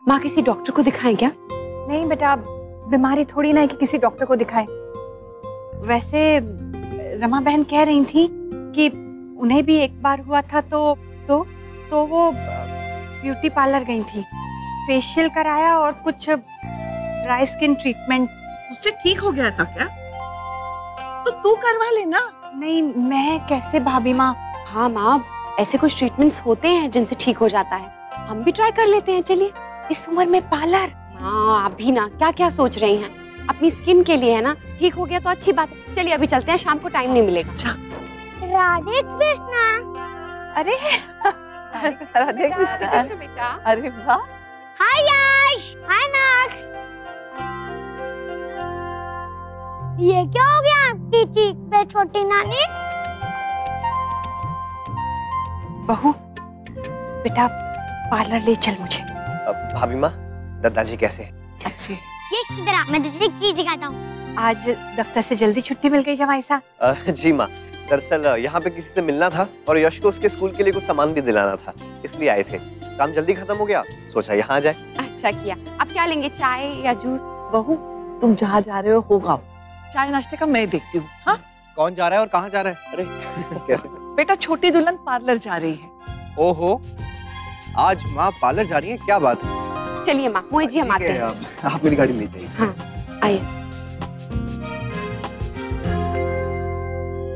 माँ किसी डॉक्टर को दिखाएं क्या? नहीं बेटा, बीमारी थोड़ी ना है कि किसी डॉक्टर को दिखाएं। वैसे रमा बहन कह रही थी कि उन्हें भी एक बार हुआ था तो वो ब्यूटी पार्लर गई थी, फेशियल कराया और कुछ ड्राई स्किन ट्रीटमेंट। उससे ठीक हो गया था क्या? तो तू करवा लेना। नहीं, मैं कैसे भाभी माँ? हाँ माँ, ऐसे कुछ ट्रीटमेंट्स होते हैं जिनसे ठीक हो जाता है, हम भी ट्राई कर लेते हैं। चलिए। इस उम्र में पार्लर? हाँ, अभी ना क्या क्या सोच रही हैं, अपनी स्किन के लिए है ना, ठीक हो गया तो अच्छी बात है। चलिए अभी चलते हैं, शाम को टाइम नहीं मिलेगा। राधे कृष्णा। अरे राधे कृष्णा बेटा। अरे वाह। हाय यश, हाय नक्ष। ये क्या हो गया आपकी चीख पे छोटी नानी? बहू, बेटा पार्लर ले चल मुझे। भाभी माँ, दादाजी कैसे हैं? अच्छे। यश इधर आ, मैं तुझे एक चीज दिखाता हूँ। आज दफ्तर से जल्दी छुट्टी मिल गई जमाई साहब? जी माँ, दरअसल यहाँ पे किसी से मिलना था और यश को उसके स्कूल के लिए कुछ सामान भी दिलाना था, इसलिए आए थे। काम जल्दी खत्म हो गया, सोचा यहाँ आ जाए। अच्छा किया। अब क्या लेंगे, चाय या जूस? बहू, तुम जहाँ जा रहे हो होगा, चाय नाश्ते का मैं देखती हूँ। हाँ, कौन जा रहा है और कहाँ जा रहा है? अरे कैसे? बेटा छोटी दुल्हन पार्लर जा रही है। ओहो, आज माँ पार्लर जा रही है, क्या बात है? चलिए माँ, मोहित जी हम आते हैं। आप मेरी गाड़ी ले जाइए। हाँ, आइए।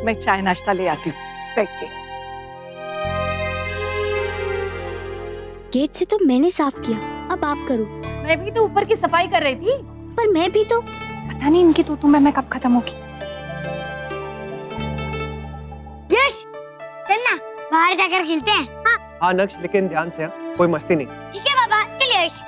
मैं चाय नाश्ता ले आती हूँ, बैठ के। गेट से तो मैंने साफ किया, अब आप करो। मैं भी तो ऊपर की सफाई कर रही थी। पर मैं भी तो। पता नहीं इनकी तू मैं कब खत्म होगी। यश, चलना बाहर जाकर खेलते हैं। हाँ हाँ नक्श, लेकिन ध्यान से, कोई मस्ती नहीं। ठीक है बाबा, चलिए यश।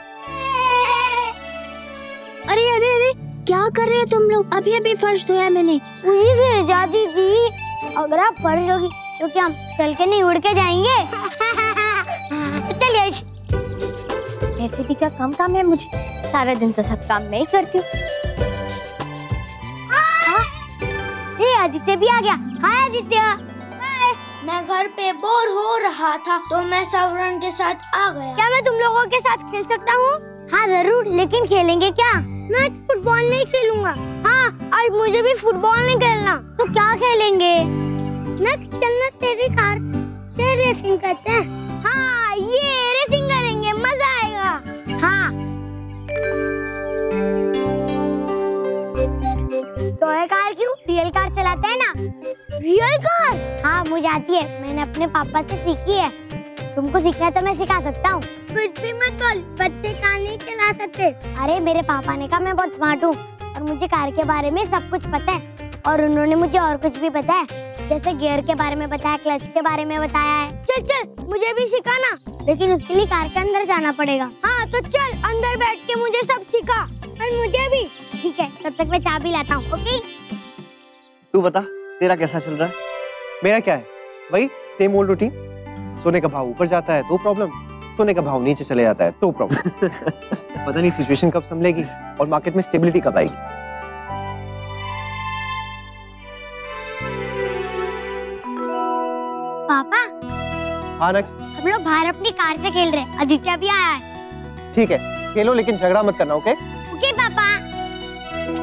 अरे अरे अरे, क्या कर रहे हो तुम लोग? अभी अभी फर्श धोया मैंने। मुझे गिर जा दीदी। अगर आप फर्श होगी तो क्या हम चल के नहीं उड़ के जाएंगे? चलिए यश। वैसे भी क्या कम काम है मुझे, सारा दिन तो सब काम मैं ही करती हूँ। ये आदित्य भी आ गया। हाय आदित्य। मैं घर पे बोर हो रहा था तो मैं सवरण के साथ आ गया। क्या मैं तुम लोगों के साथ खेल सकता हूँ? हाँ जरूर, लेकिन खेलेंगे क्या? मैं फुटबॉल नहीं खेलूंगा। हाँ, आज मुझे भी फुटबॉल नहीं खेलना। तो क्या खेलेंगे? नेक्स्ट चलना, तेरी कार से रेसिंग करते हैं। हाँ, ये रेसिंग करेंगे, मजा आएगा। हाँ। टॉय कार क्यों? रियल कार चलाते हैं ना। Real car? हाँ मुझे आती है, मैंने अपने पापा से सीखी है। तुमको सीखना है तो मैं सिखा सकता हूँ। कुछ भी मत बोल, बच्चे कार नहीं चला सकते। अरे मेरे पापा ने कहा मैं बहुत स्मार्ट हूँ और मुझे कार के बारे में सब कुछ पता है, और उन्होंने मुझे और कुछ भी बताया, जैसे गियर के बारे में बताया, क्लच के बारे में बताया है। चल चल, मुझे भी सिखाना, लेकिन उसके लिए कार के अंदर जाना पड़ेगा। हाँ तो चल, अंदर बैठ के मुझे सब सिखा, और मुझे भी। ठीक है, तब तक मैं चाबी लाता हूँ। ओके? तू बता, तेरा कैसा चल रहा है? मेरा क्या है, वही सेम ओल्ड रूटीन। सोने का भाव ऊपर जाता है तो प्रॉब्लम, सोने का भाव नीचे चले जाता है तो प्रॉब्लम। पता नहीं सिचुएशन कब संभलेगी और मार्केट में स्टेबिलिटी कब आएगी। पापा, हाँ नक्श, हम लोग बाहर अपनी कार से खेल रहे हैं, आदित्य भी आया है। ठीक है, खेलो लेकिन झगड़ा मत करना। ओके? ओके पापा।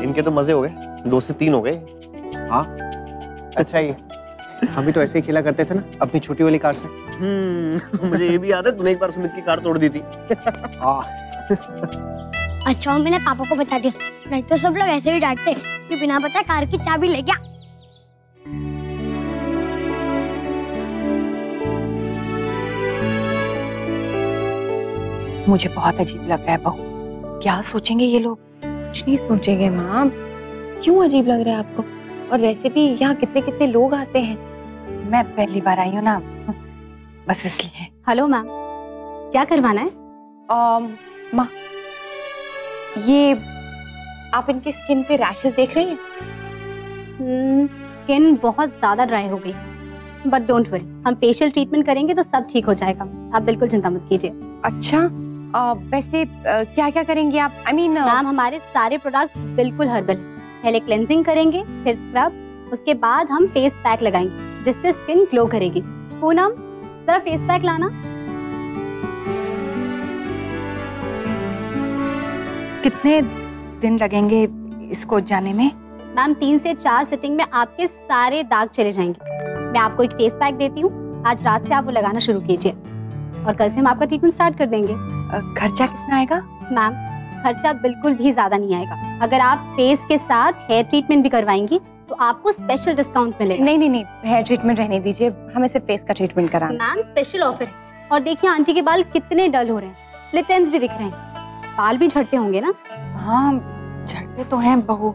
इनके तो मजे हो गए, 2 से 3 हो गए। हाँ अच्छा, ये हम भी तो ऐसे ही खेला करते थे ना अपनी छोटी वाली कार से। मुझे ये भी याद है, तूने एक बार सुमित की कार तोड़ दी थी। अच्छा मैंने पापा को बता दिया, नहीं तो सब लोग ऐसे ही डांटते कि बिना बताए कार की चाबी ले गया। मुझे बहुत अजीब लग रहा है बहू, क्या सोचेंगे ये लोग? कुछ नहीं सोचेंगे माँ, क्यों अजीब लग रहा है आपको? और वैसे भी यहाँ कितने कितने लोग आते हैं। मैं पहली बार आई हूँ ना, बस इसलिए। हेलो मैम, क्या करवाना है? माँ, ये आप इनके स्किन पे रैशेस देख रही हैं? स्किन बहुत ज्यादा ड्राई हो गई, बट डोंट वरी, हम फेशियल ट्रीटमेंट करेंगे तो सब ठीक हो जाएगा। आप बिल्कुल चिंता मत कीजिए। अच्छा, वैसे क्या क्या करेंगे आप? आई मीन मैम, हमारे सारे प्रोडक्ट बिल्कुल हर्बल। पहले क्लेंजिंग करेंगे, फिर स्क्रब, उसके बाद हम फेस पैक लगाएंगे जिससे स्किन ग्लो करेगी। पूनम, जरा फेस पैक लाना। कितने दिन लगेंगे इसको जाने में? मैम 3 से 4 सिटिंग में आपके सारे दाग चले जाएंगे। मैं आपको एक फेस पैक देती हूँ, आज रात से आप वो लगाना शुरू कीजिए और कल से हम आपका ट्रीटमेंट स्टार्ट कर देंगे। खर्चा कितना आएगा? मैम खर्चा बिल्कुल भी ज्यादा नहीं आएगा। अगर आप फेस के साथ हेयर ट्रीटमेंट भी करवाएंगी तो आपको स्पेशल डिस्काउंट मिलेगा। नहीं, हेयर ट्रीटमेंट रहने दीजिए, हमें सिर्फ फेस का ट्रीटमेंट कराना। मैम स्पेशल ऑफर है। और देखिए आंटी के बाल कितने डल हो रहे हैं, स्प्लिट एंड्स भी दिख रहे हैं। बाल भी झड़ते होंगे ना? हाँ झड़ते तो हैं बहू।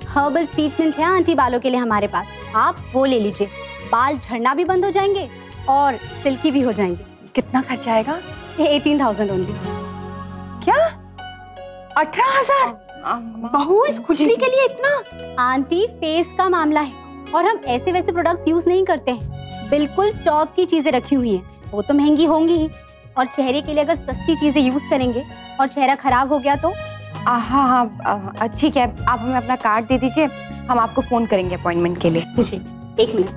हर्बल ट्रीटमेंट है आंटी बालों के लिए हमारे पास, आप वो ले लीजिए। बाल झड़ना भी बंद हो जाएंगे और सिल्की भी हो जाएंगे। कितना खर्चा आएगा? 18,000 ओनली। क्या 18,000? बहू इस खुजली के लिए इतना? आंटी फेस का मामला है और हम ऐसे वैसे प्रोडक्ट्स यूज नहीं करते हैं, बिल्कुल टॉप की चीजें रखी हुई हैं। वो तो महंगी होंगी ही, और चेहरे के लिए अगर सस्ती चीजें यूज करेंगे और चेहरा खराब हो गया तो? हाँ ठीक है, आप हमें अपना कार्ड दे दीजिए, हम आपको फोन करेंगे अपॉइंटमेंट के लिए। जी 1 मिनट,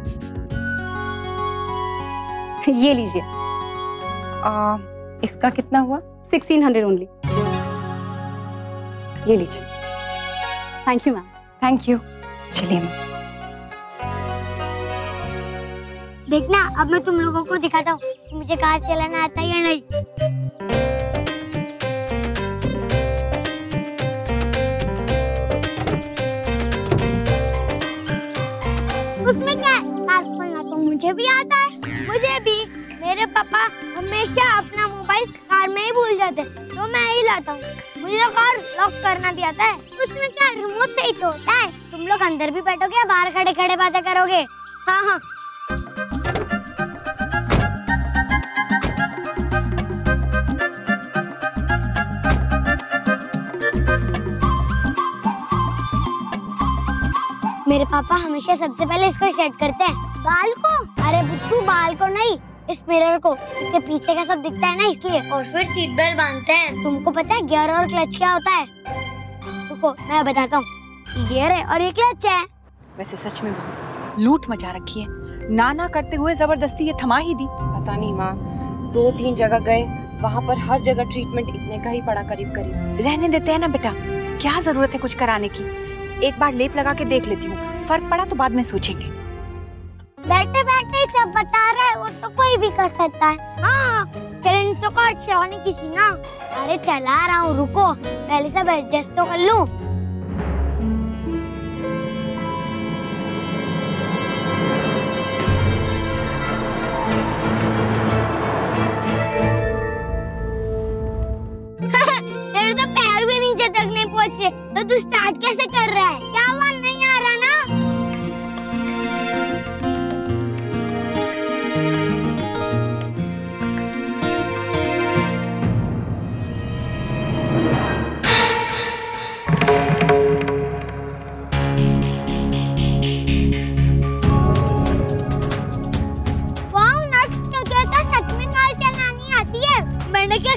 ये लीजिए। इसका कितना हुआ? 1600 ओनली। ये लीजिए। Thank you ma'am. Thank you. चलिए मैम। देखना अब मैं तुम लोगों को दिखाता हूँ कि मुझे कार चलाना आता है या नहीं। उसमें क्या है, कार चलाना तो मुझे भी आता है। मुझे भी। मेरे पापा हमेशा अपना मोबाइल कार में ही भूल जाते, तो मैं ही लाता हूँ। मुझे तो कार लॉक करना भी आता है। उसमें क्या रिमोट से ही तो होता है। तुम लोग अंदर भी बैठोगे या बाहर खड़े खड़े बातें करोगे? हाँ। मेरे पापा हमेशा सबसे पहले इसको सेट करते हैं। बाल को? अरे बुद्धू, बाल को नहीं, इस मिरर को। इसके पीछे का सब दिखता है ना, इसलिए। और फिर सीट बेल्ट बांधते हैं। तुमको पता है गियर और क्लच क्या होता है? रुको मैं बताता हूँ। ये गियर है और ये क्लच है। वैसे सच में लूट मचा रखी है, ना करते हुए जबरदस्ती ये थमा ही दी। पता नहीं माँ, 2-3 जगह गए, वहाँ पर हर जगह ट्रीटमेंट इतने का ही पड़ा, करीब। रहने देते हैं ना बेटा, क्या जरूरत है कुछ कराने की। एक बार लेप लगा के देख लेती हूँ, फर्क पड़ा तो बाद में सोचेंगे। बैठे बैठे सब बता रहा है, वो तो कोई भी कर सकता है। हाँ चैलेंज तो कर होने किसी ना। अरे चला रहा हूँ, रुको पहले सब एडजस्ट तो कर लूं। तेरे तो पैर भी नीचे तक नहीं पहुँचे, तो तू स्टार्ट कैसे कर रहा है? क्या हुआ, नहीं आ रहा ना?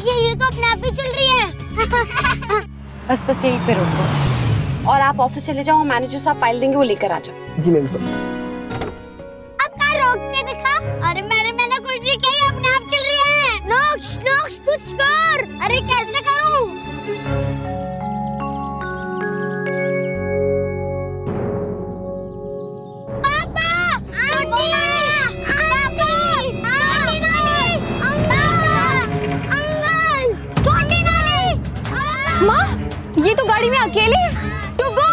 ये तो अपने आप ही चल रही है। बस यहीं पे रोको और आप ऑफिस चले जाओ, मैनेजर साहब फाइल देंगे, वो लेकर आ जाओ। जी मैम। अब क्या रोक के दिखा? अरे मैंने कुछ नहीं किया, अपने आप चल रही है। नोक्स कुछ कर। अरे कैसे करूं? ये तो गाड़ी में अकेले टू गो।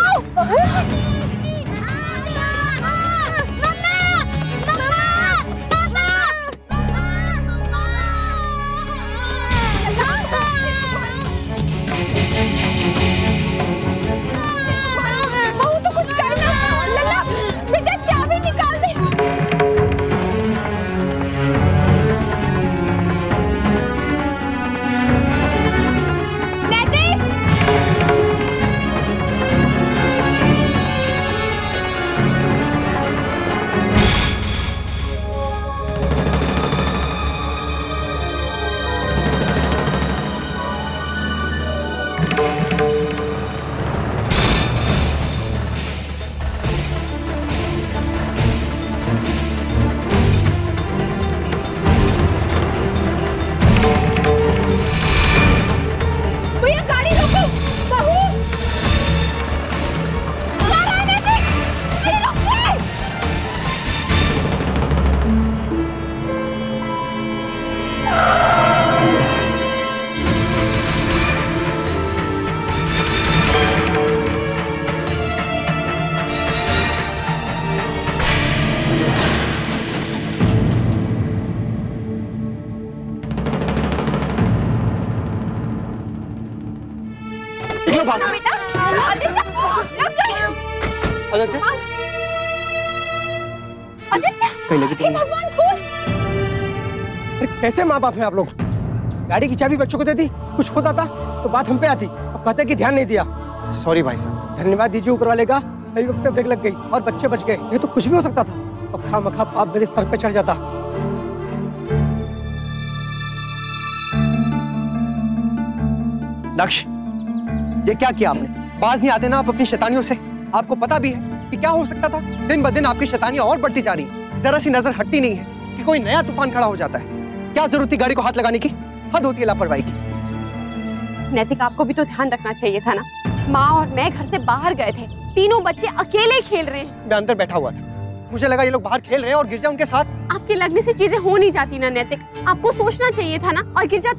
क्यों भाग? आदित्य कहीं लगी तो भगवान कौन? कैसे माँ बाप हैं आप लोग? गाड़ी की चाबी बच्चों को दे दी, कुछ हो जाता तो बात हम पे आती। अब कहते कि ध्यान नहीं दिया। सॉरी भाई साहब। धन्यवाद दीजिए ऊपर वाले का, सही वक्त पे ब्रेक लग गई और बच्चे बच गए, नहीं तो कुछ भी हो सकता था। अब खामखा पाप मेरे सर पे चढ़ जाता। नक्श, ये क्या किया आपने? बाज नहीं आते ना आप अपनी शैतानियों से? आपको पता भी है कि क्या हो सकता था? दिन ब दिन आपकी शैतानियां और बढ़ती जा रही है। जरा सी नजर हटती नहीं है कि कोई नया तूफान खड़ा हो जाता है। क्या जरूरत थी गाड़ी को हाथ लगाने की? हद होती है लापरवाही की। नैतिक, आपको भी तो ध्यान रखना चाहिए था ना। माँ और मैं घर से बाहर गए थे, तीनों बच्चे अकेले खेल रहे हैं। मैं अंदर बैठा हुआ था, मुझे लगा ये लोग बाहर खेल रहे हैं और गिरजा उनके साथ। आपके लगने से चीजें हो नहीं जाती ना नैतिक, आपको सोचना चाहिए था ना। और गिरजा,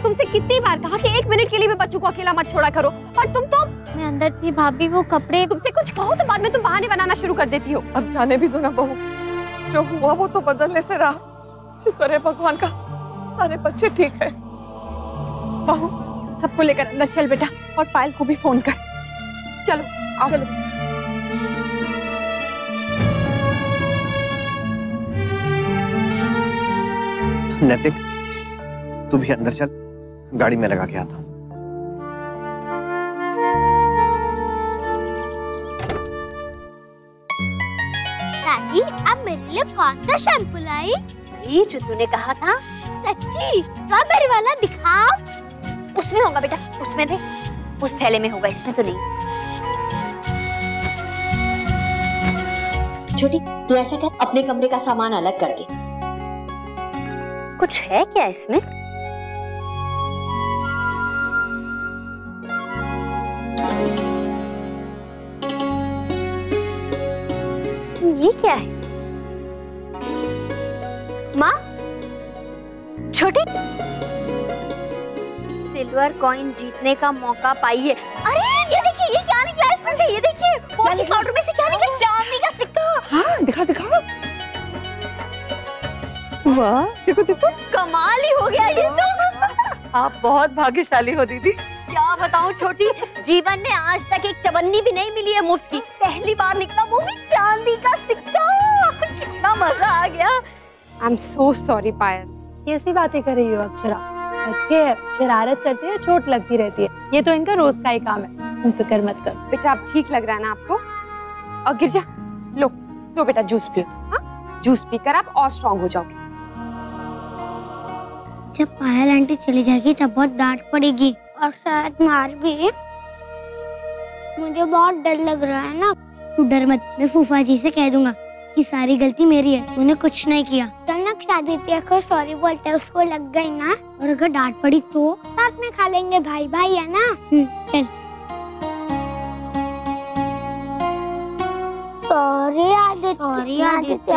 तुमसे कितनी बार कहा कि 1 मिनट के लिए भी बच्चों को अकेला मत छोड़ा करो, और तुम तो। मैं अंदर थी भाभी, वो कपड़े। तुमसे कुछ कहो तो बाद में तुम बहाने बनाना शुरू कर देती हो। अब जाने भी दो ना बहू, जो हुआ वो तो बदलने से रहा। शुक्र है भगवान का, सारे बच्चे ठीक है। बहू, सबको लेकर अंदर चल बेटा, और पायल को भी फोन कर। चलो आओ। चलो। नैतिक, तू भी अंदर चल, गाड़ी में लगा के आता हूँ। दादी, अब मेरे लिए कौन सा शैम्पू लाई? ये जो तूने कहा था। सच्ची? स्ट्रॉबेरी वाला दिखाओ। उसमें होगा बेटा, उसमें दे। उस थैले में होगा, इसमें तो नहीं। छोटी, तू ऐसा कर, अपने कमरे का सामान अलग कर दे। कुछ है क्या इसमें? ये क्या है? माँ, छोटी, सिल्वर कॉइन जीतने का मौका पाइए। अरे ये देखिए, ये क्या निकला इसमें से? ये देखिए, वॉशिंग पाउडर में से क्या निकला? चांदी का सिक्का। हाँ, दिखा दिखा। वाह, देखो देखो, कमाल ही हो गया ये तो। आप बहुत भाग्यशाली हो दीदी। क्या बताऊं छोटी, जीवन में आज तक एक चवन्नी भी नहीं मिली है मुफ्त की। पहली बार निकला, वो भी चांदी का सिक्का। कितना मजा आ गया। आई एम सो सॉरी पायल। कैसी बातें कर रही हो अक्षरा? बच्चे शरारत करते हैं, चोट लगती रहती है, ये तो इनका रोज का ही काम है, तुम फिक्र मत करो। बेटा अब ठीक लग रहा है ना आपको? और गिरजा, लो लो बेटा, जूस पियो। हाँ, जूस पीकर आप और स्ट्रॉन्ग हो जाओगे। जब पायल आंटी चली जाएगी तब बहुत डांट पड़ेगी और शायद मार भी। मुझे बहुत डर लग रहा है ना। तू डर मत, मैं फूफा जी से कह दूंगा कि सारी गलती मेरी है, तूने कुछ नहीं किया। अचानक शादी को सॉरी बोलते, उसको लग गई ना, और अगर डांट पड़ी तो साथ में खा लेंगे, भाई भाई है ना। चल। सॉरी आदित्य,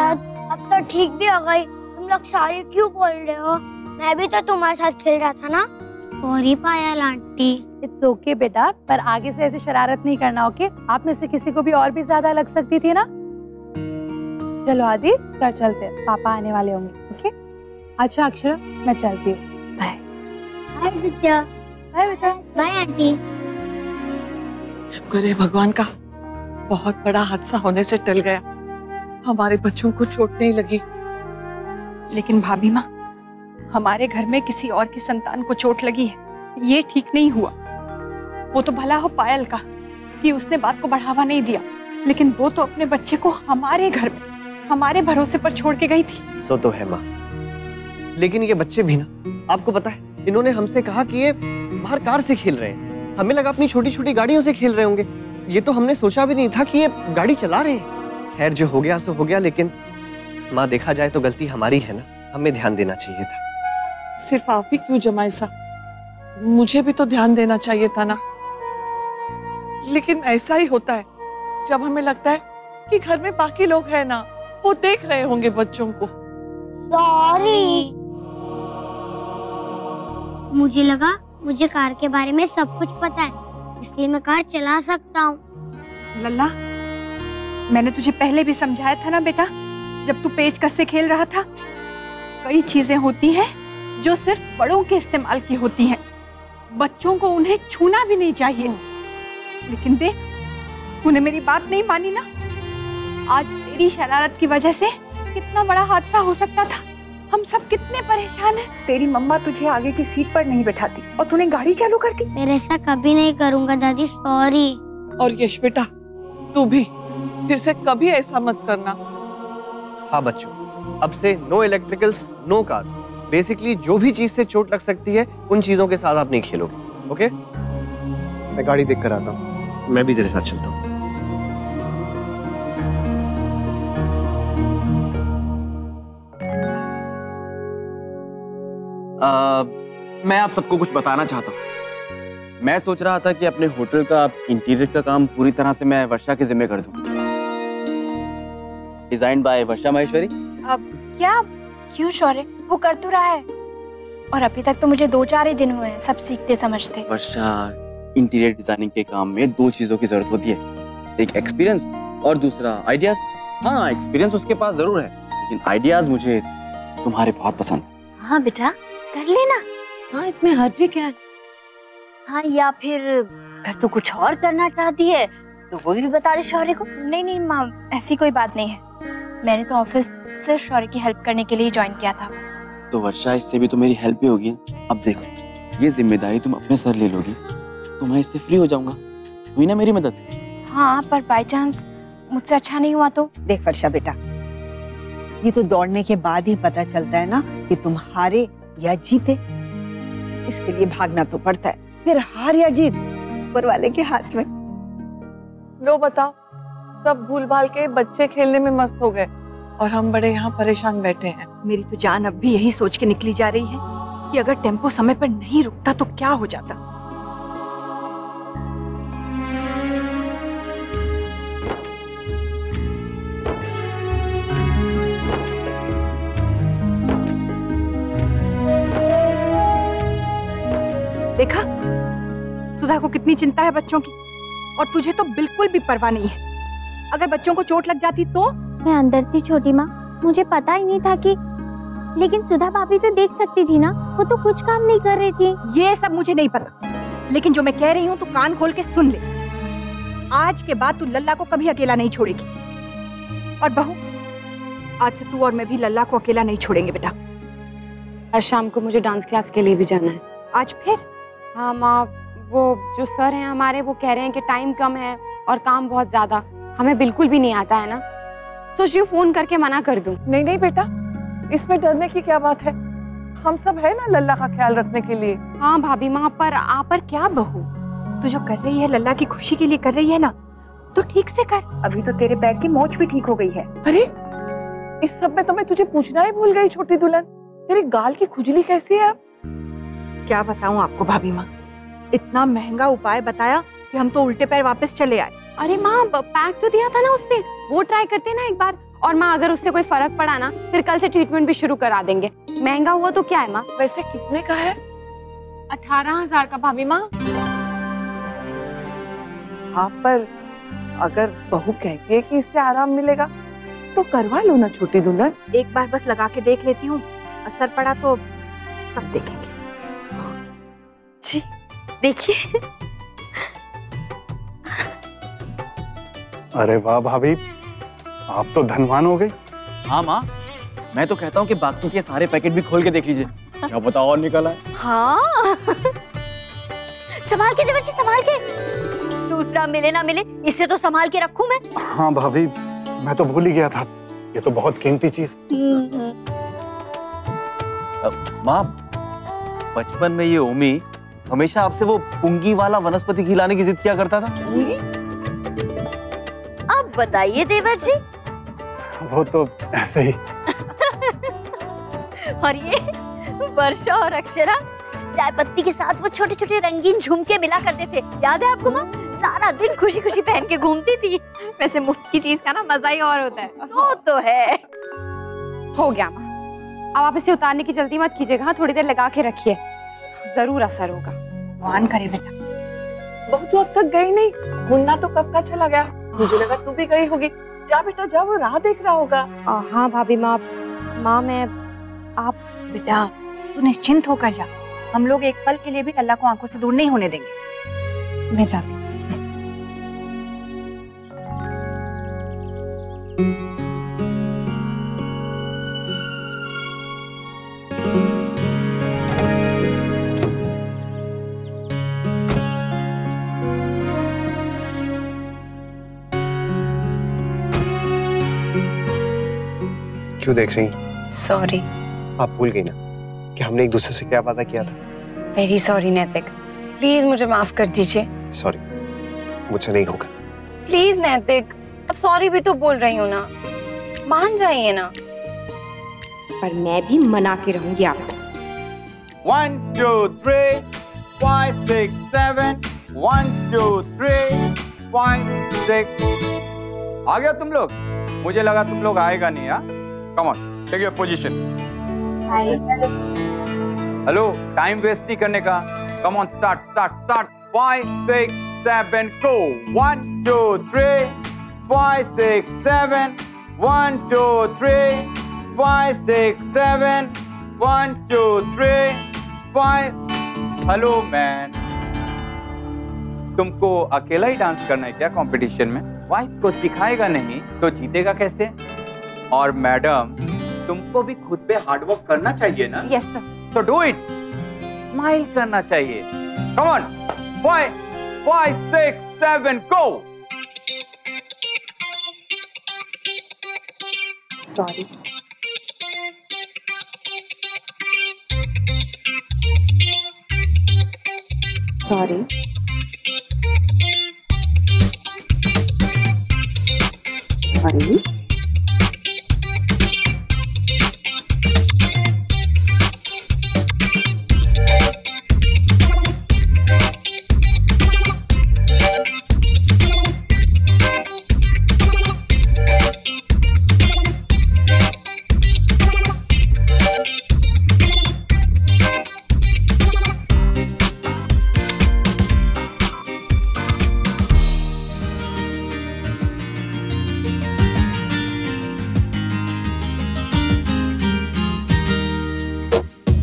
अब तो ठीक भी हो गई। तुम लोग सॉरी क्यों बोल रहे हो? मैं भी तो तुम्हारे साथ खेल रहा था ना। Sorry Payal aunty. It's okay बेटा, पर आगे से ऐसे शरारत नहीं करना, ओके? आप में से किसी को भी और भी ज्यादा लग सकती थी ना। चलो आदि, घर चलते हैं, पापा आने वाले होंगे। ओके? अच्छा अक्षरा, मैं चलती हूँ। बाय। बाय आदित्य। बाय बेटा। Bye aunty. शुक्र है भगवान का, बहुत बड़ा हादसा होने से टल गया। हमारे बच्चों को चोट नहीं लगी। लेकिन भाभी माँ, हमारे घर में किसी और की संतान को चोट लगी है, ये ठीक नहीं हुआ। वो तो भला हो पायल का कि उसने बात को बढ़ावा नहीं दिया, लेकिन वो तो अपने बच्चे को हमारे घर में हमारे भरोसे पर छोड़ के गई थी। सो तो है माँ, लेकिन ये बच्चे भी ना, आपको पता है, इन्होंने हमसे कहा कि ये बाहर कार से खेल रहे हैं। हमें लगा अपनी छोटी छोटी गाड़ियों से खेल रहे होंगे। ये तो हमने सोचा भी नहीं था कि ये गाड़ी चला रहे हैं। खैर, जो हो गया सो हो गया, लेकिन माँ देखा जाए तो गलती हमारी है ना, हमें ध्यान देना चाहिए था। सिर्फ आप ही क्यों जमाई साहब, मुझे भी तो ध्यान देना चाहिए था ना। लेकिन ऐसा ही होता है जब हमें लगता है कि घर में बाकी लोग हैं ना, वो देख रहे होंगे बच्चों को। सॉरी। मुझे लगा मुझे कार के बारे में सब कुछ पता है, इसलिए मैं कार चला सकता हूँ। लल्ला, मैंने तुझे पहले भी समझाया था ना बेटा, जब तू पेचकस से खेल रहा था। कई चीजें होती हैं जो सिर्फ बड़ों के इस्तेमाल की होती हैं, बच्चों को उन्हें छूना भी नहीं चाहिए। लेकिन देख, तूने मेरी बात नहीं मानी ना। आज तेरी शरारत की वजह से कितना बड़ा हादसा हो सकता था। हम सब कितने परेशान हैं। तेरी मम्मा तुझे आगे की सीट पर नहीं बैठाती और तूने गाड़ी चालू कर दी। फिर ऐसा कभी नहीं करूँगा दादी, सॉरी। और यश बेटा, तू भी फिर से कभी ऐसा मत करना। हाँ बच्चों, अब से no electricals, no cars. Basically जो भी चीज से चोट लग सकती है उन चीजों के साथ आप नहीं खेलोगे, ओके? मैं गाड़ी देख कर आता हूँ। मैं भी तेरे साथ चलता हूँ। मैं आप सबको कुछ बताना चाहता हूँ। मैं सोच रहा था कि अपने होटल का इंटीरियर का काम पूरी तरह से मैं वर्षा के जिम्मे कर दूँ। डिजाइन बाय वर्षा माहेश्वरी। अब क्या, क्यों शौर्य, वो कर तो रहा है। और अभी तक तो मुझे 2-4 ही दिन हुए हैं सब सीखते समझते। वर्षा, इंटीरियर डिजाइनिंग के काम में 2 चीजों की जरूरत होती है, एक एक्सपीरियंस और दूसरा आइडियाज। हाँ, एक्सपीरियंस उसके पास जरूर है, लेकिन आइडियाज मुझे तुम्हारे बहुत पसंद। हाँ बेटा, कर लेना। हाँ, इसमें हर्जी क्या है? हाँ, या फिर अगर तू कुछ और करना चाहती है तो वो भी बता दे शौर्य को। नहीं माँ, ऐसी कोई बात नहीं है। मैंने तो ऑफिस सिर्फ शौर्य की हेल्प करने के लिए ज्वाइन किया था। तो वर्षा, इससे भी तो मेरी हेल्प ही होगी। अब देखो, ये जिम्मेदारी तुम अपने सर ले लोगी तो मैं इससे फ्री हो जाऊंगा। हुई ना मेरी मदद? हाँ, पर बाय चांस मुझसे अच्छा नहीं हुआ तो? देख वर्षा बेटा, ये तो दौड़ने के बाद ही पता चलता है ना कि तुम हारे या जीते। इसके लिए भागना तो पड़ता है, फिर हार या जीत ऊपर वाले के हाथ में। लो बताओ, सब भूल भाल के बच्चे खेलने में मस्त हो गए और हम बड़े यहाँ परेशान बैठे हैं। मेरी तो जान अब भी यही सोच के निकली जा रही है कि अगर टेम्पो समय पर नहीं रुकता तो क्या हो जाता। देखा, सुधा को कितनी चिंता है बच्चों की, और तुझे तो बिल्कुल भी परवाह नहीं है। अगर बच्चों को चोट लग जाती तो? मैं अंदर थी छोटी माँ, मुझे पता ही नहीं था कि, लेकिन सुधा भाभी तो देख सकती थी ना, वो तो कुछ काम नहीं कर रही थी। ये सब मुझे नहीं पता, लेकिन जो मैं कह रही हूँ तू कान खोल के सुन ले। आज के बाद तू लल्ला को कभी अकेला नहीं छोड़ेगी। और बहू, आज से तू और मैं भी लल्ला को अकेला नहीं छोड़ेंगे बेटा। आज शाम को मुझे डांस क्लास के लिए भी जाना है। आज फिर? हाँ माँ, वो जो सर हैं हमारे, वो कह रहे हैं कि टाइम कम है और काम बहुत ज्यादा, हमें बिल्कुल भी नहीं आता है ना। सोच रही हूँ फोन करके मना कर दूं। नहीं नहीं बेटा, इसमें डरने की क्या बात है, हम सब है ना लल्ला का ख्याल रखने के लिए। हाँ भाभी माँ, पर क्या बहू, तू जो कर रही है लल्ला की खुशी के लिए कर रही है ना, तो ठीक से कर। अभी तो तेरे पैर की मोच भी ठीक हो गई है। अरे, इस सब में तो मैं तुझे पूछना ही भूल गई छोटी दुल्हन, तेरी गाल की खुजली कैसी है अब? क्या बताऊं आपको भाभी माँ, इतना महंगा उपाय बताया कि हम तो उल्टे पैर वापस चले आए। अरे माँ, पैक तो दिया था ना उसने, वो ट्राई करते ना एक बार। और माँ, अगर उससे कोई फर्क पड़ा ना, फिर कल से ट्रीटमेंट भी शुरू करा देंगे। महंगा हुआ तो क्या है माँ? वैसे कितने का है? 18,000 का भाभी माँ। हाँ, पर अगर बहू कहती है कि इससे आराम मिलेगा तो करवा लो ना छोटी दुल्हन। एक बार बस लगा के देख लेती हूँ, असर पड़ा तो तब देखेंगे। जी देखिए। अरे वाह भाभी, आप तो धनवान हो गई। हाँ माँ, मैं तो कहता हूँ कि बाकी के सारे पैकेट भी खोल के देख लीजिए, क्या पता और निकला है। हाँ संभाल के देवर जी, संभाल के, दूसरा मिले ना मिले, इसे तो संभाल के रखूं मैं। हाँ भाभी, मैं तो भूल ही गया था, ये तो बहुत कीमती चीज। माँ, बचपन में ये ओमी हमेशा आपसे वो पुंगी वाला वनस्पति खिलाने की जिद किया करता था। अब बताइए देवर जी। वो तो ऐसे ही। और ये वर्षा और अक्षरा चाय पत्ती के साथ वो छोटे छोटे रंगीन झुमके मिला करते थे, याद है आपको माँ? सारा दिन खुशी खुशी पहन के घूमती थी। वैसे मुफ्त की चीज का ना मजा ही और होता है। सो तो है। हो गया माँ, अब आप इसे उतारने की जल्दी मत कीजिएगा। हाँ, थोड़ी देर लगा के रखिए, जरूर असर होगा। भगवान करे बेटा। बहू तो अब तक गई नहीं, मुन्ना तो कब का चला गया, मुझे लगा तू भी गई होगी। जा बेटा जा, वो राह देख रहा होगा। हाँ भाभी माँ, मैं आप बेटा तू निश्चिंत होकर जा, हम लोग एक पल के लिए भी अल्लाह को आंखों से दूर नहीं होने देंगे। मैं जाती हूँ। क्यों देख रही? सॉरी। आप भूल गई ना कि हमने एक दूसरे से क्या वादा किया था? वेरी सॉरी नैतिक, प्लीज मुझे माफ कर दीजिए। सॉरी, मुझसे नहीं होगा। प्लीज नैतिक, अब सॉरी भी तो बोल रही हूँ ना, मान जाइए ना। पर मैं भी मना के रहूंगी आपको। 1 2 3 5 6 7 1 2 3 5 6। आ गया तुम लोग? मुझे लगा तुम लोग आएगा नहीं। हाँ, come on, take your position. Hello, time waste नहीं करने का। Come on, start start start. 5 6 7 go. 1 2 3 5 6 7 1 2 3 5 6 7 1 2 3 5। Hello man, तुमको अकेला ही डांस करना है क्या कंपटीशन में? वाइफ को सिखाएगा नहीं तो जीतेगा कैसे? और मैडम, तुमको भी खुद पे हार्ड वर्क करना चाहिए ना? Yes sir. तो डू इट, स्माइल करना चाहिए। Come on, 5 6 7 go. Sorry. Sorry. Sorry.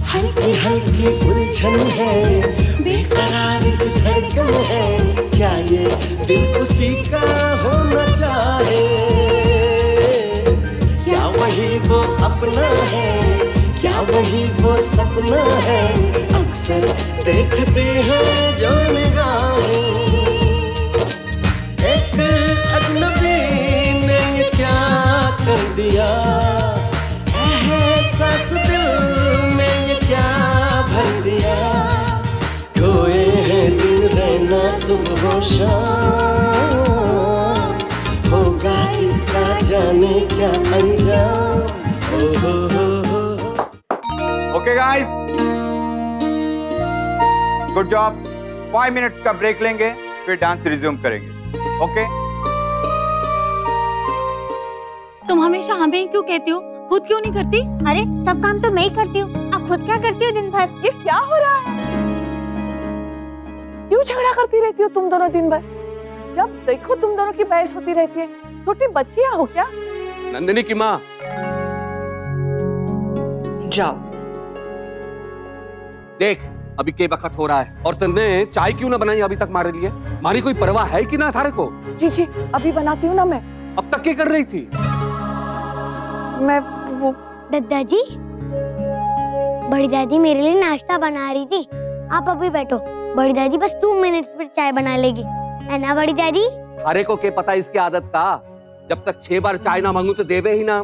हल्की हल्की उलझन है, बेकरार इस धड़कन है, क्या ये दिल उसी का होना चाहे? क्या वही वो अपना है, क्या वही वो सपना है? अक्सर देखते हैं जो निगाहें, एक अजनबी ने ये क्या कर दिया? एहसास दिल में ये क्या भर दिया? खोए हैं दिन रहना सुबह शाम, होगा इसका जाने क्या अंजाम। ओ हो। Okay guys, good job. 5 minutes का ब्रेक लेंगे, फिर डांस रिज्यूम करेंगे। ओके? तुम हमेशा हमें क्यों कहती हो, खुद क्यों नहीं करती? अरे सब काम तो मैं ही करती हूँ, अब खुद क्या करती हो दिन भर? ये क्या हो रहा है? क्यों झगड़ा करती रहती हो तुम दोनों दिन भर? जब देखो तुम दोनों की बहस होती रहती है। छोटी बच्चियां हो क्या? नंदिनी की माँ, जाओ। देख अभी के वक्त हो रहा है और तुमने चाय क्यों ना बनाई अभी तक हमारे लिए? हमारी कोई परवाह है कि ना थारे को? जी अभी बनाती हूँ ना मैं। अब तक क्या कर रही थी? मैं वो दादाजी, बड़ी दादी मेरे लिए नाश्ता बना रही थी। आप अभी बैठो, बड़ी दादी बस 2 मिनट्स में चाय बना लेगी, है ना बड़ी दादी? थारे को क्या पता इसकी आदत का? जब तक 6 बार चाय ना मांगू तो देवे ही ना।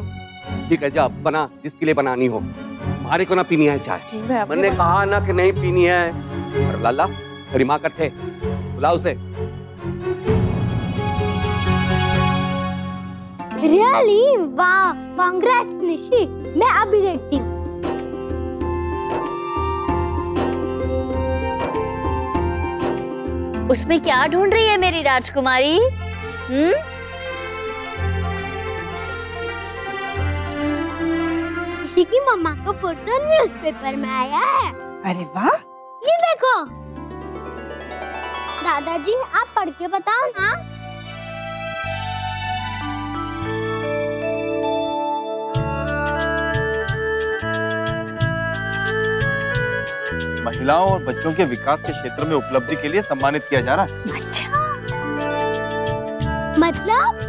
ठीक है, जा बना जिसके लिए बनानी हो। हमारे को ना पीनी है चाय। मैंने कहा ना कि नहीं पीनी है। और लाला तेरी माँ कट्ठे, बुला उसे। रियली? वाह, कांग्रेट्स निशी। मैं अभी देखती हूँ। उसमें क्या ढूंढ रही है मेरी राजकुमारी? किसी की मम्मा का फोटो न्यूज़पेपर में आया है। अरे वाह! ये देखो। दादाजी आप पढ़ के बताओ ना। महिलाओं और बच्चों के विकास के क्षेत्र में उपलब्धि के लिए सम्मानित किया जा रहा है। अच्छा,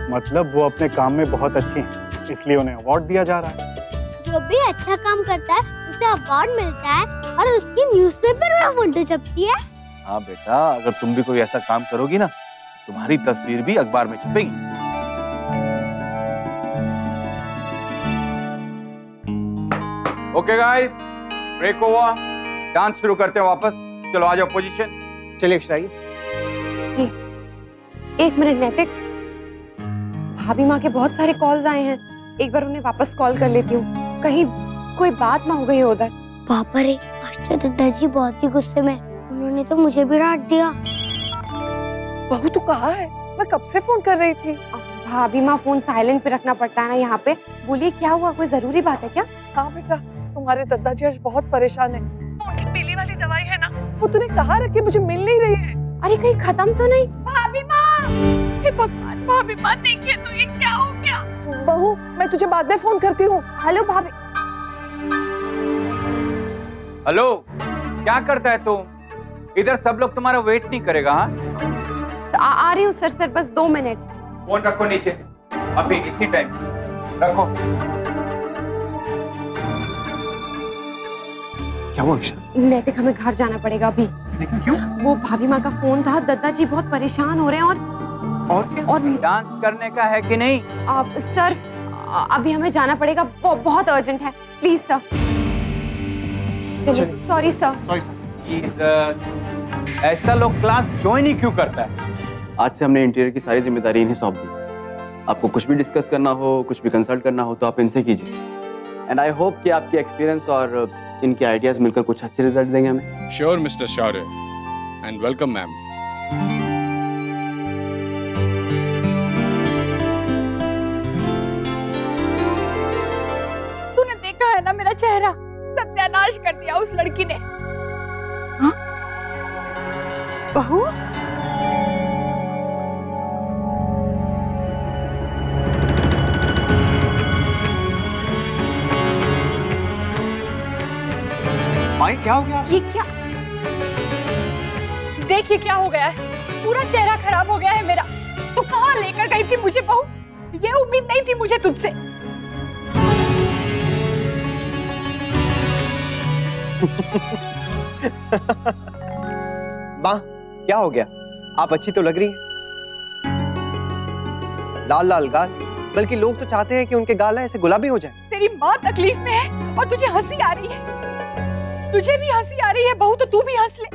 मतलब वो अपने काम में बहुत अच्छी हैं, इसलिए उन्हें अवार्ड दिया जा रहा है। जो भी अच्छा काम करता है उसे अवार्ड मिलता है और उसकी न्यूज़पेपर में फोटो छपती है। हाँ बेटा, अगर तुम भी कोई ऐसा काम करोगी ना, तुम्हारी तस्वीर भी अखबार में छपेगी। Okay guys, break over, dance शुरू करते हैं वापस। चलो आ जाओ पोजीशन। चलिए अक्षरा, एक मिनट नैतिक, भाभी माँ के बहुत सारे कॉल्स आए हैं, एक बार उन्हें वापस कॉल कर लेती हूँ, कहीं कोई बात ना हो गई उधर। पापा रे, आज तो दादाजी बहुत ही गुस्से में, उन्होंने तो मुझे भी डांट दिया। बहू तू कहाँ है? मैं कब से फोन कर रही थी। भाभी माँ, फोन साइलेंट पे रखना पड़ता है ना यहाँ पे। बोलिए क्या हुआ, कोई जरूरी बात है क्या? हाँ बेटा, तुम्हारे दादाजी आज बहुत परेशान है। उनकी पीली वाली दवाई है ना, वो तूने कहाँ रखी? मुझे मिल नहीं रही है। अरे कहीं खत्म तो नहीं? भाभी माँ, हे भगवान, भाभी माँ देखिए तो ये क्या हो गया? बहू, मैं तुझे बाद में फोन करती हूँ। हेलो भाभी। हेलो, क्या करता है तू? इधर सब लोग तुम्हारा वेट नहीं करेगा। हाँ, आ रही हूँ सर, बस 2 मिनट। फोन रखो नीचे, अभी इसी टाइम रखो। क्या हुआ अक्षरा? नैतिक, हमें घर जाना पड़ेगा अभी। लेकिन क्यों? वो भाभी माँ का फोन था, दादाजी बहुत परेशान हो रहे हैं और डांस करने का है कि नहीं? सर, अभी हमें जाना पड़ेगा, बहुत अर्जेंट है, प्लीज सर। चलिए, सॉरी सर। प्लीज, ऐसा लोग क्लास ज्वाइन ही क्यों करता है? आज से हमने इंटीरियर की सारी जिम्मेदारी इन्हें सौंप दी। आपको कुछ भी डिस्कस करना हो, कुछ भी कंसल्ट करना हो तो आप इनसे कीजिए। एंड आई होप कि आपके एक्सपीरियंस और इनके आइडियाज मिलकर कुछ अच्छे रिजल्ट देंगे हमें। Sure mister Shaurya, and welcome ma'am. तूने देखा है ना मेरा चेहरा, सत्यानाश कर दिया उस लड़की ने। हाँ? बहू, माई क्या हो गया? ये क्या? देखिए क्या हो गया है, पूरा चेहरा खराब हो गया है मेरा। तू कहाँ लेकर गई थी मुझे बहू? ये उम्मीद नहीं थी मुझे तुझसे। माँ, क्या हो गया? आप अच्छी तो लग रही हैं। लाल लाल गाल, बल्कि लोग तो चाहते हैं कि उनके गाल ऐसे गुलाबी हो जाए। तेरी माँ तकलीफ में है और तुझे हंसी आ रही है। तुझे भी हंसी आ रही है बहू, तो तू भी हंस ले।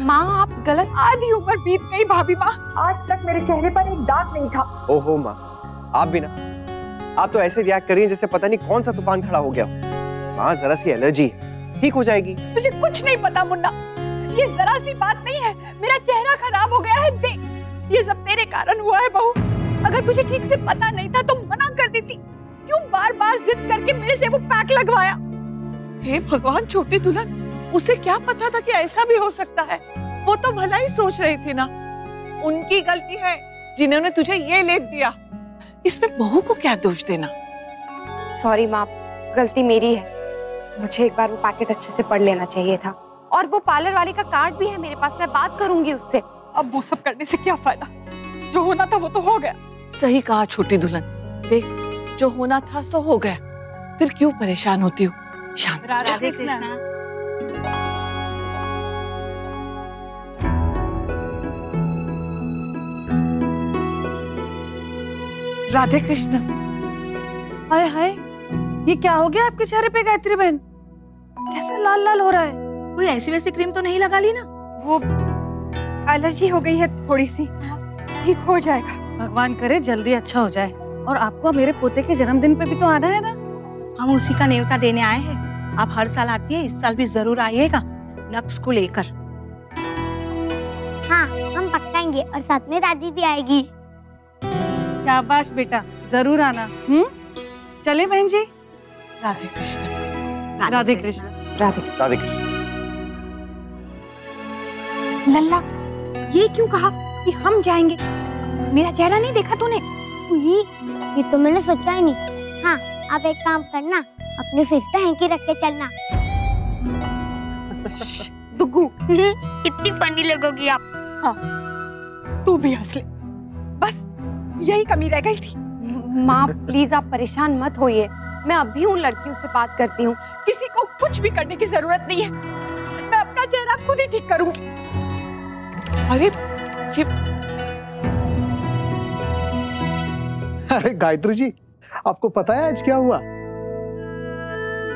माँ, आप गलत। आधी उम्र बीत गई भाभी माँ, आज तक मेरे चेहरे पर एक दाग नहीं था। ओहो माँ, आप भी ना, आप तो ऐसे रिएक्ट कर रही हैं जैसे पता नहीं कौन सा तूफान खड़ा हो गया। माँ, जरा सी एलर्जी है, ठीक हो जाएगी। तुझे कुछ नहीं पता मुन्ना, ये जरा सी बात नहीं है, मेरा चेहरा खराब हो गया है। देख, ये सब तेरे कारण हुआ है बहू। अगर तुझे ठीक से पता नहीं था तो मना कर देती, क्यों बार बार जिद करके मेरे से वो पैक लगवाया? हे भगवान, छोटी दुल्हन, उसे क्या पता था कि ऐसा भी हो सकता है? वो तो भला ही सोच रही थी ना। उनकी गलती है जिन्होंने तुझे ये लेप दिया। इसमें बहू को क्या दोष देना? सॉरी माँ, गलती मेरी है। मुझे एक बार वो पैकेट अच्छे से पढ़ लेना चाहिए था। और वो पार्लर वाले का कार्ड भी है मेरे पास, मैं बात करूंगी उससे। अब वो सब करने से क्या फायदा? जो होना था वो तो हो गया। सही कहा छोटी दुल्हन, देख, जो होना था सो हो गया, फिर क्यों परेशान होती हो? शांत। राधे कृष्णा। राधे कृष्ण। हाय हाय, ये क्या हो गया आपके चेहरे पे गायत्री बहन? कैसे लाल लाल हो रहा है? कोई ऐसी वैसी क्रीम तो नहीं लगा ली ना? वो एलर्जी हो गई है थोड़ी सी, ठीक हो जाएगा। भगवान करे जल्दी अच्छा हो जाए। और आपको मेरे पोते के जन्मदिन पे भी तो आना है ना? हम उसी का न्योता देने आए हैं। आप हर साल आती है, इस साल भी जरूर आइएगा नक्स को लेकर। हाँ, हम पक्काएंगे और साथ में दादी भी आएगी। शाबाश बेटा, जरूर आना। चले बहन जी। राधे कृष्ण। राधे कृष्ण। राधे कृष्ण। लल्ला, ये क्यों कहा कि हम जाएंगे? मेरा चेहरा नहीं देखा तूने? ये तो मैंने सोचा ही नहीं। हाँ, आप एक काम करना, अपने फेस पे हैंकी रख के चलना। डुग्गू। कितनी फनी लगोगी आप। हाँ, तू भी हंस ले। बस यही कमी रह गई थी। माँ प्लीज आप परेशान मत होइए, मैं अभी उन लड़कियों से बात करती हूँ। किसी को कुछ भी करने की जरूरत नहीं है, मैं अपना चेहरा खुद ही ठीक करूंगी। अरे ये अरे गायत्री जी, आपको पता है आज क्या हुआ?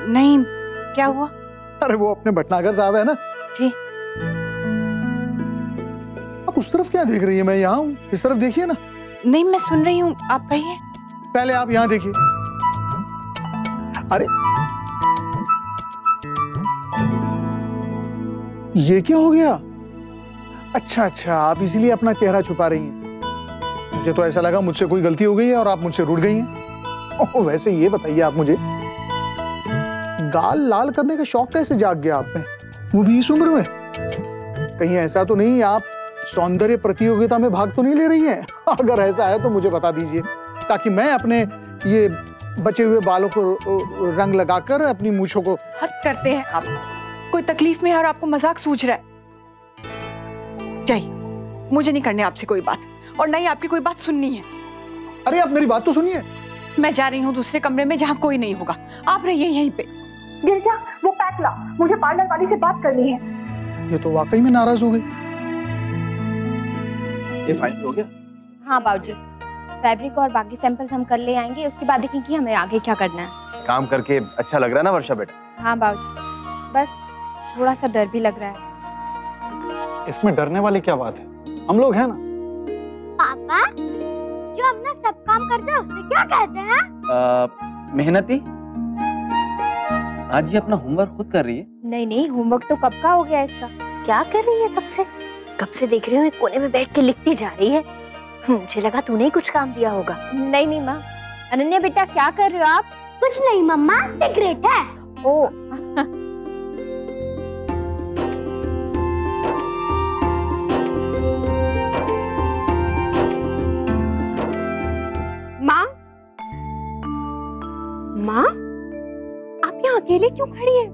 नहीं, क्या हुआ? अरे वो अपने भटनागर साहब है ना जी। आप उस तरफ क्या देख रही है? मैं यहाँ हूँ, इस तरफ देखिए ना। नहीं, मैं सुन रही हूँ, आप कहिए। पहले आप यहाँ देखिए। अरे ये क्या हो गया? अच्छा अच्छा, आप इसीलिए अपना चेहरा छुपा रही हैं। मुझे तो ऐसा लगा मुझसे कोई गलती हो गई है और आप मुझसे रूठ गई हैं। ओह, वैसे ये बताइए आप मुझे, गाल लाल करने का शौक कैसे जाग गया आप में, वो भी इस उम्र में? कहीं ऐसा तो नहीं आप सौंदर्य प्रतियोगिता में भाग तो नहीं ले रही हैं? अगर ऐसा है तो मुझे बता दीजिए, ताकि मैं अपने ये बचे हुए बालों को रंग लगाकर अपनी मूंछों को। हद करते हैं आप। कोई तकलीफ में है और आपको मजाक सूझ रहा है। जाइए, मुझे नहीं करनी आपसे कोई बात, और नहीं आपकी कोई बात सुननी है। अरे आप मेरी बात तो सुनिए। मैं जा रही हूँ दूसरे कमरे में जहाँ कोई नहीं होगा, आप रहिए यहीं पे। गिरजा, वो पैक ला, मुझे पार्लर वाली से बात करनी है। ये तो वाकई में नाराज हो गई। ये फाइनल हो गया? हाँ बाबूजी, फैब्रिक और बाकी सैंपल्स हम कर ले आएंगे, उसके बाद देखेंगे कि हमें आगे क्या करना है। काम करके अच्छा लग रहा है ना वर्षा बेटा? हाँ बाबूजी, बस थोड़ा सा डर भी लग रहा है। इसमें डरने वाली क्या बात है, हम लोग हैं ना। पापा, जो अपना सब काम करते हैं उसे क्या कहते हैं? मेहनती। आज ये अपना होमवर्क खुद कर रही है। नहीं नहीं, होमवर्क तो कब का हो गया इसका। क्या कर रही है? कब से देख रही हूँ, एक कोने में बैठ के लिखती जा रही है। मुझे लगा तूने ही कुछ काम दिया होगा। नहीं नहीं माँ। अनन्या बेटा, क्या कर रहे हो आप? कुछ नहीं मम्मा, सिगरेट है। ओ माँ, आप यहाँ अकेले क्यों खड़ी है?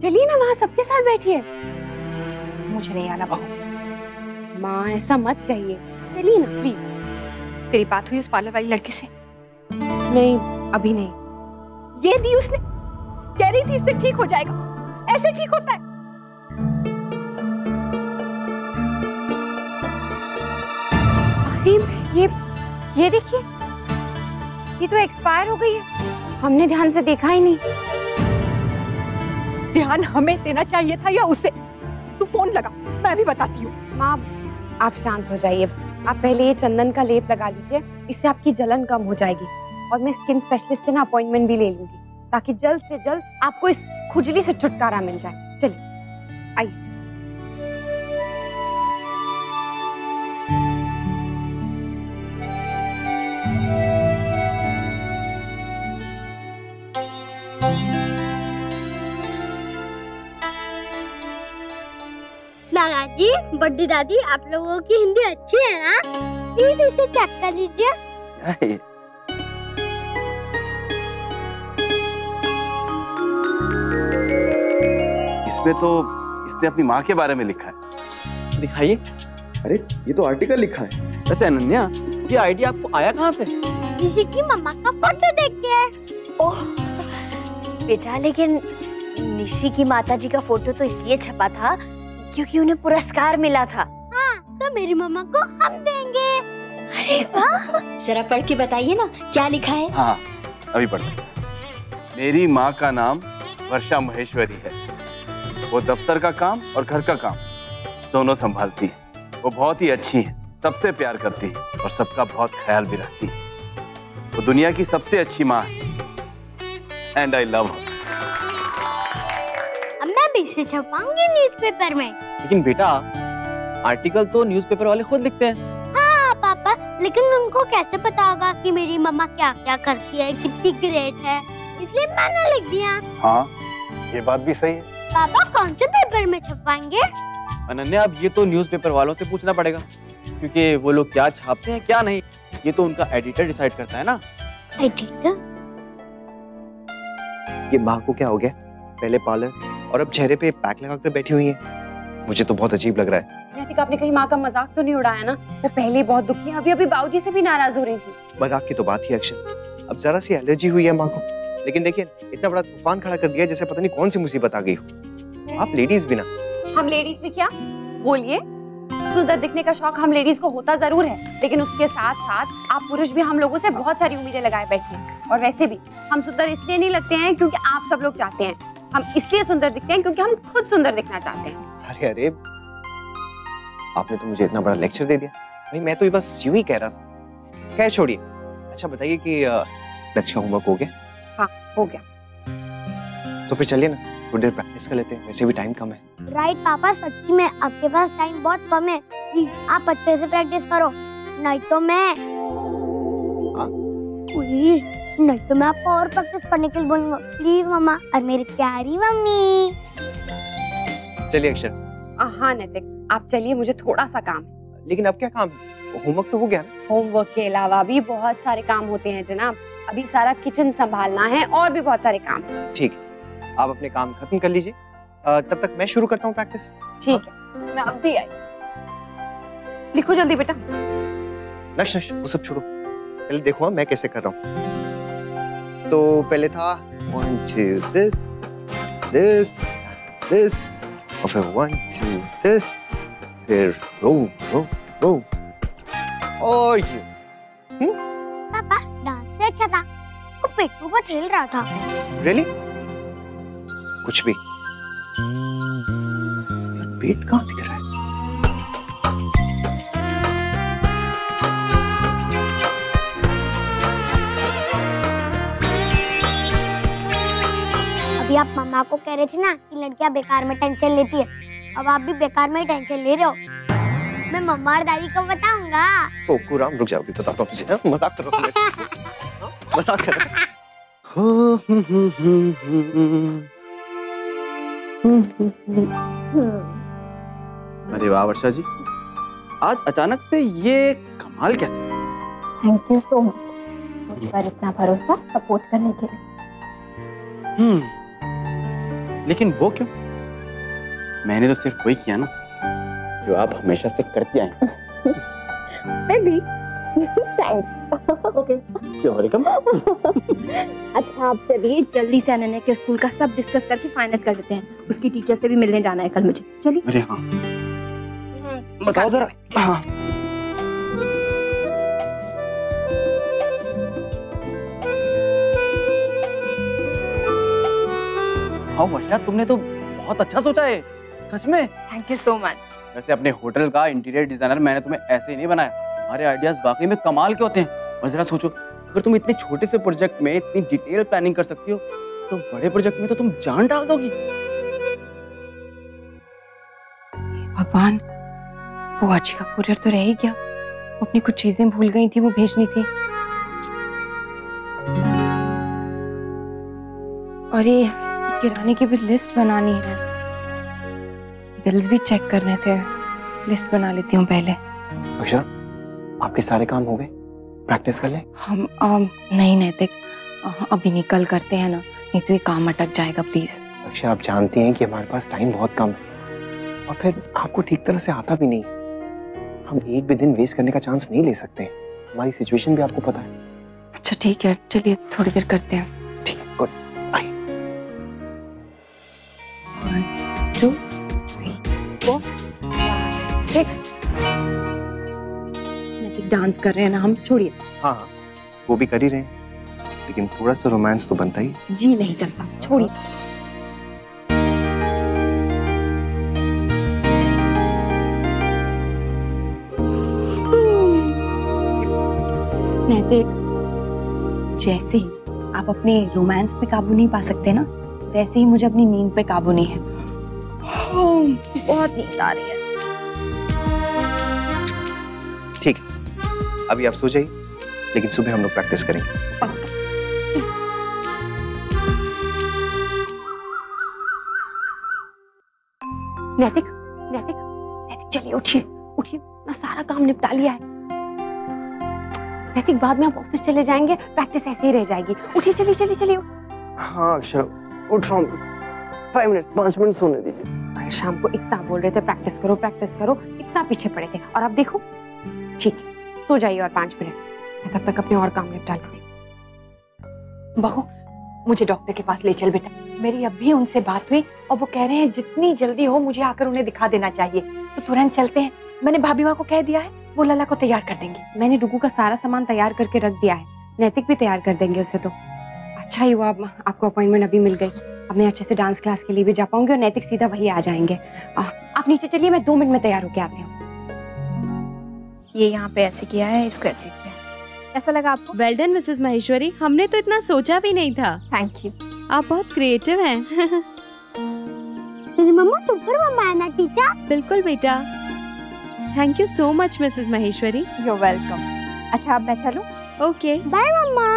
चलिए ना, वहाँ सबके साथ बैठिए। मुझे नहीं आना बहू। माँ ऐसा मत कहिए, चलिए ना प्लीज। तेरी बात हुई उस पार्लर वाली लड़की से? नहीं, अभी नहीं। ये दी उसने, कह रही थी इससे ठीक हो जाएगा। ऐसे ठीक होता है? अरे ये देखिए, ये तो एक्सपायर हो गई है। हमने ध्यान से देखा ही नहीं। ध्यान हमें देना चाहिए था या उसे? तू फोन लगा, मैं भी बताती हूँ। माँ आप शांत हो जाइए, आप पहले ये चंदन का लेप लगा लीजिए, इससे आपकी जलन कम हो जाएगी। और मैं स्किन स्पेशलिस्ट से ना अपॉइंटमेंट भी ले लूंगी, ताकि जल्द से जल्द आपको इस खुजली से छुटकारा मिल जाए। चलिए आइए। दादाजी, बड्डी दादी, आप लोगों की हिंदी अच्छी है ना? प्लीज इसे चेक कर लीजिए। इसमें तो इसने अपनी माँ के बारे में लिखा है। दिखाइए। अरे ये तो आर्टिकल लिखा है। वैसे अनन्या, ये आइडिया आपको आया कहाँ से? किसी की मम्मा का फोटो देख के। ओह बेटा, लेकिन निशी की माताजी का फोटो तो इसलिए छपा था क्योंकि उन्हें पुरस्कार मिला था। हाँ, तो मेरी मम्मा को हम देंगे। अरे वाह, जरा पढ़ के बताइए ना क्या लिखा है। हाँ, अभी पढ़ते। मेरी माँ का नाम वर्षा महेश्वरी है। वो दफ्तर का काम और घर का काम दोनों संभालती है। वो बहुत ही अच्छी है, सबसे प्यार करती है और सबका बहुत ख्याल भी रखती है। वो दुनिया की सबसे अच्छी माँ है। एंड आई लव हर। अब मैं भी इसे छपाऊंगी न्यूज़पेपर में। लेकिन बेटा, आर्टिकल तो न्यूज़पेपर वाले खुद लिखते हैं। हाँ पापा, लेकिन उनको कैसे पता होगा कि मेरी मम्मा क्या क्या करती है, कितनी ग्रेट है, इसलिए मैंने लिख दिया। हाँ, ये बात भी सही है। पापा कौन से पेपर में छपवाएंगे? अनन्या, अब ये तो न्यूज़पेपर वालों से पूछना पड़ेगा, क्योंकि वो लोग क्या छापते हैं क्या नहीं, ये तो उनका एडिटर डिसाइड करता है ना। एडिटर? ये माँ को क्या हो गया? पहले पार्लर और अब चेहरे पे पैक लगाकर बैठी हुई है। मुझे तो बहुत अजीब लग रहा है। नैतिक, आपने कहीं माँ का मजाक तो नहीं उड़ाया ना? वो पहले ही बहुत दुखी है, अभी अभी बाबूजी से भी नाराज हो रही थी। मजाक की तो बात ही अक्षर, अब जरा सी एलर्जी हुई है माँ को, लेकिन देखिए इतना बड़ा तूफान खड़ा कर दिया जैसे पता नहीं कौन सी मुसीबत आ गई हो। आप लेडीज भी ना। हम लेडीज भी क्या? बोलिए। सुंदर दिखने का शौक हम लेडीज को होता जरूर है, लेकिन उसके साथ साथ आप पुरुष भी हम लोगों से बहुत सारी उम्मीदें लगाए बैठे हैं। और वैसे भी हम सुंदर इसलिए नहीं लगते हैं क्योंकि आप सब लोग चाहते हैं, हम इसलिए सुंदर दिखते हैं क्योंकि हम खुद सुंदर दिखना चाहते हैं। अरे अरे, आपने तो मुझे इतना बड़ा लेक्चर दे दिया भाई, मैं तो बस यूं ही कह रहा था। खैर छोड़िए, अच्छा बताइए कि लक्ष्य का होमवर्क हो गया? हाँ हो गया। तो फिर चलिए ना, थोड़ी देर प्रैक्टिस कर लेते हैं, वैसे भी टाइम कम है। राइट पापा, सच्ची में आपके पास टाइम बहुत कम है। प्लीज आप अच्छे से प्रैक्टिस करो, नहीं तो मैं नहीं तो मैं आपको और प्रैक्टिस करने के लिए बोलूंगा। प्लीज मम्मा और मेरी प्यारी मम्मी। चलिए अक्षर। हाँ नैतिक, आप चलिए, मुझे थोड़ा सा काम है। लेकिन अब क्या काम है? होमवर्क तो हो गया ना? होमवर्क के अलावा भी बहुत सारे काम होते हैं जनाब। अभी सारा किचन संभालना है और भी बहुत सारे काम हैं। ठीक है, आप अपने काम खत्म कर लीजिए, तब तक मैं शुरू करता हूँ प्रैक्टिस। ठीक है, मैं अब भी आई। लिखो जल्दी बेटा। नश वो सब छोड़ो, पहले देखो मैं कैसे कर रहा हूँ। तो पहले था 1 2 this और फिर 1 2 this, फिर रो और यू। पापा डांस से अच्छा था, वो पिट्टू को खेल रहा था। Really? कुछ भी। पेट कहाँ दिख रहा है? अभी आप मम्मा को कह रहे थे ना कि लड़कियां बेकार में टेंशन लेती है, अब आप भी बेकार में ही टेंशन ले रहे हो। मैं मम्मा और दादी को बताऊंगा। ओ कुराम, रुक जाओ, बताता हूँ तुझे। मजाक कर रहा हूँ, मजाक कर रहा हूँ। अरे वाह वर्षा जी, आज अचानक से ये कमाल कैसे? थैंक यू सो मच मुझ पर इतना भरोसा सपोर्ट करने के लिए। लेकिन वो क्यों? मैंने तो सिर्फ वही किया ना जो आप हमेशा से करती आए हैं। Baby thanks. Okay you're welcome। अच्छा आप चलिए जल्दी से अनन्या के स्कूल का सब डिस्कस करके फाइनल कर देते हैं। उसकी टीचर से भी मिलने जाना है कल मुझे। चलिए। अरे हाँ, बताओ जरा। हाँ हाँ वर्षा, तुमने तो बहुत अच्छा सोचा है सच में। Thank you so much. वैसे अपने होटल का इंटीरियर डिजाइनर मैंने तुम्हें ऐसे ही नहीं बनाया, तुम्हारे आइडियाज वाकई में कमाल के होते हैं। और जरा सोचो, अगर तुम इतने छोटे से प्रोजेक्ट में इतनी डिटेल प्लानिंग कर सकती हो तो बड़े प्रोजेक्ट में तो तुम जान डाल दोगी। भगवान, वो आज का कुरियर तो रह ही गया। वो अपनी कुछ चीजें भूल गई थी, वो भेजनी थी। और ये किराने की भी लिस्ट बनानी है, बिल्स भी चेक करने थे। लिस्ट बना लेती हूँ पहले। अक्षरा, आपके सारे काम हो गए? प्रैक्टिस कर ले। हम नहीं नैतिक, अभी नहीं, कल करते हैं ना, नहीं तो ये काम अटक जाएगा प्लीज। अक्षरा, आप जानती हैं कि हमारे पास टाइम बहुत कम है और फिर आपको ठीक तरह से आता भी नहीं। हम एक भी दिन वेस्ट करने का चांस नहीं ले सकते। हमारी सिचुएशन भी आपको पता है। अच्छा ठीक है, चलिए थोड़ी देर करते हैं। ठीक है, गुड। आइए। 1 2 3 4 5 6। डांस कर रहे हैं ना हम, छोड़िए। हाँ हाँ, वो भी कर ही रहे हैं, लेकिन थोड़ा सा रोमांस तो बनता ही। जी नहीं चलता, छोड़िए। नैतिक, जैसे ही आप अपने रोमांस पे काबू नहीं पा सकते ना, वैसे ही मुझे अपनी नींद पे काबू नहीं है। बहुत नींद आ रही है। ठीक है, अभी आप सो जाइए, लेकिन सुबह हम लोग प्रैक्टिस करेंगे। नैतिक, नैतिक, नैतिक चलिए, उठिए उठिए, मैं सारा काम निपटा लिया है। नैतिक, बाद में आप ऑफिस चले जाएंगे, प्रैक्टिस ऐसे ही रह जाएगी। उठिए, चलिए चलिए चलिए। हाँ अक्षर, उठ रहा हूँ। 5 मिनट सोने दीजिए। शाम को इतना बोल रहे थे प्रैक्टिस करो, इतना पीछे पड़े थे, और अब देखो। ठीक है, सो जाइए और 5 मिनट, मैं तब तक अपने और काम निपटा लेती हूँ। बहू, मुझे डॉक्टर के पास ले चल बेटा। मेरी अभी उनसे बात हुई और वो कह रहे हैं जितनी जल्दी हो मुझे आकर उन्हें दिखा देना चाहिए, तो तुरंत चलते हैं। मैंने भाभी माँ को कह दिया है, वो लला को तैयार कर देंगे। मैंने डुगू का सारा सामान तैयार करके रख दिया है, नैतिक भी तैयार कर देंगे उसे। तो अच्छा ही हुआ आपको अपॉइंटमेंट अभी मिल गई। अब मैं अच्छे से डांस क्लास के लिए भी जा पाऊंगी और नैतिक सीधा वही आ जाएंगे। आप नीचे चलिए, मैं 2 मिनट में तैयार होके आती हूँ। ये यहाँ पे ऐसे किया है, इसको ऐसे किया है। ऐसा लगा आपको? वेल डन मिसेस महेश्वरी, हमने तो इतना सोचा भी नहीं था। थैंक यू, आप बहुत क्रिएटिव हैं। मेरी मम्मा सुपर मम्मा है ना टीचर? बिल्कुल बेटा। Thank you so much Mrs Maheshwari. You welcome. अच्छा अब मैं चलूं? ओके, बाय मम्मा।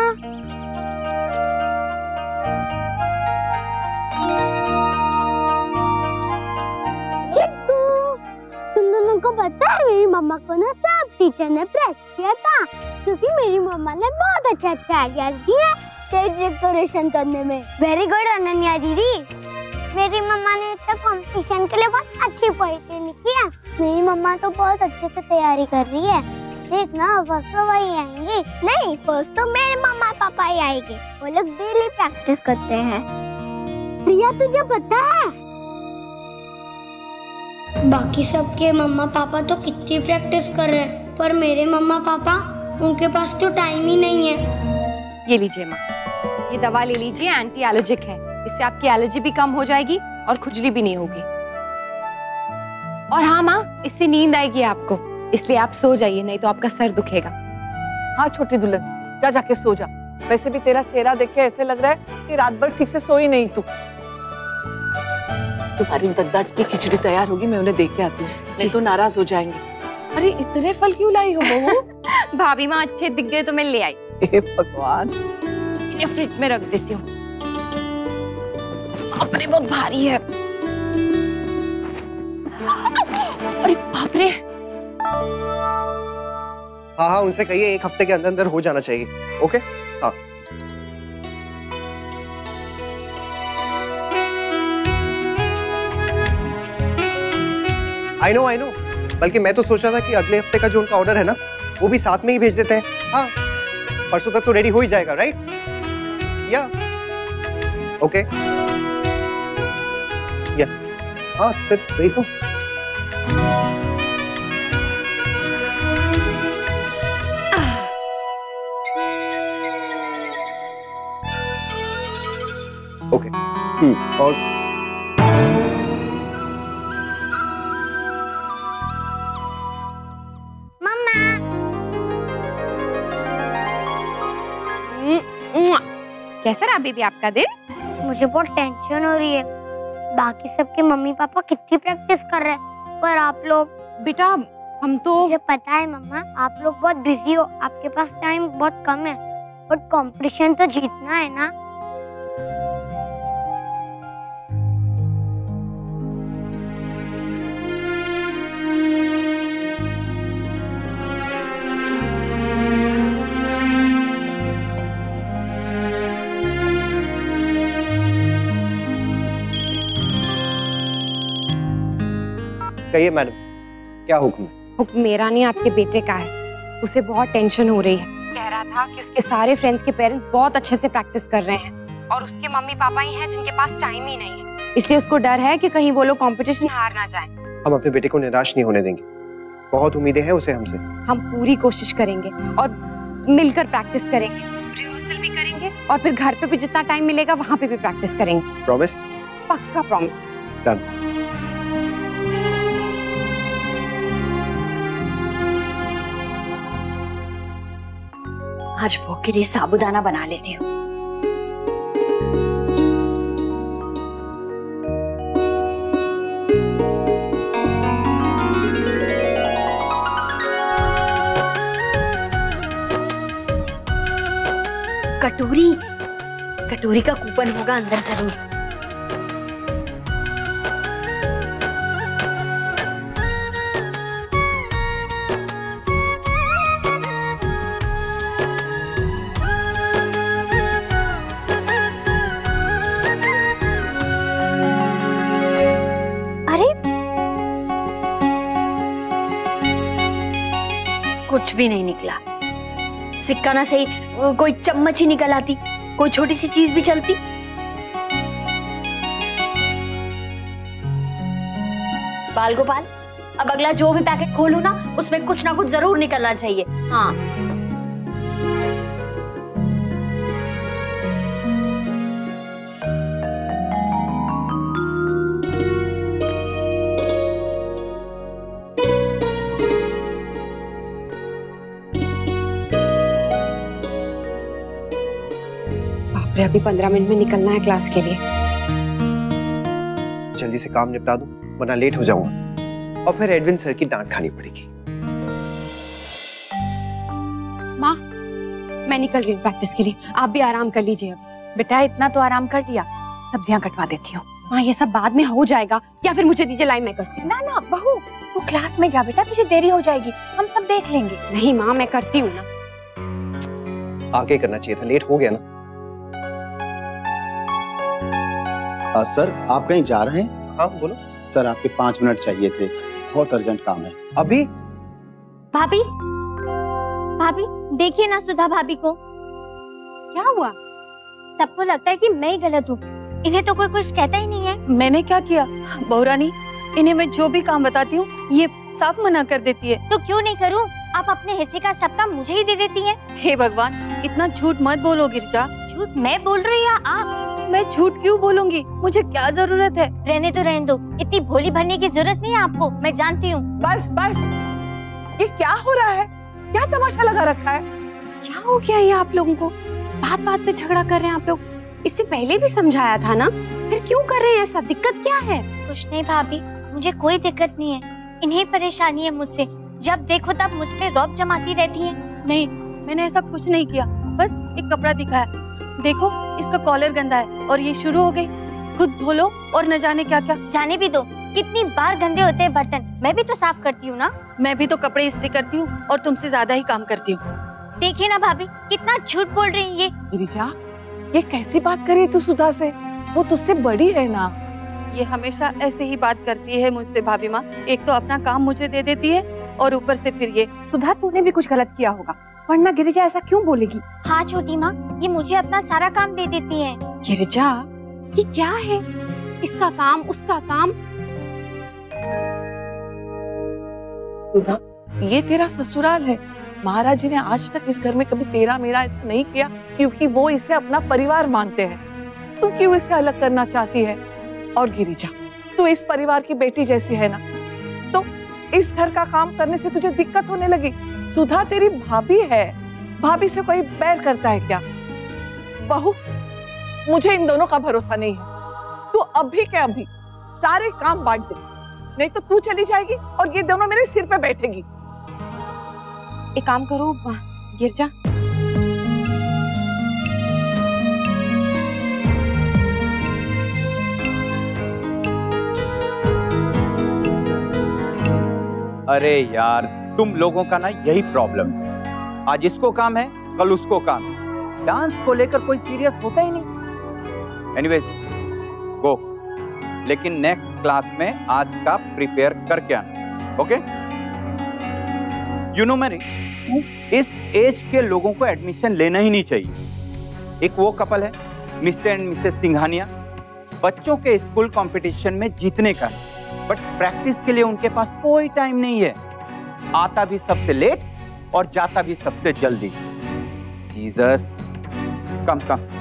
चिक्कू, तुम दोनों को पता है मेरी मम्मा को ना सब टीचर ने प्रेस किया था, क्योंकि मेरी मम्मा ने बहुत अच्छे आइडियाज दिए स्टेज डेकोरेशन करने में। वेरी गुड अनन्या दीदी। मेरी मम्मा ने तो कंपटीशन के लिए बहुत अच्छी पोएट्री लिखी है। मेरी मम्मा तो बहुत अच्छे से तैयारी कर रही है। देखना फर्स्ट तो वही आएंगी। नहीं, फर्स्ट तो मेरे मम्मा पापा ही आएंगे। वो लोग डेली प्रैक्टिस करते हैं। प्रिया तुझे पता है बाकी सबके मम्मा पापा तो कितनी प्रैक्टिस कर रहे हैं, पर मेरे मम्मा पापा उनके पास तो टाइम ही नहीं है। ये लीजिए माँ, ये दवा ले लीजिए, एंटी एलर्जिक है। इससे आपकी एलर्जी भी कम हो जाएगी और खुजली भी नहीं होगी। और हाँ माँ, इससे नींद आएगी आपको, इसलिए आप सो जाइए, नहीं तो आपका सर दुखेगा। हाँ छोटी दुल्हन, जा जाके सो जा। वैसे भी तेरा चेहरा देख के ऐसे लग रहा है कि रात भर ठीक से सोई नहीं तू। तुम्हारी दद्दा की खिचड़ी तैयार होगी, मैं उन्हें देख के आती हूँ, नहीं तो नाराज हो जाएंगे। अरे इतने फल क्यों लाई हो बहू? भाभी माँ अच्छे दिख गए तो मैं ले आई। हे भगवान, इन्हें फ्रिज में रख देती हूँ। अपने बहुत भारी है। अरे बाप रे। हाँ हाँ, उनसे कहिए 1 हफ्ते के अंदर अंदर हो जाना चाहिए। ओके हाँ। आई नो बल्कि मैं तो सोच रहा था कि अगले हफ्ते का जो उनका ऑर्डर है ना, वो भी साथ में ही भेज देते हैं। हाँ, परसों तक तो रेडी हो ही जाएगा, राइट? या ओके या हाँ, फिर वही तो। ओके और कैसा रहा बेबी आपका दिन? मुझे बहुत टेंशन हो रही है। बाकी सबके मम्मी पापा कितनी प्रैक्टिस कर रहे हैं, पर आप लोग? बेटा हम तो, मुझे पता है मम्मा, आप लोग बहुत बिजी हो, आपके पास टाइम बहुत कम है, बट कंपटीशन तो जीतना है ना। कहिए मैडम, क्या हुक्म है? हुक्म मेरा नहीं, आपके बेटे का है। उसे बहुत टेंशन हो रही है। कह रहा था कि उसके सारे फ्रेंड्स के पेरेंट्स बहुत अच्छे से प्रैक्टिस कर रहे हैं और उसके मम्मी पापा ही हैं जिनके पास टाइम ही नहीं है। इसलिए उसको डर है कि कहीं वो लोग कंपटीशन हार ना जाएं। हम अपने बेटे को निराश नहीं होने देंगे। बहुत उम्मीदें हैं उसे हमसे। हम पूरी कोशिश करेंगे और मिलकर प्रैक्टिस करेंगे, रिहर्सल भी करेंगे और फिर घर पे भी जितना टाइम मिलेगा वहाँ पे भी प्रैक्टिस करेंगे। प्रॉमिस? पक्का प्रॉमिस। डन। आज भोग के लिए साबूदाना बना लेती हूँ। कटोरी का कूपन होगा अंदर जरूर। अरे कुछ भी नहीं निकला। सिक्का ना सही कोई चम्मच ही निकल आती, कोई छोटी सी चीज भी चलती। बाल गोपाल, अब अगला जो भी पैकेट खोलू ना उसमें कुछ ना कुछ जरूर निकलना चाहिए। हाँ अभी 15 मिनट में निकलना है क्लास के लिए। जल्दी से काम निपटा दूं वरना लेट हो जाऊंगा और फिर एडविन सर की डांट खानी पड़ेगी। माँ, मैं निकल रही हूँ प्रैक्टिस के लिए, आप भी आराम कर लीजिए। अब बेटा इतना तो आराम कर लिया, सब्जियां कटवा देती हूँ। माँ ये सब बाद में हो जाएगा, या फिर मुझे दीजिए लाइन में करती हूँ। ना ना बहू, तू क्लास में जा बेटा, तुझे देरी हो जाएगी, हम सब देख लेंगे। नहीं माँ, मैं करती हूँ ना। आगे करना चाहिए था, लेट हो गया ना। सर आप कहीं जा रहे हैं? हाँ बोलो। सर आपके 5 मिनट चाहिए थे, बहुत अर्जेंट काम है। अभी? भाभी, भाभी देखिए ना सुधा भाभी को। क्या हुआ? सबको लगता है कि मैं ही गलत हूँ, इन्हें तो कोई कुछ कहता ही नहीं है। मैंने क्या किया बहुरानी? इन्हें मैं जो भी काम बताती हूँ ये साफ मना कर देती है। तो क्यों नहीं करूँ? आप अपने हिस्से का सब काम मुझे ही दे देती हैं। हे भगवान, इतना झूठ मत बोलो गिरिजा। झूठ मैं बोल रही हूँ या आप? मैं झूठ क्यों बोलूंगी? मुझे क्या जरूरत है? रहने दो, इतनी भोली बनने की जरूरत नहीं है आपको, मैं जानती हूँ। बस बस, ये क्या हो रहा है? क्या तमाशा लगा रखा है? क्या हो गया ये आप लोगों को? बात बात पे झगड़ा कर रहे हैं आप लोग। इससे पहले भी समझाया था ना, फिर क्यों कर रहे हैं ऐसा? दिक्कत क्या है? कुछ नहीं भाभी, मुझे कोई दिक्कत नहीं है, इन्हें परेशानी है मुझसे। जब देखो तब मुझ पे रौब जमाती रहती है। नहीं, मैंने ऐसा कुछ नहीं किया, बस एक कपड़ा दिखाया। देखो इसका कॉलर गंदा है और ये शुरू हो गई, खुद धो लो और न जाने क्या क्या। जाने भी दो, कितनी बार गंदे होते हैं बर्तन, मैं भी तो साफ करती हूँ ना। मैं भी तो कपड़े इस्त्री करती हूँ और तुमसे ज्यादा ही काम करती हूँ। देखिए ना भाभी, कितना झूठ बोल रही है ये। गिरिजा, ये कैसी बात कर रही तू सुधा से? वो तुझसे बड़ी है ना। ये हमेशा ऐसे ही बात करती है मुझसे भाभी माँ। एक तो अपना काम मुझे दे देती है और ऊपर से फिर ये। सुधा तूने भी कुछ गलत किया होगा, वरना गिरिजा ऐसा क्यों बोलेगी? हाँ छोटी माँ, ये मुझे अपना सारा काम दे देती है। गिरिजा, ये क्या है? इसका काम, उसका काम। सुधा, ये तेरा ससुराल है। महाराज जी ने आज तक इस घर में कभी तेरा मेरा ऐसा नहीं किया, क्योंकि वो इसे अपना परिवार मानते हैं। तू क्यों इसे अलग करना चाहती है? और गिरिजा, तू इस परिवार की बेटी जैसी है ना, तो इस घर का काम करने से तुझे दिक्कत होने लगी? सुधा तेरी भाभी है, भाभी से कोई बैर करता है क्या? बहू, मुझे इन दोनों का भरोसा नहीं है। तू अभी के अभी सारे काम बांट दे, नहीं तो तू चली जाएगी और ये दोनों मेरे सिर पे बैठेगी। एक काम करो गिरजा, अरे यार, तुम लोगों का ना यही प्रॉब्लम है। आज इसको काम है, कल उसको काम है। डांस को लेकर कोई सीरियस होता ही नहीं। एनीवेज, गो। लेकिन नेक्स्ट क्लास में आज का प्रिपेयर करके आना, ओके? यू नो मैरी, इस एज के लोगों को एडमिशन लेना ही नहीं चाहिए। एक वो कपल है, मिस्टर एंड मिसेस सिंघानिया, बच्चों के स्कूल कंपटीशन में जीतने का है, बट प्रैक्टिस के लिए उनके पास कोई टाइम नहीं है। आता भी सबसे लेट और जाता भी सबसे जल्दी। जीसस, कम कम।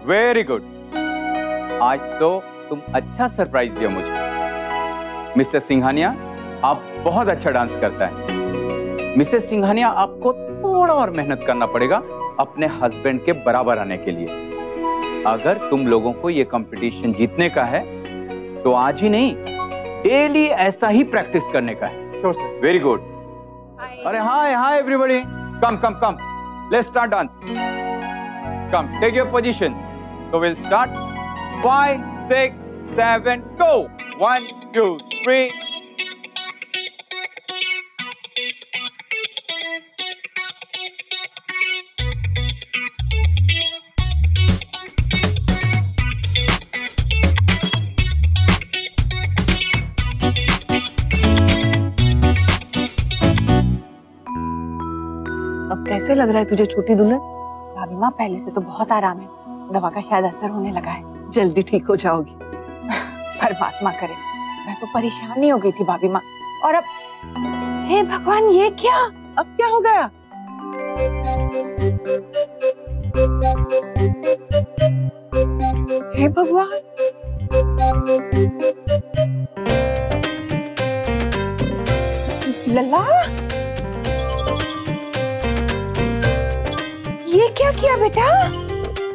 वेरी गुड, आज तो तुम अच्छा सरप्राइज दिया मुझे। मिस्टर सिंघानिया, आप बहुत अच्छा डांस करता है। मिसेस सिंघानिया, आपको थोड़ा और मेहनत करना पड़ेगा अपने हस्बैंड के बराबर आने के लिए। अगर तुम लोगों को ये कंपटीशन जीतने का है तो आज ही नहीं, डेली ऐसा ही प्रैक्टिस करने का है। Sure sir. Very good. अरे hi hi everybody, come come come, let's start dance. Come, take your position. So we'll start. 5, 6, 7, go. 1, 2, 3. कैसे लग रहा है तुझे छोटी दुल्हन? भाभी माँ पहले से तो बहुत आराम है, दवा का शायद असर होने लगा है। जल्दी ठीक हो जाओगी। परमात्मा करे, मैं तो परेशान नहीं हो गई थी भाभी माँ, और अब हे भगवान ये क्या, अब क्या हो गया? हे भगवान, लल्ला ये क्या किया बेटा?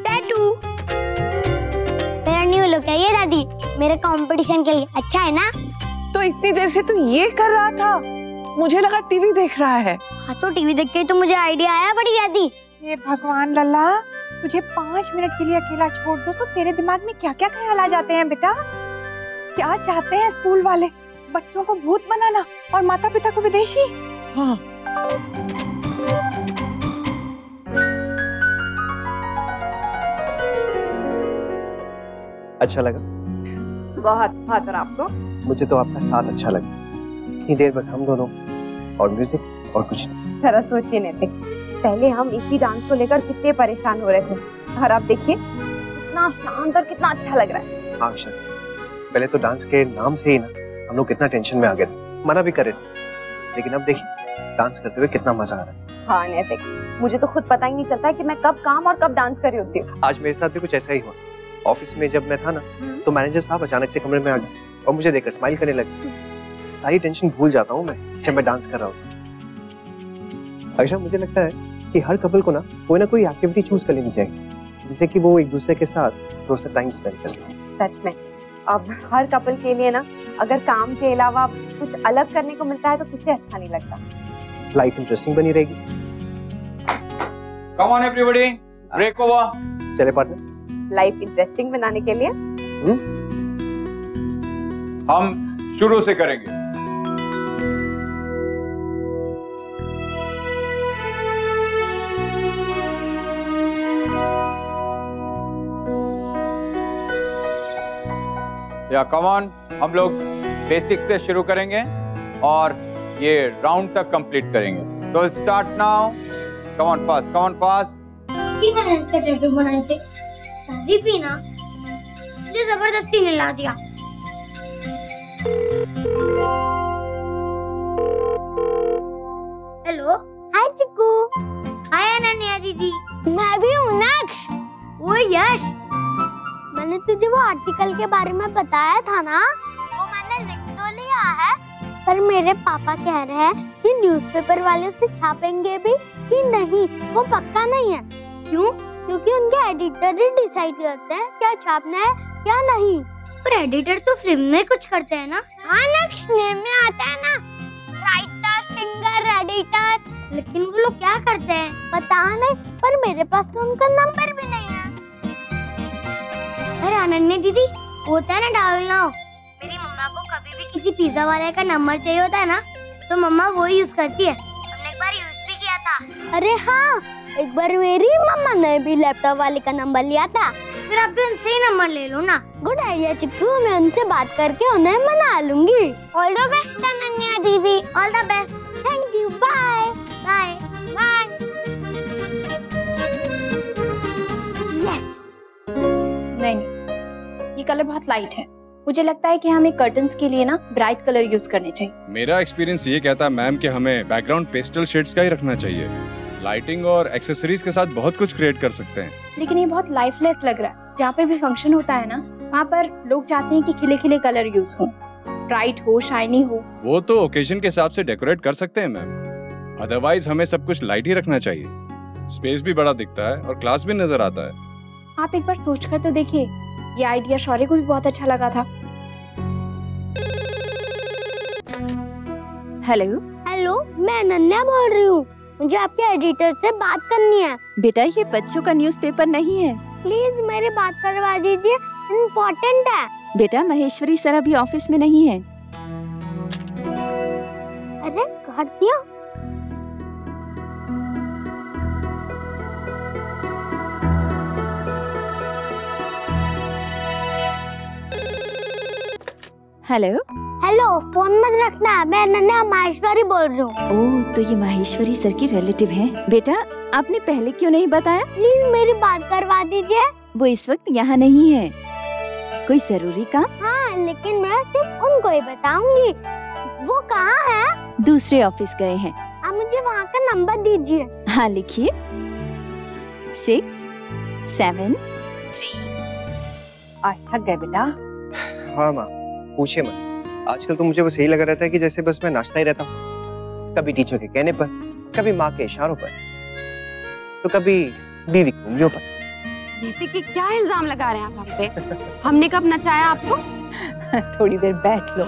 टैटू। मेरा न्यू लुक है ये दादी, मेरे कंपटीशन के लिए अच्छा है ना? तो इतनी देर से तू ये कर रहा था, मुझे लगा टीवी देख रहा है। हाँ तो टीवी देख के तो मुझे आइडिया आया बड़ी दादी। हे भगवान लल्ला, तुझे 5 मिनट के लिए अकेला छोड़ दो तो तेरे दिमाग में क्या क्या ख्याल आ जाते हैं बेटा? क्या चाहते हैं स्कूल वाले? बच्चों को भूत बनाना और माता पिता को विदेशी? हाँ। अच्छा लगा? बहुत बहुत। और आपको? मुझे तो आपका साथ अच्छा लगा। इतनी देर बस हम दोनों और म्यूजिक और कुछ नहीं। जरा सोचिए नैतिक, पहले हम इसी डांस को लेकर कितने परेशान हो रहे थे, और आप देखिए कितना शांत और कितना अच्छा लग रहा है। हाँ शर, पहले तो डांस के नाम से ही ना हम लोग कितना टेंशन में आ गए थे, मना भी करे थे, लेकिन अब देखिए डांस करते हुए कितना मजा आ रहा है। हाँ नैतिक, मुझे तो खुद पता ही नहीं चलता कि मैं कब काम और कब डांस कर रही होती हूँ। आज मेरे साथ भी कुछ ऐसा ही हुआ। ऑफिस में जब मैं था ना, तो मैनेजर साहब अचानक से कमरे में आ गए और मुझे देखकर स्माइल करने लगे। सारी टेंशन भूल जाता हूँ मैं जब मैं डांस कर रहा हूँ। अक्सर मुझे लगता है कि हर कपल को ना कोई एक्टिविटी चूज कर लेनी चाहिए, जिससे कि वो एक दूसरे के साथ थोड़ा सा टाइम स्पेंड कर सके। सच में, अब हर कपल के लिए ना अगर काम के अलावा कुछ अलग करने को मिलता है तो किसे अच्छा नहीं लगता। लाइफ इंटरेस्टिंग बनी रहेगी। Come on everybody, break over. चले पार्टनर। लाइफ इंटरेस्टिंग बनाने के लिए हम शुरू से करेंगे। या कम ऑन, हम लोग बेसिक से शुरू करेंगे और ये राउंड तक कंप्लीट करेंगे। तो start now. Come on fast, come on fast. की मेहनत से टैटू बनाए थे, दादी भी ना मुझे जबरदस्ती हिला दिया। हेलो, हाय चिक्कू। हाय अनन्या दीदी। मैं भी हूँ नक्श। ओ यश, मैंने तुझे वो आर्टिकल के बारे में बताया था ना, वो मैंने लिख तो लिया है, पर मेरे पापा कह रहे हैं कि न्यूज़पेपर वाले उसे छापेंगे भी कि नहीं, वो पक्का नहीं है। क्यों? क्योंकि उनके एडिटर ही डिसाइड करते हैं क्या छापना है क्या नहीं। पर एडिटर तो फिल्म में कुछ करते हैं ना। हाँ नेक्स्ट नेम में आता है ना, राइटर, सिंगर, एडिटर। लेकिन वो लोग क्या करते हैं पता नहीं, पर मेरे पास तो उनका नंबर भी नहीं है। अरे अनन्या दीदी, होता है ना डायल नाउ, मेरी मम्मा को कभी भी किसी पिज्जा वाले का नंबर चाहिए होता है ना, तो मम्मा वो यूज करती है। हमने एक बार यूज भी किया था। अरे हाँ, एक बार मेरी मम्मा ने भी लैपटॉप वाले का नंबर लिया था, फिर आप भी उनसे ही नंबर ले लो ना। गुड आइडिया चिक्कू, मैं उनसे बात करके उन्हें मना लूंगी। ऑल द बेस्ट अनन्या दीदी, all the best. Thank you, bye bye bye. Yes. नहीं, ये कलर बहुत लाइट है। मुझे लगता है कि हमें कर्टन्स के लिए ना ब्राइट कलर यूज करने चाहिए। मेरा एक्सपीरियंस ये कहता है मैम कि हमें बैकग्राउंड पेस्टल शेड्स का ही रखना चाहिए। लाइटिंग और एक्सेसरीज के साथ बहुत कुछ क्रिएट कर सकते हैं। लेकिन ये बहुत लाइफलेस लग रहा है। जहाँ पे भी फंक्शन होता है ना, वहाँ पर लोग चाहते हैं कि खिले खिले कलर यूज हो, ब्राइट हो, शाइनी हो। वो तो ओकेजन के हिसाब से डेकोरेट कर सकते हैं मैम, अदरवाइज हमें सब कुछ लाइट ही रखना चाहिए। स्पेस भी बड़ा दिखता है और क्लास भी नजर आता है। आप एक बार सोच कर तो देखिए, ये आइडिया शौर्य को भी बहुत अच्छा लगा था। हेलो हेलो, मैं अनन्या बोल रही हूँ, मुझे आपके एडिटर से बात करनी है। बेटा, ये बच्चों का न्यूज़पेपर नहीं है। प्लीज मेरी बात करवा दीजिए, इम्पोर्टेंट है। बेटा, महेश्वरी सर अभी ऑफिस में नहीं है। अरे कर दिया। हेलो हेलो, फोन मत रखना, मैं अनन्या माहेश्वरी बोल रही हूँ। ओह, तो ये माहेश्वरी सर की रिलेटिव हैं। बेटा, आपने पहले क्यों नहीं बताया? प्लीज मेरी बात करवा दीजिए। वो इस वक्त यहाँ नहीं है। कोई जरूरी काम? हाँ, लेकिन मैं सिर्फ उनको ही बताऊंगी। वो कहाँ है? दूसरे ऑफिस गए हैं। आप मुझे वहाँ का नंबर दीजिए। हाँ, लिखिए 6 7 3। आज थक गए बेटा? हाँ माँ, पूछिए मत। आजकल तो मुझे बस यही लगा रहता है कि जैसे बस मैं नाचता ही रहता हूँ, कभी टीचर के कहने पर, कभी माँ के इशारों पर, तो कभी बीवी की उंगलियों पर। जैसे कि क्या इल्जाम लगा रहे हैं आप हम पे? हमने कब नचाया आपको? थोड़ी देर बैठ लो,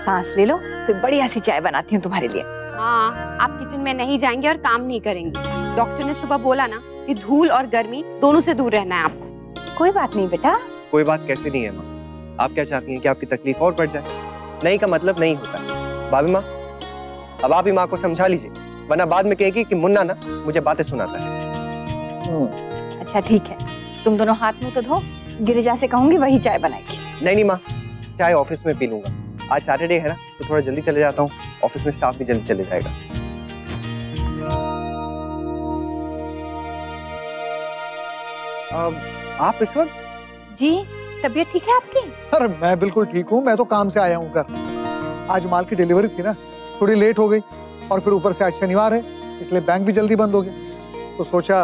सांस ले लो, फिर बढ़िया सी चाय बनाती हूँ तुम्हारे लिए। हाँ, आप किचन में नहीं जाएंगे और काम नहीं करेंगे। डॉक्टर ने सुबह बोला ना कि धूल और गर्मी दोनों से दूर रहना है आपको। कोई बात नहीं बेटा। कोई बात कैसे नहीं है माँ? आप क्या चाहती हैं कि आपकी तकलीफ और बढ़ जाए? नहीं का मतलब नहीं होता। भाभी माँ, अब आप ही माँ को समझा लीजिए, वरना बाद में कहेगी कि मुन्ना ना मुझे बातें सुनाता है। अच्छा ठीक है, तुम दोनों हाथ मुंह तो धो, गिरिजा से कहूंगी वही चाय बनाएगी। नहीं माँ, चाय ऑफिस में पी लूंगा। आज सैटरडे है ना, तो थोड़ा जल्दी चले जाता हूँ, ऑफिस में स्टाफ भी जल्दी चले जाएगा। आप इस वक्त? जी, तबीयत ठीक है आपकी? अरे मैं बिल्कुल ठीक हूँ, मैं तो काम से आया हूँ घर। आज माल की डिलीवरी थी ना, थोड़ी लेट हो गई, और फिर ऊपर से आज शनिवार है, इसलिए बैंक भी जल्दी बंद हो गया, तो सोचा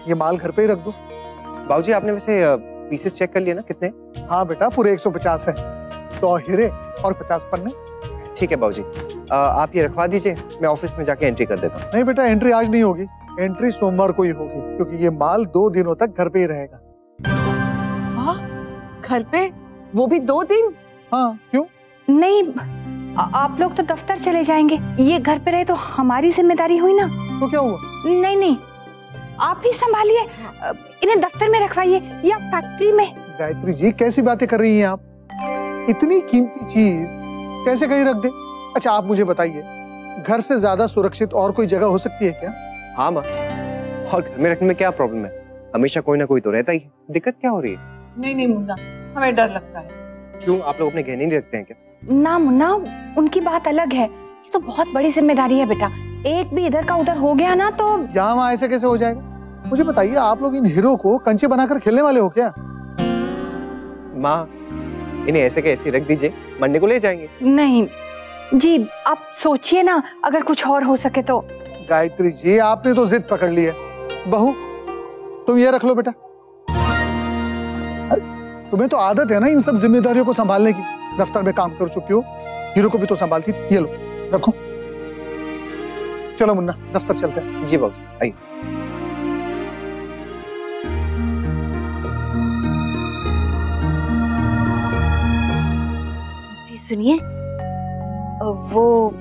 ये माल घर पे ही रख दूं। बाबूजी, आपने वैसे पीसेस चेक कर लिए ना, कितने? हाँ बेटा, पूरे 150 है, 100 हीरे और 50 पन्ने। ठीक है बाबूजी, आप ये रखवा दीजिए, मैं ऑफिस में जाके एंट्री कर देता हूँ। नहीं बेटा, एंट्री आज नहीं होगी, एंट्री सोमवार को ही होगी, क्योंकि ये माल 2 दिनों तक घर पे ही रहेगा। घर पे? वो भी 2 दिन? हाँ, क्यों? नहीं, आप लोग तो दफ्तर चले जाएंगे, ये घर पे रहे तो हमारी जिम्मेदारी हुई ना। तो क्या हुआ? नहीं नहीं, आप ही संभालिए, इन्हें दफ्तर में रखवाइए या फैक्ट्री में। गायत्री जी, कैसी बातें कर रही हैं आप? इतनी कीमती चीज कैसे कहीं रख दे? अच्छा आप मुझे बताइए, घर से ज्यादा सुरक्षित और कोई जगह हो सकती है क्या? हाँ माँ, और घर में रखने में क्या प्रॉब्लम है? हमेशा कोई ना कोई तो रहता ही है। दिक्कत क्या हो रही है? नहीं मुन्ना, हमें डर लगता है। क्यों, आप लोग अपने गहने नहीं रखते हैं क्या? ना मुन्ना, उनकी बात अलग है, ये तो बहुत बड़ी जिम्मेदारी है बेटा, एक भी इधर का उधर हो गया ना तो। यहाँ वहाँ ऐसे कैसे हो जाएगा? मुझे बताइए, आप लोग इन हीरो को कंचे बनाकर खेलने वाले हो क्या? माँ, इन्हें ऐसे के ऐसे रख दीजिए, मंडे को ले जाएंगे। नहीं जी, आप सोचिए ना, अगर कुछ और हो सके तो। गायत्री जी, आपने तो जिद पकड़ ली है। बहू, तुम ये रख लो बेटा। तुम्हें तो आदत है ना इन सब जिम्मेदारियों को संभालने की, दफ्तर में काम कर चुकी हो, हीरो को भी तो संभालती थी। ये लो, रखो। चलो मुन्ना, दफ्तर चलते हैं। जी बाबू, आइए। जी सुनिए, वो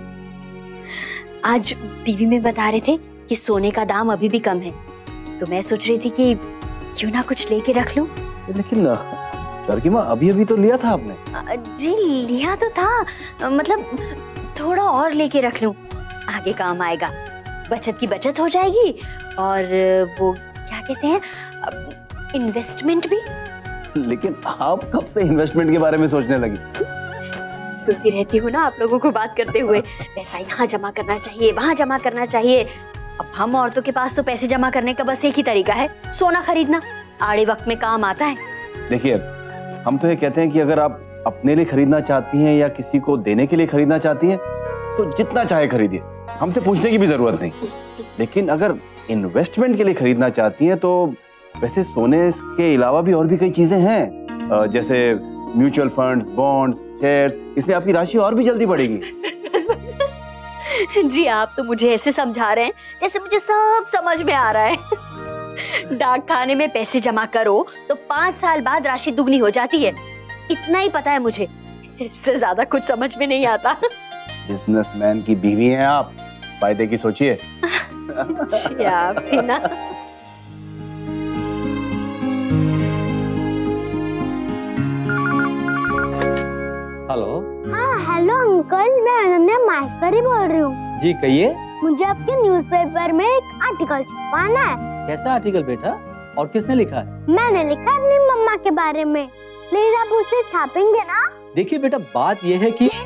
आज टीवी में बता रहे थे कि सोने का दाम अभी भी कम है, तो मैं सोच रही थी कि क्यों ना कुछ लेके रख लूं। लेकिन लड़की माँ, अभी अभी तो लिया था आपने। जी लिया तो था, मतलब थोड़ा और लेके रख लूं, आगे काम आएगा, बचत की बचत हो जाएगी, और वो क्या कहते हैं, इन्वेस्टमेंट भी। लेकिन आप कब से इन्वेस्टमेंट के बारे में सोचने लगी? सुनती रहती हूँ ना आप लोगों को बात करते हुए, पैसा यहाँ जमा करना चाहिए, वहाँ जमा करना चाहिए। अब हम औरतों के पास तो पैसे जमा करने का बस एक ही तरीका है, सोना खरीदना, आड़े वक्त में काम आता है। देखिए, हम तो ये कहते हैं कि अगर आप अपने लिए खरीदना चाहती हैं या किसी को देने के लिए खरीदना चाहती हैं, तो जितना चाहे खरीदिए, हमसे पूछने की भी जरूरत नहीं। लेकिन अगर इन्वेस्टमेंट के लिए खरीदना चाहती हैं, तो वैसे सोने के अलावा भी और भी कई चीजें हैं, जैसे म्यूचुअल फंड्स, बॉन्ड्स, शेयर्स, इसमें आपकी राशि और भी जल्दी बढ़ेगी। बस बस बस बस बस। जी आप तो मुझे ऐसे समझा रहे हैं जैसे मुझे सब समझ में आ रहा है। डाक खाने में पैसे जमा करो तो 5 साल बाद राशि दुगनी हो जाती है, इतना ही पता है मुझे, इससे ज्यादा कुछ समझ में नहीं आता। बिजनेसमैन की बीवी हैं आप, फायदे की सोचिए। आप भी ना। हेलो। हाँ हेलो अंकल, मैं अनन्या माहेश्वरी बोल रही हूँ। जी कहिए। मुझे आपके न्यूज़पेपर में एक आर्टिकल छपवाना है। कैसा आर्टिकल बेटा, और किसने लिखा है? मैंने लिखा अपनी मम्मा के बारे में, प्लीज आप उसे छापेंगे ना? देखिए बेटा, बात यह है कि आप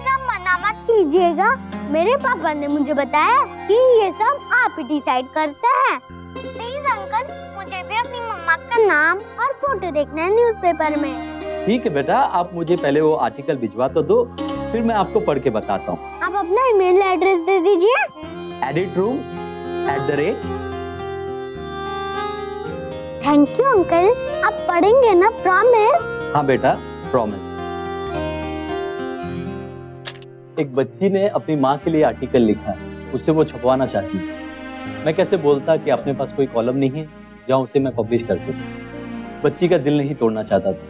कीजिएगा, मेरे पापा ने मुझे बताया कि ये सब आप ही डिसाइड करते हैं। प्लीज अंकल, मुझे भी अपनी मम्मा का नाम और फोटो देखना है न्यूज़पेपर में। ठीक है बेटा, आप मुझे पहले वो आर्टिकल भिजवा तो दो, फिर मैं आपको पढ़ के बताता हूँ। आप अपना ईमेल एड्रेस दे दीजिए। editroom@. थैंक यू अंकल, आप पढ़ेंगे ना, प्रॉमिस? हाँ बेटा, प्रॉमिस। एक बच्ची ने अपनी माँ के लिए आर्टिकल लिखा है, उसे वो छपवाना चाहती है। मैं कैसे बोलता कि अपने पास कोई कॉलम नहीं है जहाँ उसे मैं पब्लिश कर सकूं। बच्ची का दिल नहीं तोड़ना चाहता था,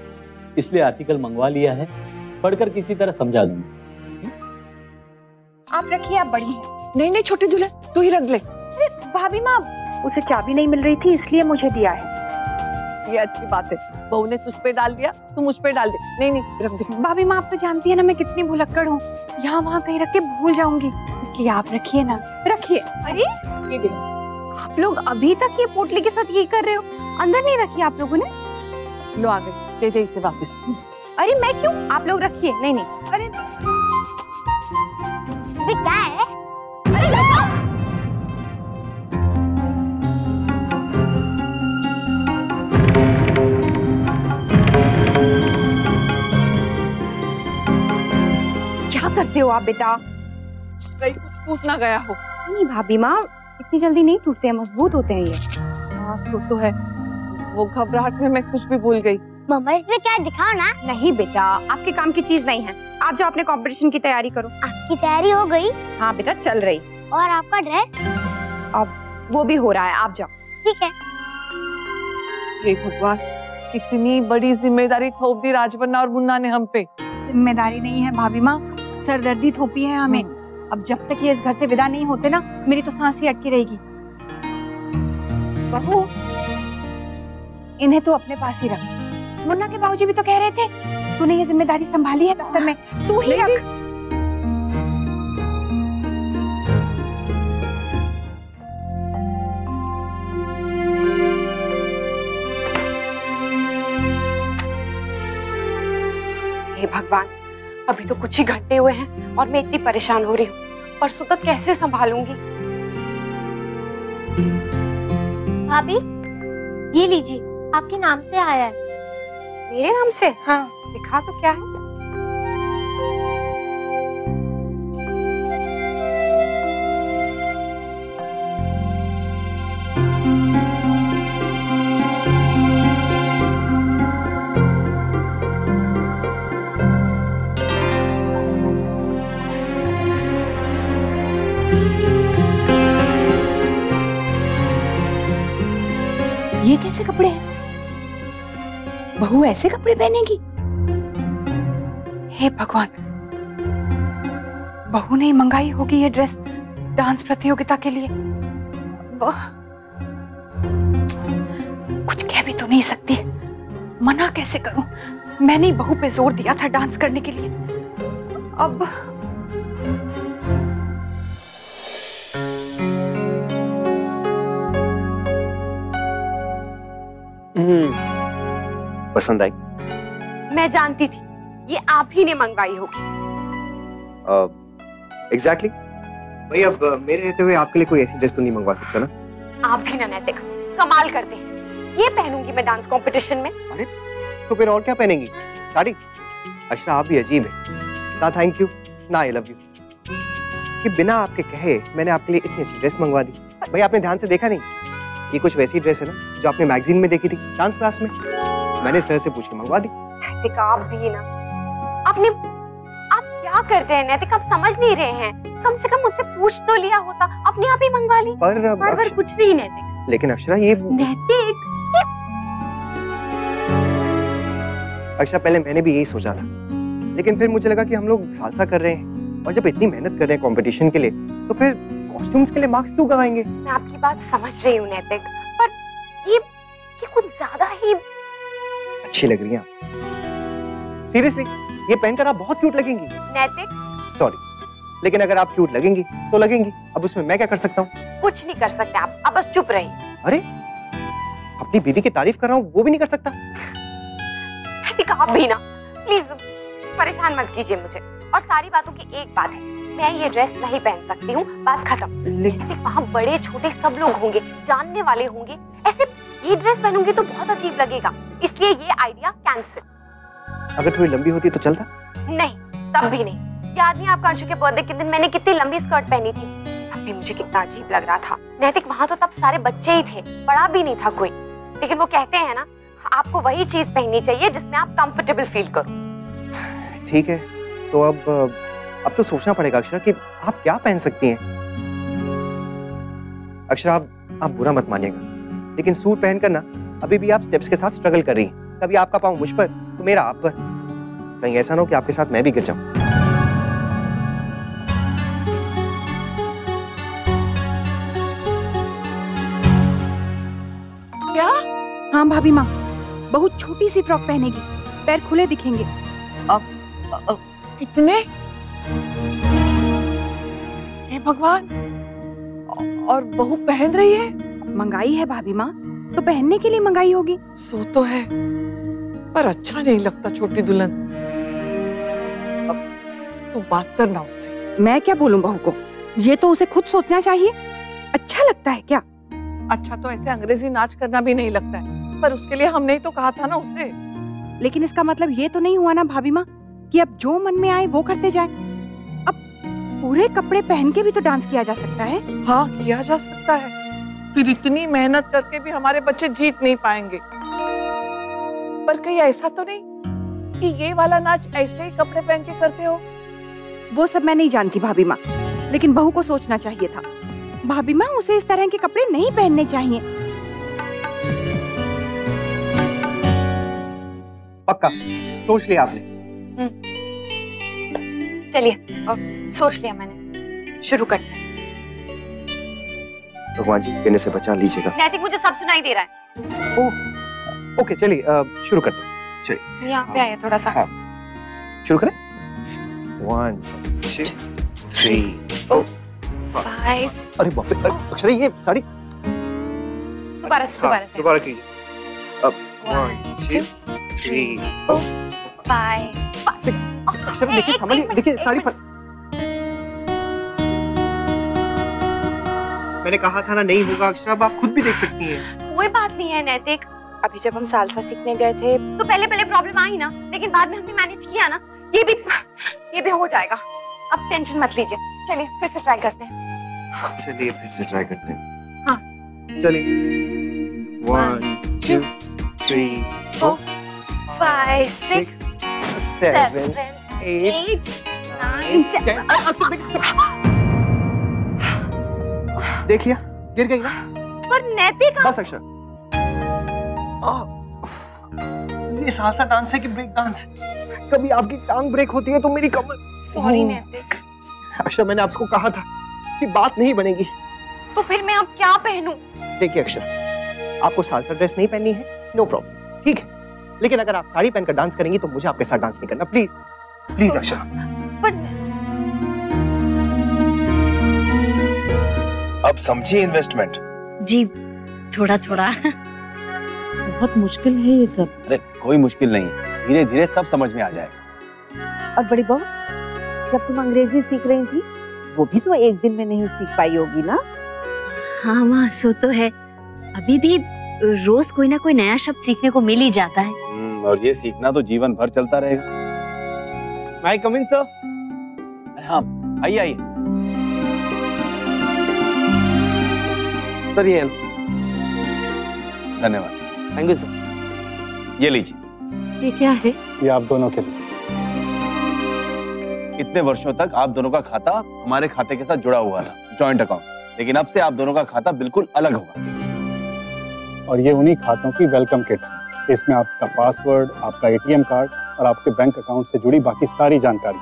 इसलिए आर्टिकल मंगवा लिया है, पढ़कर किसी तरह समझा दूंगा। आप रखिए, आप बड़ी हैं। नहीं नहीं छोटी दुल्हन, तू ही रख ले। भाभी माँ, उसे चाबी नहीं मिल रही थी इसलिए मुझे दिया है। ये अच्छी बात है, बहू ने तुझ पे डाल दिया, तू मुझ पे डाल दे। नहीं नहीं रख दे। भाभी माँ, आप तो जानती है ना मैं कितनी भुलक्कड़ हूँ, यहाँ वहाँ कहीं रख के भूल जाऊंगी, इसलिए आप रखिए ना, रखिए। अरे ये दे। आप लोग अभी तक ये पोटली के साथ ये कर रहे हो, अंदर नहीं रखी आप लोगों ने? लो आ गई, दे दे इसे वापस। अरे मैं क्यों, आप लोग रखिए। नहीं नहीं, अरे क्या है? अरे लगाओ। क्या करते हो आप बेटा? कहीं कुछ टूट ना गया हो। नहीं भाभी माँ, इतनी जल्दी नहीं टूटते हैं, मजबूत होते हैं ये। हाँ सो तो है, वो घबराहट में मैं कुछ भी भूल गई। मम्मा इसमें क्या दिखाओ ना। नहीं बेटा, आपके काम की चीज नहीं है, आप जाओ अपने कंपटीशन की तैयारी करो। आपकी तैयारी हो गई? हाँ बेटा, चल रही। और आपका ड्रेस? अब वो भी हो रहा है, आप जाओ। ठीक है। हे भगवान, इतनी बड़ी जिम्मेदारी थोप दी राजबन्ना और मुन्ना ने हम पे। जिम्मेदारी नहीं है भाभी माँ, सरदर्दी थोपी है हमें। अब जब तक ये इस घर से विदा नहीं होते ना, मेरी तो सांस ही अटकी रहेगी। बहू, इन्हें तो अपने पास ही रख। मुन्ना के बाबूजी भी तो कह रहे थे तूने ये जिम्मेदारी संभाली है दफ्तर में, तू ही रख। हे भगवान, अभी तो कुछ ही घंटे हुए हैं और मैं इतनी परेशान हो रही हूँ, परसों तक कैसे संभालूंगी? भाभी, ये लीजिए, आपके नाम से आया है। मेरे नाम से? हाँ, दिखा तो क्या है। ये कैसे कपड़े हैं? बहू ऐसे कपड़े पहनेगी? हे भगवान, बहू ने मंगाई होगी ये ड्रेस डांस प्रतियोगिता के लिए। कुछ कह भी तो नहीं सकती, मना कैसे करूं? मैंने ही बहू पे जोर दिया था डांस करने के लिए। अब पसंद आई? मैं जानती थी ये आप ही ने मंगवाई होगी। एग्जैक्टली। भाई अब मेरे रहते हुए आपके लिए कोई ऐसी ड्रेस तो नहीं मंगवा सकता ना? आप भी ना नैतिक, कमाल करते हैं। ये पहनूंगी मैं डांस कंपटीशन में। अरे तो फिर और क्या पहनेंगी? साड़ी? अक्षरा आप भी अजीब है, ना थैंक यू ना आई लव यू, कि बिना आपके कहे मैंने आपके लिए इतनी अच्छी ड्रेस मंगवा दी। भाई आपने ध्यान से देखा नहीं? ये कुछ वैसी ड्रेस है ना जो आपने मैगजीन में देखी थी डांस क्लास में, मैंने सर से पूछ के मंगवा दी। नैतिक आप भी ना, आप क्या करते हैं नैतिक? आप समझ नहीं रहे हैं, कम से कम मुझसे पूछ तो लिया होता, अपने आप ही मंगवा ली। पर कुछ नहीं नैतिक। लेकिन अक्षरा ये नैतिक, अक्षरा पहले मैंने भी यही सोचा था, लेकिन फिर मुझे लगा कि हम लोग सालसा कर रहे हैं और जब इतनी मेहनत कर रहे हैं कंपटीशन के लिए तो फिर कॉस्ट्यूम्स के लिए मार्क्स क्यों गवाएंगे? मैं आपकी बात समझ रही हूँ नैतिक, पर ये कुछ ज्यादा ही अच्छी लग रही हैं। सीरियसली ये पहनकर आप बहुत क्यूट लगेंगी। नैतिक सॉरी, लेकिन अगर आप क्यूट लगेंगी तो लगेंगी, अब उसमें मैं क्या कर सकता हूँ? कुछ नहीं कर सकते आप बस चुप रहिए। अरे अपनी बीवी की तारीफ कर रहा हूँ वो भी नहीं कर सकता? नैतिक आप भी ना, प्लीज परेशान मत कीजिए मुझे। और सारी बातों की एक बात है, मैं ये ड्रेस नहीं पहन सकती हूँ, बात खत्म। लेकिन वहाँ बड़े छोटे सब लोग होंगे, जानने वाले होंगे, ऐसे ये ड्रेस पहनूंगी तो बहुत अजीब लगेगा, इसलिए ये आइडिया कैंसिल। अगर थोड़ी लंबी होती तो चलता? नहीं, तब भी नहीं। याद नहीं आपका अंशु के बर्थडे के दिन मैंने कितनी लंबी स्कर्ट पहनी थी, तब भी मुझे कितना अजीब लग रहा था। नैतिक वहाँ तो तब सारे बच्चे ही थे, बड़ा भी नहीं था कोई। लेकिन वो कहते हैं ना, आपको वही चीज पहननी चाहिए जिसमें आप कंफर्टेबल फील करो। ठीक है, तो अब तो सोचना पड़ेगा अक्षरा कि आप क्या पहन सकती हैं। अक्षरा, आप बुरा मत मानिएगा, लेकिन सूट पहनकर ना अभी भी आप स्टेप्स के साथ स्ट्रगल कर रही हैं। कभी आपका पाँव मुझ पर तो मेरा आप पर। कहीं ऐसा ना हो कि आपके साथ मैं भी गिर जाऊं। क्या? हाँ भाभी माँ, बहुत छोटी सी फ्रॉक पहनेगी, पैर खुले दिखेंगे। अब कितने? हे भगवान, और बहू पहन रही है? मंगाई है भाभी माँ, तो पहनने के लिए मंगाई होगी। सो तो है, पर अच्छा नहीं लगता छोटी दुल्हन। अब तू बात करना उससे। मैं क्या बोलूं बहू को, ये तो उसे खुद सोचना चाहिए। अच्छा लगता है क्या? अच्छा तो ऐसे अंग्रेजी नाच करना भी नहीं लगता है, पर उसके लिए हमने ही तो कहा था ना उसे। लेकिन इसका मतलब ये तो नहीं हुआ ना भाभी माँ कि अब जो मन में आए वो करते जाए। अब पूरे कपड़े पहन के भी तो डांस किया जा सकता है। हाँ, किया जा सकता है, फिर इतनी मेहनत करके भी हमारे बच्चे जीत नहीं पाएंगे। पर कहीं ऐसा तो नहीं कि ये वाला नाच ऐसे ही कपड़े पहन के करते हो? वो सब मैं नहीं जानती भाभी माँ, लेकिन बहू को सोचना चाहिए था। भाभी माँ, उसे इस तरह के कपड़े नहीं पहनने चाहिए। पक्का सोच लिया आपने? चलिए, सोच लिया मैंने, शुरू करते हैं। भगवान जी, गिरने से बचा लीजिएगा। नैतिक, मुझे सब सुनाई दे रहा है। ओके, चलिए शुरू करते हैं। चलिए यहाँ पे आइए थोड़ा सा। हाँ, शुरू करें। 1 2 3 4 5। अरे बाप रे, अक्षरा ये साड़ी। दोबारा से, दोबारा से। दोबारा कीजिए। अब 1 2 3 4 5 6। अक्षरा देखिए, संभलिए, देखिए साड़ी मैंने कहा था ना नहीं होगा अक्षरा, अब आप खुद भी देख सकती हैं। कोई बात नहीं है नैतिक, अभी जब हम सालसा सीखने गए थे तो पहले प्रॉब्लम आई ना, लेकिन बाद में हमने मैनेज किया ना, ये भी हो जाएगा। अब टेंशन मत लीजिए, चलिए फिर से ट्राई करते हैं। चलिए फिर से ट्राई करते हैं। हाँ चलिए। 1 2 3 4 5 6 7 8 9 10। देख लिया, गिर गई ना? पर नैतिक, बस अक्षर, ये सालसा डांस है कि ब्रेक डांस? कभी आपकी टांग ब्रेक होती है तो मेरी कमर। सॉरी नैतिक। अक्षर, मैंने आपको कहा था कि बात नहीं बनेगी। तो फिर मैं अब क्या पहनूं? देखिए अक्षर, आपको सालसा ड्रेस नहीं पहननी है, नो प्रॉब्लम, ठीक है। लेकिन अगर आप साड़ी पहनकर डांस करेंगी तो मुझे आपके साथ डांस नहीं करना, प्लीज प्लीज अक्षर। अब समझिए इन्वेस्टमेंट। जी, थोड़ा थोड़ा। बहुत मुश्किल है ये सब। अरे कोई मुश्किल नहीं, धीरे धीरे सब समझ में आ जाएगा। और बड़ी बहू, जब तुम अंग्रेजी सीख रही थी, वो भी तो एक दिन में नहीं सीख पाई होगी ना? हाँ माँ, सो तो है, अभी भी रोज कोई ना कोई नया शब्द सीखने को मिल ही जाता है। और ये सीखना तो जीवन भर चलता रहेगा। मैं कम इन सर? हाँ, आइए आइए सर, ये धन्यवाद। Thank you sir. ये लीजिए। ये क्या है? ये आप दोनों के लिए। इतने वर्षों तक आप दोनों का खाता हमारे खाते के साथ जुड़ा हुआ था, जॉइंट अकाउंट, लेकिन अब से आप दोनों का खाता बिल्कुल अलग होगा। और ये उन्हीं खातों की वेलकम किट है। इसमें आपका पासवर्ड, आपका एटीएम कार्ड और आपके बैंक अकाउंट से जुड़ी बाकी सारी जानकारी।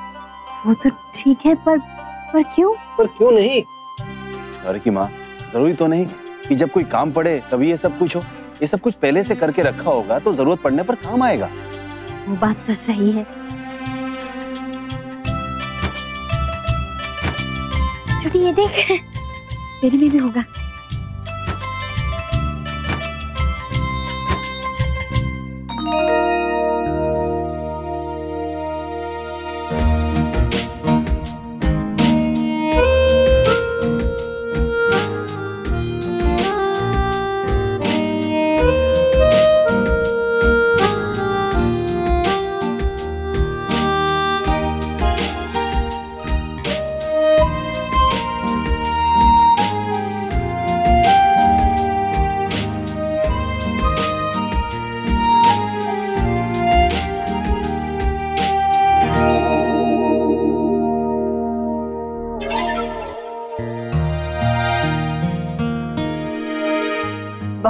वो तो ठीक है, पर क्यों? पर क्यों नहीं? घर की माँ, जरूरी तो नहीं कि जब कोई काम पड़े तभी ये सब कुछ हो। ये सब कुछ पहले से करके रखा होगा तो जरूरत पड़ने पर काम आएगा। वो बात तो सही है। छोटी, ये देख, तेरे में भी होगा।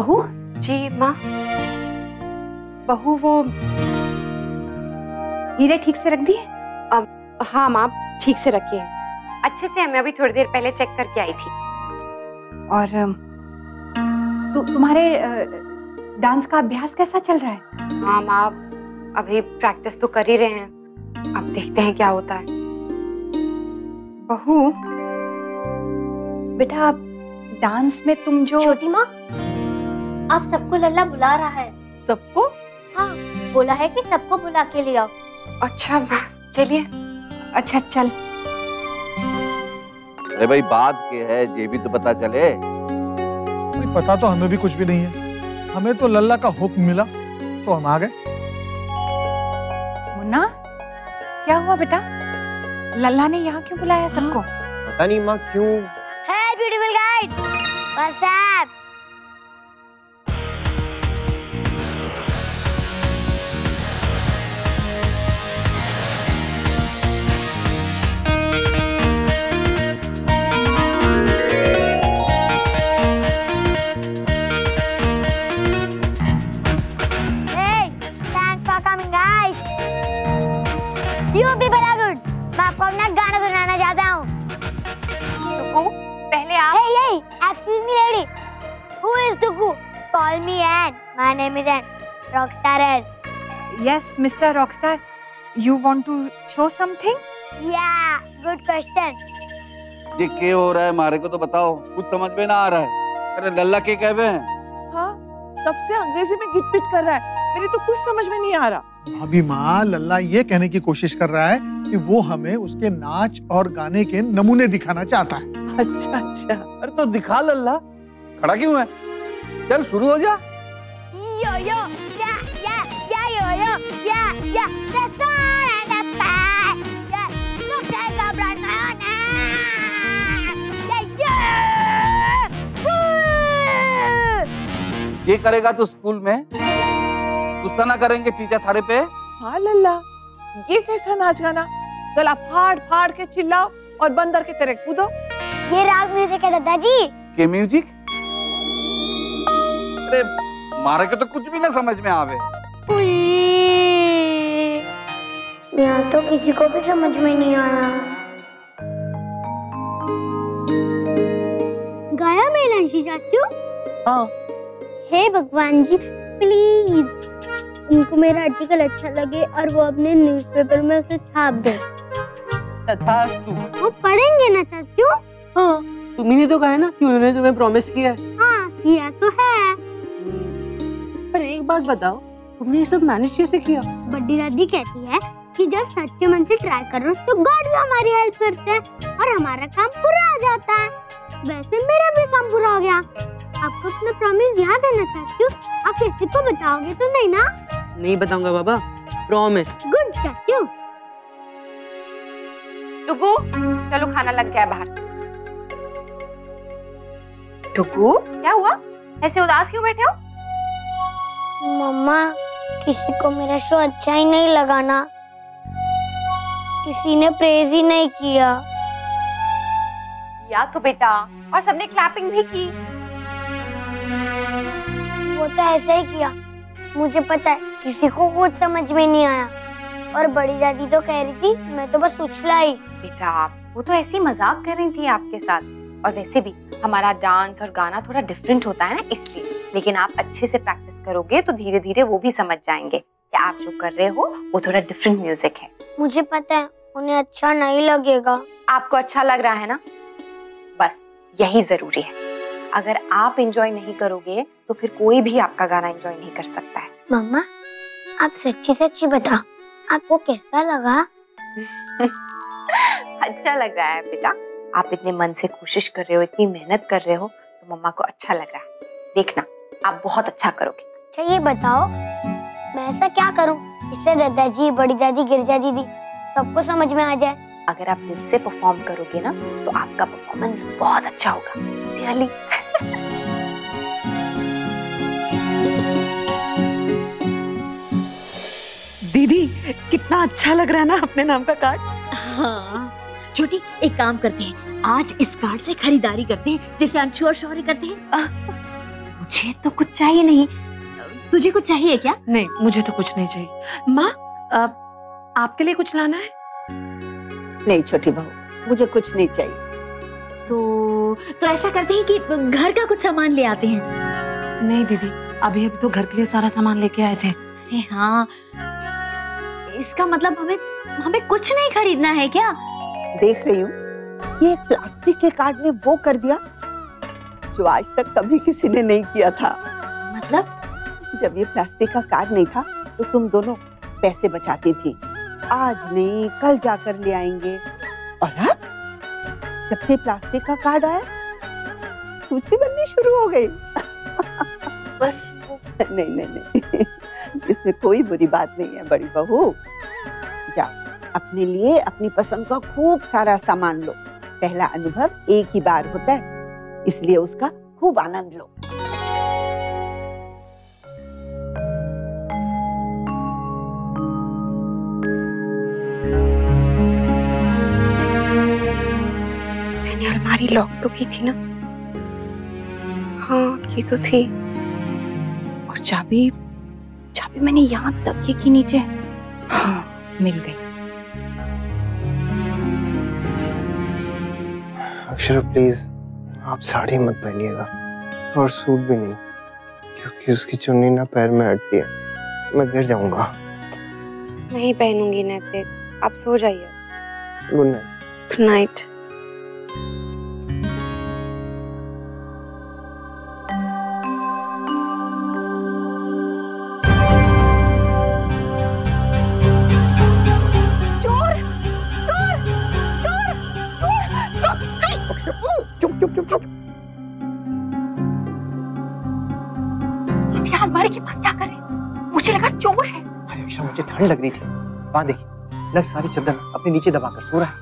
बहू। जी माँ। बहू वो हीरे ठीक से रख दिए? हाँ माँ, ठीक से रखी है, अच्छे से। मैं अभी थोड़ी देर पहले चेक करके आई थी। और तुम्हारे डांस का अभ्यास कैसा चल रहा है? हाँ माँ, अभी प्रैक्टिस तो कर ही रहे हैं, अब देखते हैं क्या होता है। बहू बेटा, डांस में तुम जो। छोटी माँ, आप सबको लल्ला बुला रहा है। सबको? हाँ, बोला है कि सबको बुला के ले आओ। अच्छा चलिए। अच्छा चल। अरे भाई बात क्या है, ये भी तो पता चले। भाई पता तो हमें भी कुछ भी नहीं है, हमें तो लल्ला का हुक्म मिला तो हम आ गए। मुन्ना, क्या हुआ बेटा? लल्ला ने यहाँ क्यों बुलाया सबको? पता नहीं माँ क्यों। Hey beautiful guys, what's up? Hey, thanks for coming guys. You people are good. मैं आपको अपना गाना सुनाना चाहता हूँ। पहले आप। Hey, excuse me lady. Who is Tuku? Call me Ann. My name is Ann. Rockstar Ann. Yes, Mr. Rockstar. You want to show something? Yeah, good question. ये क्या हो रहा है, मारे को तो बताओ, कुछ समझ में ना आ रहा है। अरे लल्ला के कहवे हैं? हाँ, तब से अंग्रेजी में गिट पिट कर रहा है, मेरी तो कुछ समझ में नहीं आ रहा। भाभी माँ, लल्ला ये कहने की कोशिश कर रहा है कि वो हमें उसके नाच और गाने के नमूने दिखाना चाहता है। अच्छा अच्छा। अरे तो दिखा लल्ला, खड़ा क्यों है? चल शुरू हो जा। Yo yo, yeah yo yo, yeah. The sun and the sky, yeah. Looks like a bright morning. Yeah. ये करेगा तो स्कूल में गुस्सा ना करेंगे टीचर थारे पे? हाँ लल्ला, ये कैसा नाच गाना? गला फाड़ फाड़ के चिल्लाओ और बंदर की तरह कूदो। ये राग म्यूजिक है दादाजी। के म्यूजिक? अरे मारे को तो कुछ भी ना समझ में आवे। यहाँ तो किसी को भी समझ में नहीं आया। गाया मीनाक्षी चाचू? हाँ। हे भगवान जी, प्लीज उनको मेरा आर्टिकल अच्छा लगे और वो अपने न्यूज़पेपर में उसे छाप दे। तथास्तु। वो पढ़ेंगे ना चाचू? हाँ, तुम्ही ने तो कहा ना कि उन्होंने तुम्हें प्रॉमिस किया है। हाँ, किया तो है। पर एक बात बताओ, तुमने ये सब मैनेज कैसे किया? बड़ी दादी कहती है कि जब सच्चे मन से ट्राई करो तो गॉड भी हमारी हेल्प करते हैं और हमारा काम पूरा हो जाता है। वैसे मेरा भी काम पूरा हो गया। आपको अपना प्रॉमिस याद है ना चाचू? आप किसी को बताओगे तो नहीं ना? नहीं बताऊंगा बाबा, प्रॉमिस। गुड चाचू। टुकू, चलो खाना लग गया है बाहर। टुकू, क्या हुआ? ऐसे उदास क्यों बैठे हो? मम्मा, किसी को मेरा शो अच्छा ही नहीं लगा ना। किसी ने प्रेज ही नहीं किया। या तो बेटा, और सबने क्लैपिंग भी की। वो तो ऐसे ही किया। मुझे पता है किसी को कुछ समझ में नहीं आया। और बड़ी दादी तो कह रही थी, मैं तो बस उछलाई। बेटा, वो तो ऐसी मजाक कर रही थी आपके साथ। और वैसे भी हमारा डांस और गाना थोड़ा डिफरेंट होता है ना, इसलिए। लेकिन आप अच्छे से प्रैक्टिस करोगे तो धीरे धीरे वो भी समझ जाएंगे कि आप जो कर रहे हो वो थोड़ा डिफरेंट म्यूजिक है। मुझे पता है उन्हें अच्छा नहीं लगेगा। आपको अच्छा लग रहा है ना, बस यही जरूरी है। अगर आप एंजॉय नहीं करोगे तो फिर कोई भी आपका गाना एंजॉय नहीं कर सकता है। मम्मा, आप सच्ची सच्ची बताओ, आपको कैसा लगा? अच्छा लग रहा है बेटा। आप इतने मन से कोशिश कर रहे हो, इतनी मेहनत कर रहे हो, तो मम्मा को अच्छा लग रहा है। देखना, आप बहुत अच्छा करोगे। अच्छा ये बताओ, मैं ऐसा क्या करूं इससे दादाजी, बड़ी दादी, गिरजा दीदी सबको समझ में आ जाए? अगर आप दिल से परफॉर्म करोगे ना तो आपका परफॉर्मेंस बहुत अच्छा होगा। रियली। दीदी, कितना अच्छा लग रहा है ना अपने नाम का कार्ड। हाँ छोटी, एक काम करते हैं, आज इस कार्ड से खरीदारी करते हैं जैसे अंशु और शौर्य करते हैं। मुझे तो कुछ चाहिए नहीं, तुझे कुछ चाहिए क्या? नहीं, मुझे तो कुछ नहीं चाहिए। माँ, आपके लिए कुछ लाना है? नहीं छोटी बहू, मुझे कुछ नहीं चाहिए। तो ऐसा करते हैं कि घर का कुछ सामान ले आते हैं। नहीं दीदी, अभी तो घर के लिए सारा सामान लेके आए थे। हाँ, इसका मतलब हमें कुछ नहीं खरीदना है क्या? देख रही हूँ, ये प्लास्टिक के कार्ड ने वो कर दिया जो आज तक कभी किसी ने नहीं किया था। मतलब? जब ये प्लास्टिक का कार्ड नहीं था तो तुम दोनों पैसे बचाती थी, आज नहीं कल जाकर ले आएंगे। और अब जब से प्लास्टिक का कार्ड आया सूची बननी शुरू हो गई। बस नहीं नहीं नहीं, इसमें कोई बुरी बात नहीं है बड़ी बहू। जाओ, अपने लिए अपनी पसंद का खूब सारा सामान लो। पहला अनुभव एक ही बार होता है, इसलिए उसका खूब आनंद लो। मैंने अलमारी लॉक तो की थी ना? हाँ, की तो थी। और चाबी मैंने यहाँ तकिए के नीचे, हाँ, मिल गई। अक्षरा प्लीज, आप साड़ी मत पहनिएगा और सूट भी नहीं, क्योंकि उसकी चुन्नी ना पैर में अटती है, मैं गिर जाऊंगा। नहीं पहनूंगी नैतिक, आप सो जाइए। Good night. Good night. अलमारी के पास क्या कर रहे? मुझे लगा चोर है। अरे अक्षरा, मुझे ठंड लग रही थी। वहाँ देखिए, नग सारी चादर अपने नीचे दबाकर सो रहा है।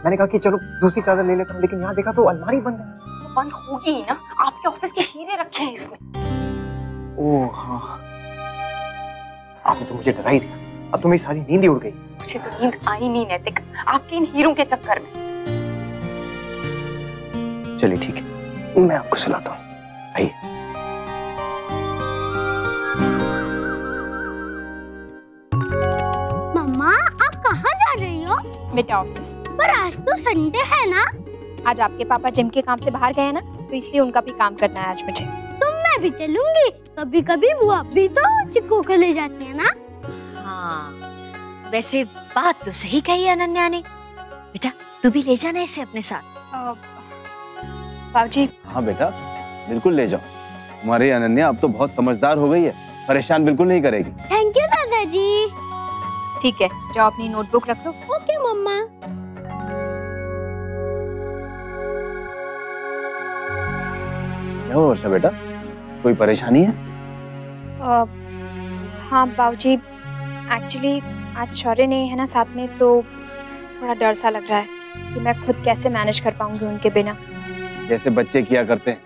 मैंने कहा कि चलो दूसरी चादर ले लेता हूँ, लेकिन यहाँ देखा तो अलमारी बंद है। तो बंद होगी ही ना, आपके ऑफिस के हीरे रखे हैं इसमें। ओह हाँ, आपने तो मुझे डरा ही दिया। अब तो मेरी सारी नींद ही उड़ गई। मुझे तो नींद आई नहीं नैतिक, आपके इन हीरों के चक्कर में। चलिए ठीक है, मैं आपको सुलाता हूँ, आइए। बेटा ऑफिस। पर आज तो संडे है ना? आज आपके पापा जिम के काम से बाहर गए हैं ना, तो इसलिए उनका भी काम करना है आज मुझे। तो मैं भी चलूंगी। कभी कभी बुआ भी तो चिक्कू को ले जाती है ना। हाँ, वैसे बात तो सही कही अनन्या ने। बेटा तू भी ले जाना इसे अपने साथ। बाबूजी। हाँ बेटा, बिल्कुल ले जाओ। हमारी अनन्या अब तो बहुत समझदार हो गई है, परेशान बिल्कुल नहीं करेगी। थैंक यू दादाजी। ठीक है, जाओ अपनी नोटबुक रख लो। ओके मम्मा। क्या हुआ वर्षा बेटा, कोई परेशानी है? हाँ बाबूजी, एक्चुअली आज शौर्य नहीं है ना साथ में, तो थोड़ा डर सा लग रहा है कि मैं खुद कैसे मैनेज कर पाऊंगी उनके बिना। जैसे बच्चे किया करते हैं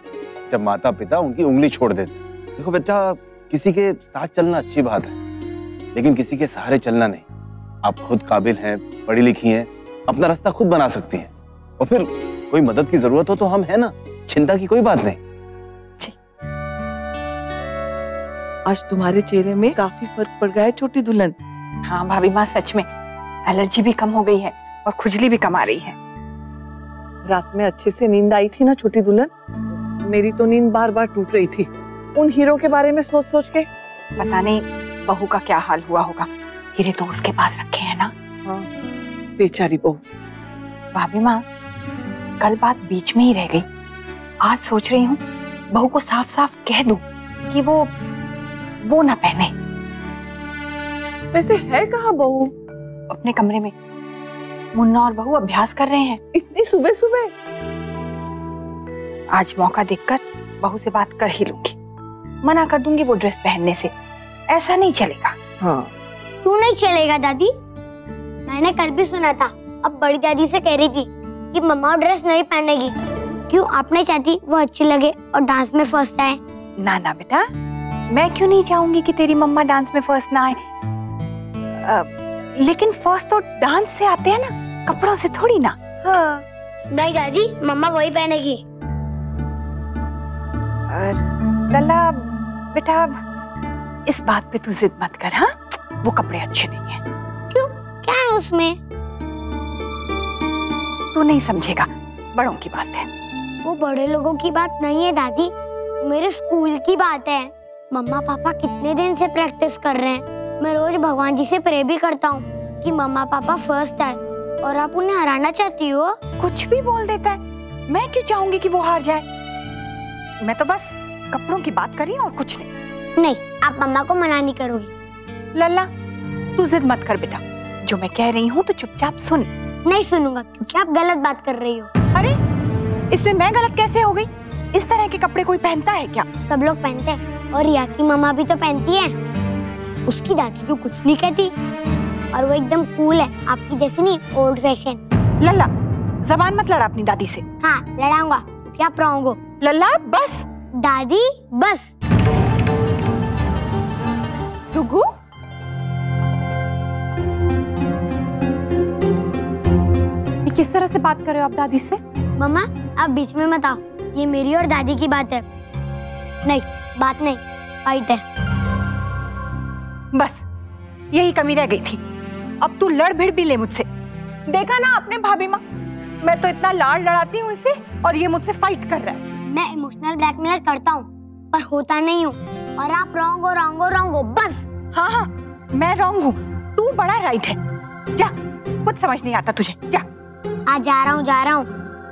जब माता पिता उनकी उंगली छोड़ देते। देखो बेटा, किसी के साथ चलना अच्छी बात है, लेकिन किसी के सहारे चलना नहीं। आप खुद काबिल हैं, पढ़ी लिखी हैं, अपना रास्ता खुद बना सकती हैं। और फिर कोई मदद की जरूरत हो तो हम हैं ना, चिंता की कोई बात नहीं। आज तुम्हारे चेहरे में काफी फर्क पड़ गया है छोटी दुल्हन। हाँ भाभी माँ, सच में एलर्जी भी कम हो गई है और खुजली भी कम आ रही है। रात में अच्छे से नींद आई थी ना छोटी दुल्हन? मेरी तो नींद बार बार टूट रही थी उन हीरो के बारे में सोच सोच के। पता नहीं बहू का क्या हाल हुआ होगा, हीरे तो उसके पास रखे हैं ना। हाँ, बेचारी बहू। भाभी माँ, कल बात बीच में ही रह गई। आज सोच रही हूँ बहू को साफ साफ कह दूं कि वो ना पहने। वैसे है कहाँ बहू? अपने कमरे में मुन्ना और बहू अभ्यास कर रहे हैं। इतनी सुबह सुबह? आज मौका देखकर बहू से बात कर ही लूंगी, मना कर दूंगी वो ड्रेस पहनने से। ऐसा नहीं चलेगा। हाँ। क्यों नहीं चलेगा दादी? मैंने कल भी सुना था, अब बड़ी दादी से कह रही थी कि मम्मा ड्रेस नहीं पहनेगी। क्यों, आपने चाहती वो अच्छी लगे और डांस में फर्स्ट आए? ना ना बेटा, मैं क्यों नहीं चाहूंगी कि तेरी मम्मा डांस में फर्स्ट ना आए। लेकिन फर्स्ट तो डांस से आते हैं ना, कपड़ों से थोड़ी ना। हाँ। नहीं दादी, मम्मा वही पहनेगी। लल्ला बेटा इस बात पे तू जिद मत कर, हाँ? वो कपड़े अच्छे नहीं है। क्यों? क्या है उसमें? तू नहीं समझेगा, बड़ों की बात है। वो बड़े लोगों की बात नहीं है दादी, मेरे स्कूल की बात है। मम्मा पापा कितने दिन से प्रैक्टिस कर रहे हैं। मैं रोज भगवान जी से प्रे भी करता हूँ कि मम्मा पापा फर्स्ट आए, और आप उन्हें हराना चाहती हो। कुछ भी बोल देता है। मैं क्यों चाहूंगी कि वो हार जाए? मैं तो बस कपड़ों की बात कर रही हूँ और कुछ नहीं। नहीं, आप मम्मा को मना नहीं करोगी। लल्ला तू जिद मत कर बेटा, जो मैं कह रही हूँ तो चुपचाप सुन। नहीं सुनूंगा, क्योंकि आप गलत बात कर रही हो। अरे इसमें मैं गलत कैसे हो गई? इस तरह के कपड़े कोई पहनता है क्या? सब लोग पहनते हैं, और रिया की मम्मा भी तो पहनती है। उसकी दादी तो कुछ नहीं कहती, और वो एकदम कूल है, आपकी जैसी नहीं, ओल्ड फैशन। लल्ला जबान मत लड़ा अपनी दादी से। हाँ लड़ाऊंगा, क्या प्राऊंगो। लल्ला बस। दादी बस। डुगू, ये किस तरह से बात कर रहे हो आप दादी से? मम्मा आप बीच में मत आओ, ये मेरी और दादी की बात है। नहीं बात नहीं, फाइट है। बस यही कमी रह गई थी, अब तू लड़ भिड़ भी ले मुझसे। देखा ना आपने भाभी माँ, मैं तो इतना लाड़ लड़ाती हूँ इसे और ये मुझसे फाइट कर रहा है। मैं इमोशनल ब्लैकमेल करता हूँ पर होता नहीं हूँ, और आप रॉन्ग हो बस। हाँ हाँ मैं रॉन्ग हूँ, तू बड़ा राइट है। जा, कुछ समझ नहीं आता तुझे, जा। हाँ जा रहा हूँ,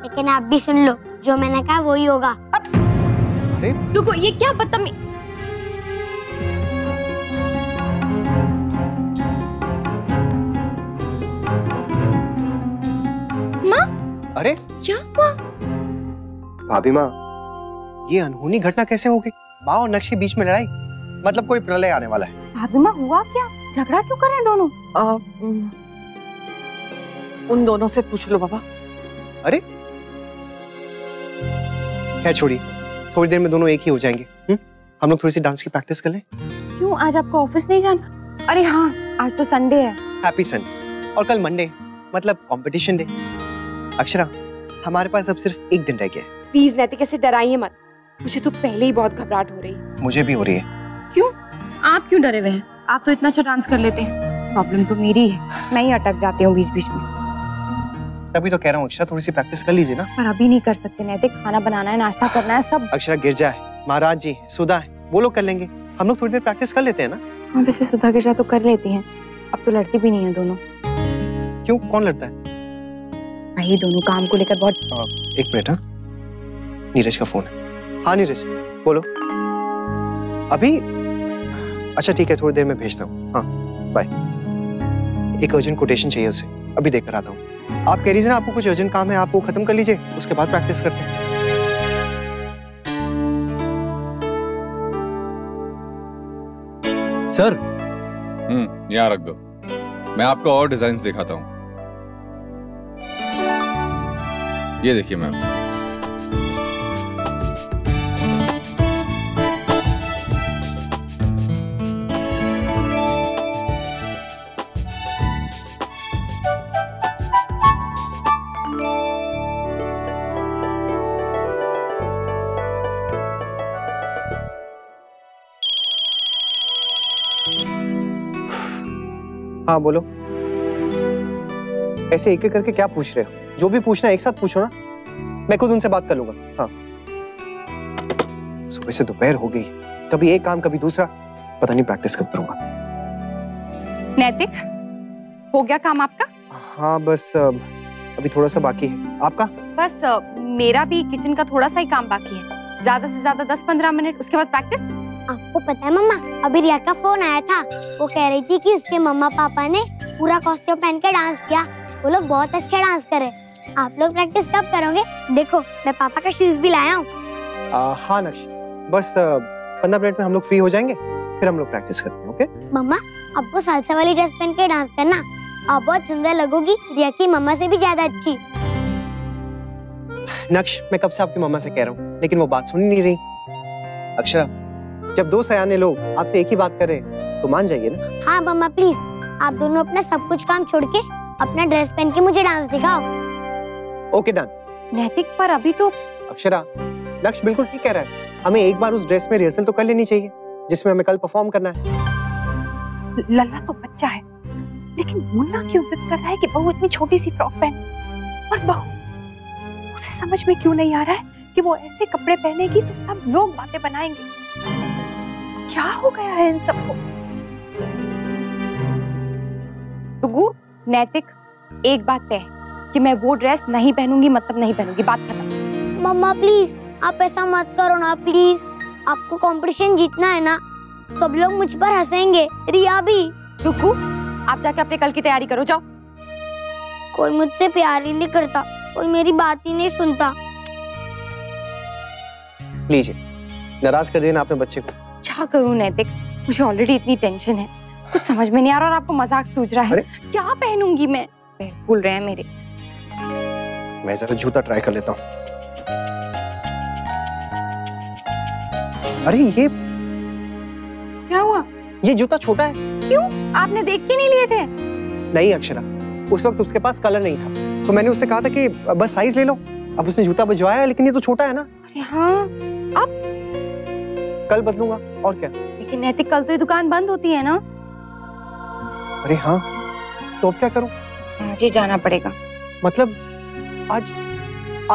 लेकिन आप भी सुन लो, जो मैंने कहा वही होगा। अरे डुगू ये क्या बदतमीज। अरे क्या हुआ? भाभी माँ, ये अनहोनी घटना कैसे हो गई? माँ और नक्श के बीच में लड़ाई, मतलब कोई प्रलय आने वाला है। भाभी माँ हुआ क्या? झगड़ा क्यों कर रहे हैं दोनों? उन दोनों से पूछ लो बाबा। अरे क्या छोड़िए, थोड़ी देर में दोनों एक ही हो जाएंगे। हम लोग थोड़ी सी डांस की प्रैक्टिस कर लें। क्यों, आज आपको ऑफिस नहीं जाना? अरे हाँ आज तो संडे है। Happy Sunday. और कल मंडे, मतलब कंपटीशन डे। अक्षरा, हमारे पास अब सिर्फ एक दिन रह गया है। प्लीज नैतिक ऐसे डराइए मत, मुझे तो पहले ही बहुत घबराहट हो रही है। मुझे भी हो रही है। क्यों? आप क्यों डरे हुए हैं? आप तो इतना अच्छा डांस कर लेते हैं। प्रॉब्लम तो मेरी है, मैं ही अटक जाती हूँ बीच बीच में। तभी तो कह रहा हूँ अक्षरा, थोड़ी सी प्रैक्टिस कर लीजिए ना। पर अभी नहीं कर सकते नैतिक, खाना बनाना है, नाश्ता करना है सब। अक्षरा, गिरजा है, महाराज जी है, सुधा है, वो लोग कर लेंगे। हम लोग थोड़ी देर प्रैक्टिस कर लेते हैं ना। हाँ वैसे सुधा गिरजा तो कर लेती हैं, अब तो लड़ती भी नहीं है दोनों। क्यों, कौन लड़ता है? वही दोनों काम को लेकर बहुत। एक मिनट, हाँ नीरज का फोन है। हाँ नीरज बोलो। अभी? अच्छा ठीक है, थोड़ी देर में भेजता हूँ। हाँ बाय। एक अर्जेंट कोटेशन चाहिए उसे, अभी देख कर आता हूँ। आप कह रही थी ना आपको कुछ अर्जेंट काम है, आप वो खत्म कर लीजिए, उसके बाद प्रैक्टिस करते हैं। सर। यहाँ रख दो, मैं आपको और डिजाइन्स दिखाता हूँ। ये देखिए मैम। हाँ बोलो। ऐसे एक एक करके क्या पूछ रहे हो? जो भी पूछना है एक साथ पूछो ना, मैं खुद उनसे बात कर लूंगा। हाँ सुबह से दोपहर हो गई, कभी एक काम कभी दूसरा, पता नहीं प्रैक्टिस कब करूंगा। नैतिक हो गया काम आपका? हाँ बस अभी थोड़ा सा बाकी है। आपका? बस मेरा भी किचन का थोड़ा सा ही काम बाकी है, ज्यादा से ज्यादा 10-15 मिनट, उसके बाद प्रैक्टिस। आपको पता है मम्मा, अभी रिया का फोन आया था, वो कह रही थी कि उसके मम्मा पापा ने पूरा कॉस्ट्यूम पहन के डांस किया, वो लोग बहुत अच्छा डांस करे। आप लोग प्रैक्टिस कब करोगे? देखो मैं पापा का शूज भी लाया हूँ। हाँ नक्श, बस 15 मिनट में हम लोग फ्री हो जाएंगे, फिर हम लोग प्रैक्टिस करते हैं। ओके मम्मा आपको सालसा वाली ड्रेस पहन के डांस करना, आप बहुत सुंदर लगोगी, रिया की मम्मा से भी ज्यादा अच्छी। नक्श, मैं कब से आपकी मम्मा से कह रहा हूँ, लेकिन वो बात सुन नहीं रही। अक्षरा, जब दो सयाने लोग आपसे एक ही बात कर रहे हैं तो मान जाइए ना। हाँ मम्मा प्लीज, आप दोनों अपना सब कुछ काम छोड़ के अपना ड्रेस पहन के मुझे डांस दिखाओ। Okay done. नैतिक पर अभी तो। अक्षरा, नक्श बिल्कुल ठीक कह रहा है, हमें एक बार उस ड्रेस में रिहर्सल तो कर लेनी चाहिए जिसमें हमें कल परफॉर्म करना है। लल्ला तो बच्चा है, लेकिन मुन्ना क्यों जिद कर रहा है कि बहू इतनी छोटी सी फ्रॉक पहने? और बहू, उसे समझ में क्यों नहीं आ रहा है कि वो ऐसे कपड़े पहनेगी तो सब लोग बातें बनाएंगे? क्या हो गया है इन सबको? टुगु, नैतिक, एक बात तय कि मैं वो ड्रेस नहीं पहनूंगी, मतलब नहीं पहनूंगी, बात खत्म। मम्मा प्लीज आप ऐसा मत करो ना प्लीज। आपको कंपटीशन जीतना है ना, सब लोग मुझ पर हंसेंगे, रिया भी। टुगु, आप जाके अपने कल की तैयारी करो, जाओ। कोई मुझसे प्यार ही नहीं करता, कोई मेरी बात ही नहीं सुनता। लीजिए, नाराज कर देना आपने बच्चे को। क्या करूं नैतिक, मुझे ऑलरेडी इतनी टेंशन है, कुछ समझ में नहीं आ रहा और आपको मजाक सूझ रहा है। क्या पहनूंगी मैं? पैर फूल रहे हैं मेरे। मैं जरा जूता ट्राई कर लेता हूँ। अरे ये क्या हुआ? ये जूता छोटा है। क्यों? आपने देख के नहीं लिए थे? नहीं अक्षरा, उस वक्त उसके पास कलर नहीं था, तो मैंने उससे कहा था कि बस साइज ले लो। अब उसने जूता भिजवाया, लेकिन ये तो छोटा है ना। अरे हाँ, अब कल बदलूंगा और क्या। लेकिन नैतिक, कल तो ये दुकान बंद होती है ना। अरे हाँ, तो अब क्या करूं? मुझे जाना पड़ेगा। मतलब आज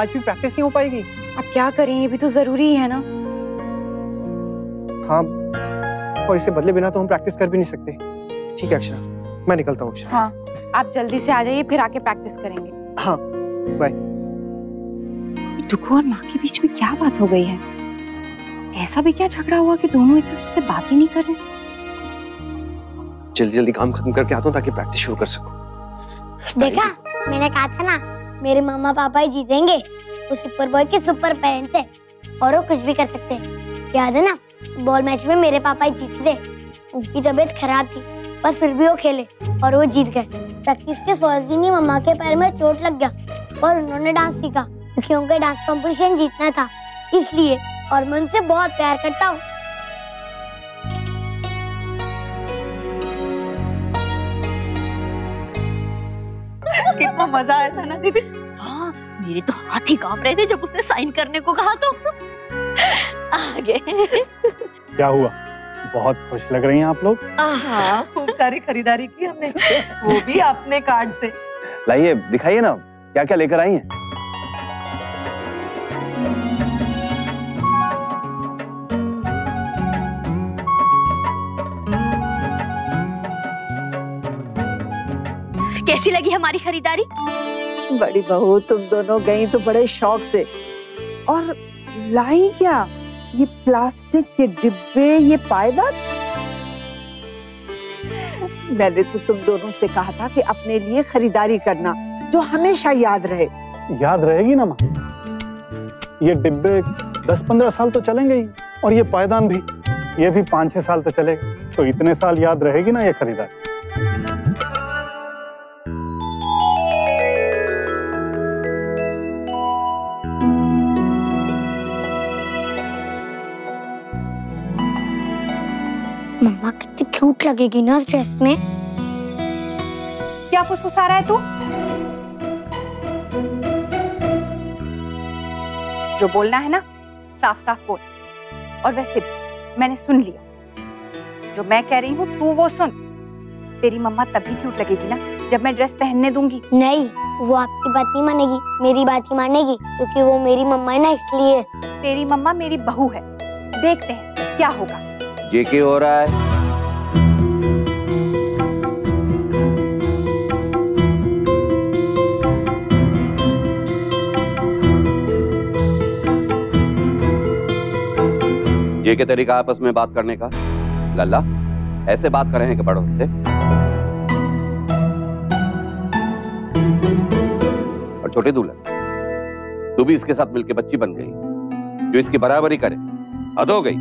भी प्रैक्टिस नहीं हो पाएगी? अब क्या करें, ये भी तो जरूरी है ना। हाँ, और इसे बदले बिना तो हम प्रैक्टिस कर भी नहीं सकते। ठीक है अक्षरा, मैं निकलता हूँ। अक्षरा, हाँ, आप जल्दी से आ जाइए, फिर आके प्रैक्टिस करेंगे। हाँ, बाय। टुकु और माँ के बीच में क्या बात हो गई है? ऐसा भी क्या झगड़ा हुआ कि दोनों एक दूसरे से बात ही नहीं कर रहे? जल्दी जल्दी काम खत्म करके आता हूँ ताकि प्रैक्टिस शुरू कर सकूं। देखा, मैंने कहा था ना, मेरे मम्मा पापा ही जीतेंगे। वो सुपर बॉय के सुपर पेरेंट्स है और वो कुछ भी कर सकते हैं। याद है ना, बॉल मैच में मेरे पापा ही जीते थे। उनकी तबीयत खराब थी, पर फिर भी वो खेले और वो जीत गए। प्रैक्टिस के फर्स्ट दिन ही मम्मा के पैर में चोट लग गया और उन्होंने डांस सीखा क्योंकि उनका डांस कंपटीशन जीतना था, इसलिए। और मैं उनसे बहुत प्यार करता हूँ। कितना मजा आया था ना दीदी। हाँ, मेरे तो हाथ ही कांप रहे थे जब उसने साइन करने को कहा तो। आगे क्या हुआ, बहुत खुश लग रही हैं आप लोग? हाँ, खूब सारी खरीदारी की हमने, वो भी अपने कार्ड से। लाइए, दिखाइए ना क्या क्या लेकर आई हैं। कैसी लगी हमारी खरीदारी? बड़ी बहू, तुम दोनों गई तो बड़े शौक से, और लाई क्या? ये प्लास्टिक के डिब्बे, ये पायदान। मैंने तो तुम दोनों से कहा था कि अपने लिए खरीदारी करना जो हमेशा याद रहे। याद रहेगी ना माँ, ये डिब्बे 10-15 साल तो चलेंगे ही, और ये पायदान भी, ये भी 5-6 साल तो चलेगा। तो इतने साल याद रहेगी ना ये खरीदारी। मम्मा कितनी क्यूट लगेगी ना इस ड्रेस में। क्या फुसफुसा रहा है तू? जो बोलना है ना, साफ साफ बोल। और वैसे भी मैंने सुन लिया, जो मैं कह रही हूँ तू वो सुन। तेरी मम्मा तभी क्यूट लगेगी ना जब मैं ड्रेस पहनने दूंगी। नहीं, वो आपकी बात नहीं मानेगी, मेरी बात ही मानेगी, क्योंकि वो मेरी मम्मा है ना, इसलिए। तेरी मम्मा मेरी बहू है, देखते हैं क्या होगा। ये क्या हो रहा है? ये क्या तरीका आपस में बात करने का? लल्ला, ऐसे बात कर रहे हैं कि बड़ों से? और छोटे दूल्हा, तू भी इसके साथ मिलके बच्ची बन गई, जो इसकी बराबरी करे। हद हो गई।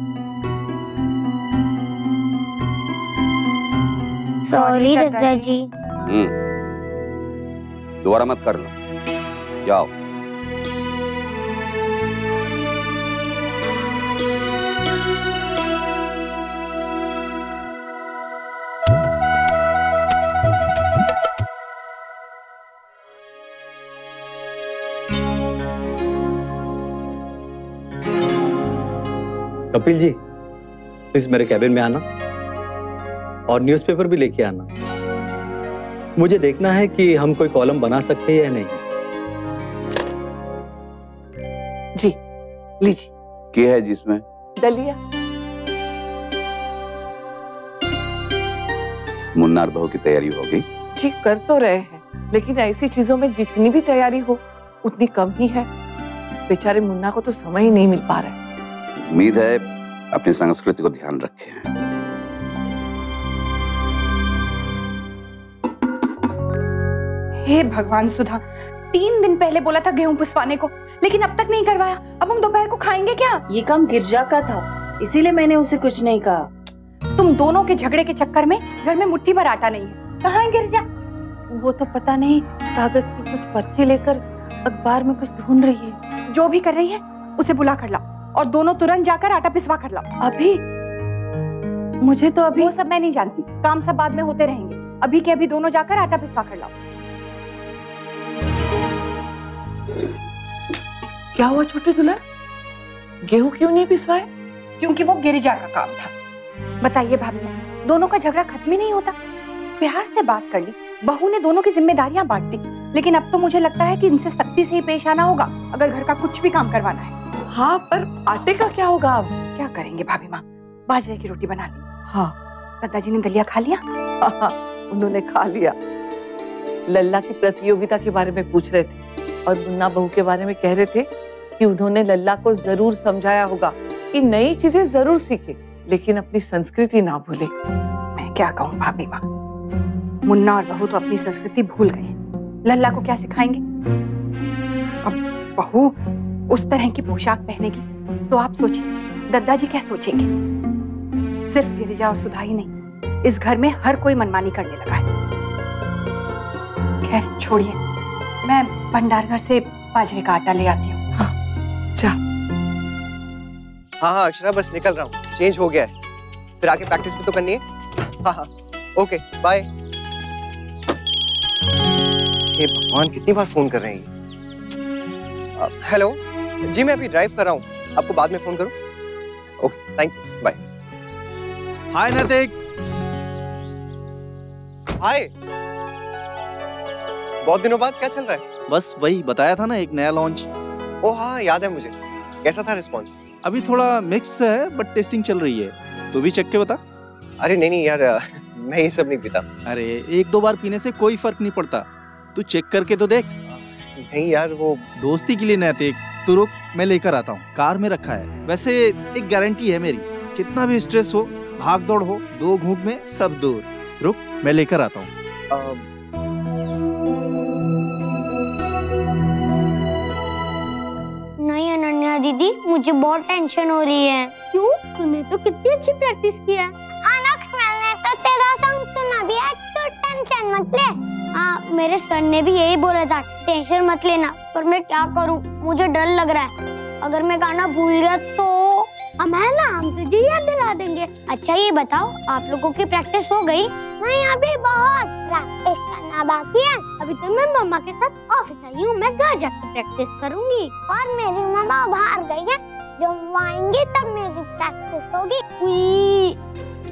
सॉरी चाचा जी। दोबारा मत करना, जाओ। कपिल जी, प्लीज मेरे कैबिन में आना और न्यूज़पेपर भी लेके आना। मुझे देखना है कि हम कोई कॉलम बना सकते हैं या नहीं। जी लीजिए। क्या है जिसमें? दलिया। मुन्ना और बहू की तैयारी होगी? जी कर तो रहे हैं, लेकिन ऐसी चीजों में जितनी भी तैयारी हो उतनी कम ही है। बेचारे मुन्ना को तो समय ही नहीं मिल पा रहा है। उम्मीद है अपनी संस्कृति को ध्यान रखें। हे भगवान सुधा, 3 दिन पहले बोला था गेहूं पिसवाने को, लेकिन अब तक नहीं करवाया। अब हम दोपहर को खाएंगे क्या? ये काम गिरजा का था, इसीलिए मैंने उसे कुछ नहीं कहा। तुम दोनों के झगड़े के चक्कर में घर में मुट्ठी भर आटा नहीं है। कहाँ है गिरजा? वो तो पता नहीं, कागज की कुछ पर्ची लेकर अखबार में कुछ ढूंढ रही है। जो भी कर रही है उसे बुला कर लाओ और दोनों तुरंत जाकर आटा पिसवा कर लाओ। अभी? मुझे तो अभी वो सब मैं नहीं जानती, काम सब बाद में होते रहेंगे। अभी के अभी दोनों जाकर आटा पिसवा कर लाओ। क्या हुआ छोटे दुल्हन, गेहूं क्यों नहीं पिसवाए? क्योंकि वो गिरिजा का काम था। बताइए भाभी, दोनों का झगड़ा खत्म ही नहीं होता। प्यार से बात कर ली, बहू ने दोनों की जिम्मेदारियां बांट दी, लेकिन अब तो मुझे लगता है कि इनसे सख्ती से ही पेश आना होगा अगर घर का कुछ भी काम करवाना है। हाँ, पर आटे का क्या होगा? अब क्या करेंगे भाभी माँ? बाजरे की रोटी बना ली। हाँ। दादाजी ने दलिया खा लिया? हाँ, उन्होंने खा लिया। लल्ला की प्रतियोगिता के बारे में पूछ रहे थे और मुन्ना बहू के बारे में कह रहे थे कि उन्होंने लल्ला को जरूर समझाया होगा कि नई चीजें जरूर सीखे, लेकिन अपनी संस्कृति ना भूले। मैं क्या कहूँ भाभी माँ, मुन्ना और बहू तो अपनी संस्कृति भूल गए, लल्ला को क्या सिखाएंगे? अब बहू उस तरह की पोशाक पहनेगी तो आप सोचिए दादाजी क्या सोचेंगे। सिर्फ गिरिजा और सुधा ही नहीं, इस घर में हर कोई मनमानी करने लगा है। खैर छोड़िए, मैं भंडार घर से बाजरे का आटा ले आती हूँ। हाँ, जा। हाँ अक्षरा, बस निकल रहा हूँ, चेंज हो गया है, फिर आके प्रैक्टिस भी तो करनी है। हाँ, ओके बाय। हे भगवान, कितनी बार फोन कर रहे हैं ये। हेलो जी, मैं अभी ड्राइव कर रहा हूँ, आपको बाद में फोन करूँ? Okay thank you, bye. Hi Naitik. Hi, बहुत दिनों बाद, क्या चल रहा है? बस वही बताया था ना, एक नया लॉन्च। ओ हाँ याद है मुझे। कैसा था रिस्पॉन्स? अभी थोड़ा मिक्स्ड है, बट टेस्टिंग चल रही है। तू भी चख के बता। अरे नहीं यार, मैं ये सब नहीं पीता। अरे 1-2 बार पीने से कोई फर्क नहीं पड़ता, तू चेक करके तो देख। नहीं यार, वो दोस्ती के लिए नैतिक। तू रुक, मैं लेकर आता हूँ, कार में रखा है। वैसे एक गारंटी है मेरी, कितना भी स्ट्रेस हो, भाग दौड़ हो, 2 घूंट में सब दूर। रुक, मैं लेकर आता हूँ। नहीं अनन्या दीदी, मुझे बहुत टेंशन हो रही है। क्यों? तूने तो कितनी अच्छी प्रैक्टिस किया। अनक्स, मैंने तो तेरा सॉन्ग सुना भी है, तो टेंशन मत ले। हाँ, मेरे सर ने भी यही बोला था, टेंशन मत लेना, पर मैं क्या करूँ, मुझे डर लग रहा है। अगर मैं गाना भूल गया तो हम है ना, हम तुझे याद दिला देंगे। अच्छा ये बताओ, आप लोगों की प्रैक्टिस हो गई? नहीं, अभी बहुत प्रैक्टिस करना बाकी है। अभी तो मैं मम्मा के साथ ऑफिस आई हूँ, मैं घर जाकर प्रैक्टिस करूंगी। और मेरी मम्मा बाहर गई है, जब वो आएंगे तब मेरी प्रैक्टिस होगी।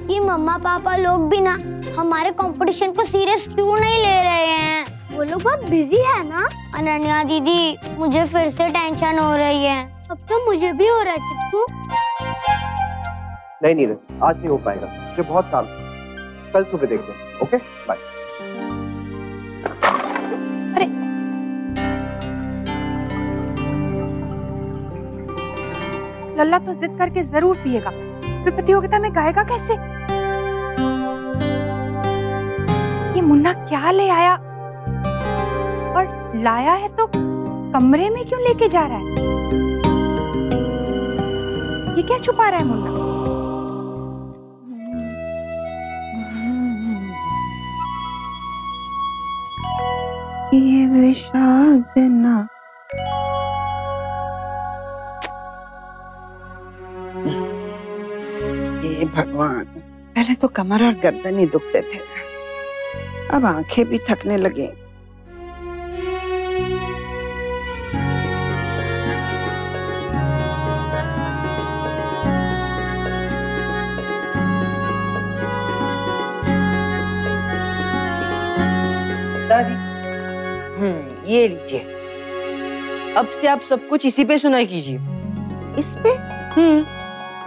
ये मम्मा पापा लोग भी ना हमारे कंपटीशन को सीरियस क्यों नहीं ले रहे हैं? वो लोग बहुत बिजी है ना। अनन्या दीदी, मुझे फिर से टेंशन हो रही है। अब तो मुझे भी हो रहा है चिक्कू। नहीं नीरज, आज नहीं हो पाएगा, मुझे बहुत काम है, कल सुबह देखते हैं। Okay bye. अरे लल्ला तो जिद करके जरूर पिएगा, फिर प्रतियोगिता में गाएगा कैसे? ये मुन्ना क्या ले आया, और लाया है तो कमरे में क्यों लेके जा रहा है? ये क्या छुपा रहा है मुन्ना? ये विषाद ना हे भगवान, पहले तो कमर और गर्दन ही दुखते थे, अब आंखें भी थकने लगी। ये लीजिए, अब से आप सब कुछ इसी पे सुनाई कीजिए। इस पे?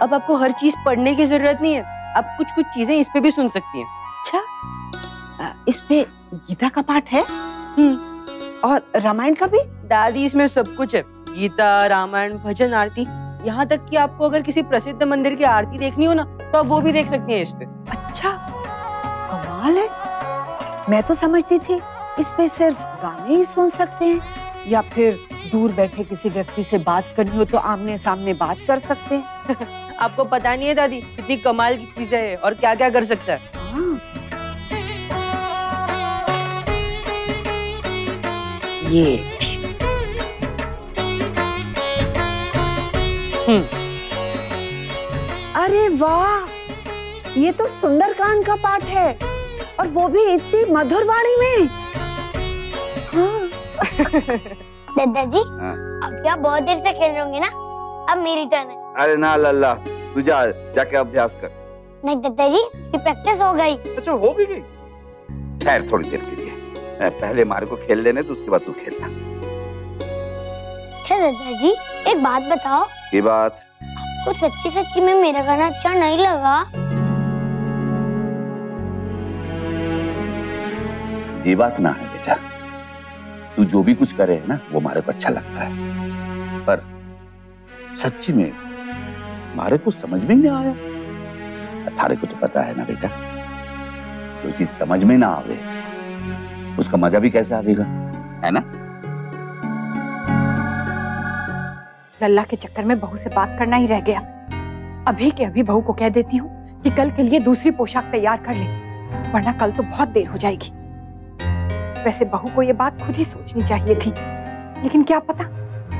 अब आपको हर चीज पढ़ने की जरूरत नहीं है, आप कुछ कुछ चीजें इस पे भी सुन सकती हैं। अच्छा, इस पे गीता का पाठ है? और रामायण का भी? दादी इसमें सब कुछ है, गीता, रामायण, भजन, आरती, यहाँ तक कि आपको अगर किसी प्रसिद्ध मंदिर की आरती देखनी हो ना तो आप वो भी देख सकती हैं इस पे। अच्छा, कमाल है। मैं तो समझती थी इस पे सिर्फ गाने ही सुन सकते हैं, या फिर दूर बैठे किसी व्यक्ति से बात करनी हो तो आमने सामने बात कर सकते हैं। आपको पता नहीं है दादी कितनी कमाल की चीज है और क्या क्या कर सकता है। ये अरे वाह, ये तो सुंदरकांड का पाठ है, और वो भी इतनी मधुर वाणी में। दादाजी, अब क्या बहुत देर से खेल रहे होंगे ना, अब मेरी टर्न है। अरे ना लल्ला, तू जा, जाके अभ्यास कर। नहीं दादाजी, प्रैक्टिस हो गई। अच्छा, हो भी गई? खैर थोड़ी देर के लिए, पहले मारे को खेल लेने तो उसके बाद तू खेलना। अच्छा दादाजी, एक बात बताओ। ये बात? आपको सच्ची सच्ची में मेरा गाना अच्छा नहीं लगा? ये बात ना है बेटा, तू जो भी कुछ करे है ना वो मारे को अच्छा लगता है, पर सच्ची में मारे को समझ में नहीं आया। थारे को तो पता है ना बेटा, जो चीज समझ में ना आवे उसका मजा भी कैसे आवेगा, है ना? लल्ला के चक्कर में बहू से बात करना ही रह गया। अभी के अभी बहू को कह देती हूँ कि कल के लिए दूसरी पोशाक तैयार कर ले, वरना कल तो बहुत देर हो जाएगी। वैसे बहू को ये बात खुद ही सोचनी चाहिए थी, लेकिन क्या पता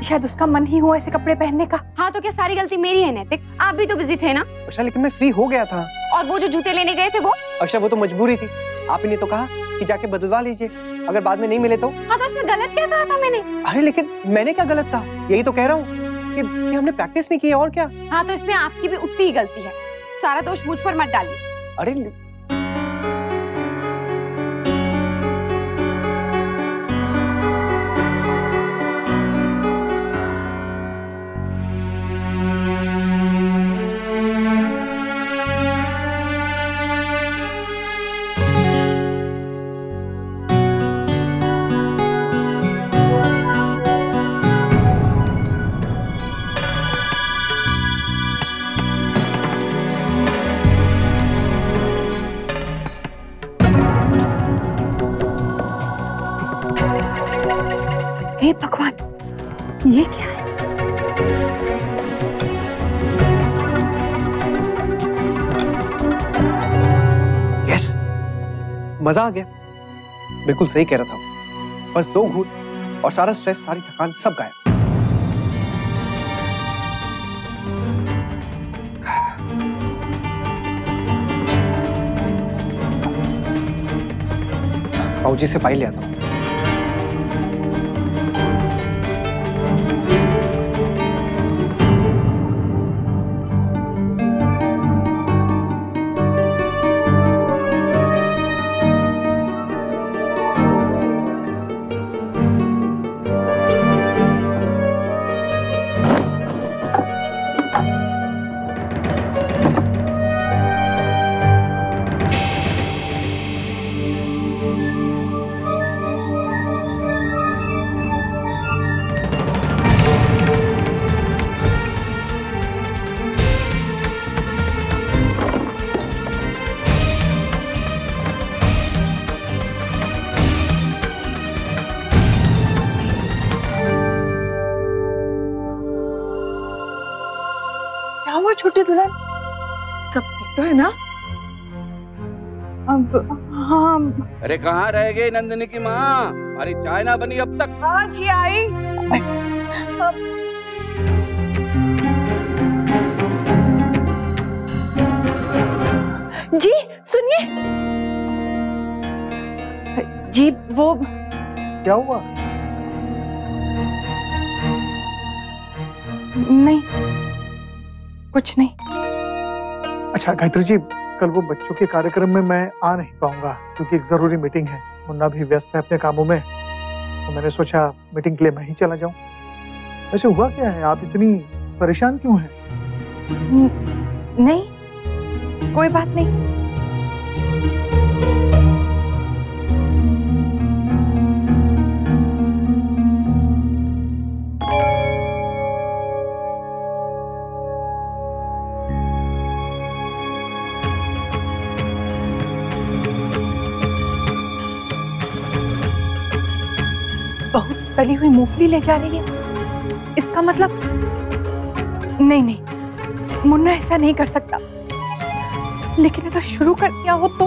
शायद उसका मन ही हो ऐसे कपड़े पहनने का। हाँ तो क्या सारी गलती मेरी है नैतिक? आप भी तो बिजी थे ना। अच्छा, लेकिन मैं फ्री हो गया था। और वो जो जूते लेने गए थे वो? अच्छा, वो तो मजबूरी थी। आप ही ने तो कहा कि जाके बदलवा लीजिए, अगर बाद में नहीं मिले तो। हाँ तो इसमें गलत क्या कहा था मैंने? अरे लेकिन मैंने क्या गलत कहा? यही तो कह रहा हूँ कि हमने प्रैक्टिस नहीं की, और क्या। हाँ तो इसमें आपकी भी उतनी ही गलती है, सारा दोष मुझ पर मत डालिए। अरे हे भगवान, ये क्या है? यस, मजा आ गया। बिल्कुल सही कह रहा था, बस 2 घूंट और सारा स्ट्रेस, सारी थकान सब गायब। बाबूजी से फाइल ले आता हूँ। छोटी दुल्हन, सब ठीक तो है ना? अब हाँ। अरे कहाँ रह गई नंदिनी की माँ? हमारी चाय ना बनी अब तक। हाँ जी आई। जी सुनिए। जी वो क्या हुआ? नहीं, कुछ नहीं। अच्छा गायत्री जी, कल वो बच्चों के कार्यक्रम में मैं आ नहीं पाऊंगा क्योंकि एक जरूरी मीटिंग है। मुन्ना भी व्यस्त है अपने कामों में, तो मैंने सोचा मीटिंग के लिए मैं ही चला जाऊं। वैसे हुआ क्या है, आप इतनी परेशान क्यों हैं? नहीं, कोई बात नहीं। बहुत तली हुई मूंगफली ले जा रही है, इसका मतलब नहीं नहीं, मुन्ना ऐसा नहीं कर सकता। लेकिन अगर शुरू कर दिया हो तो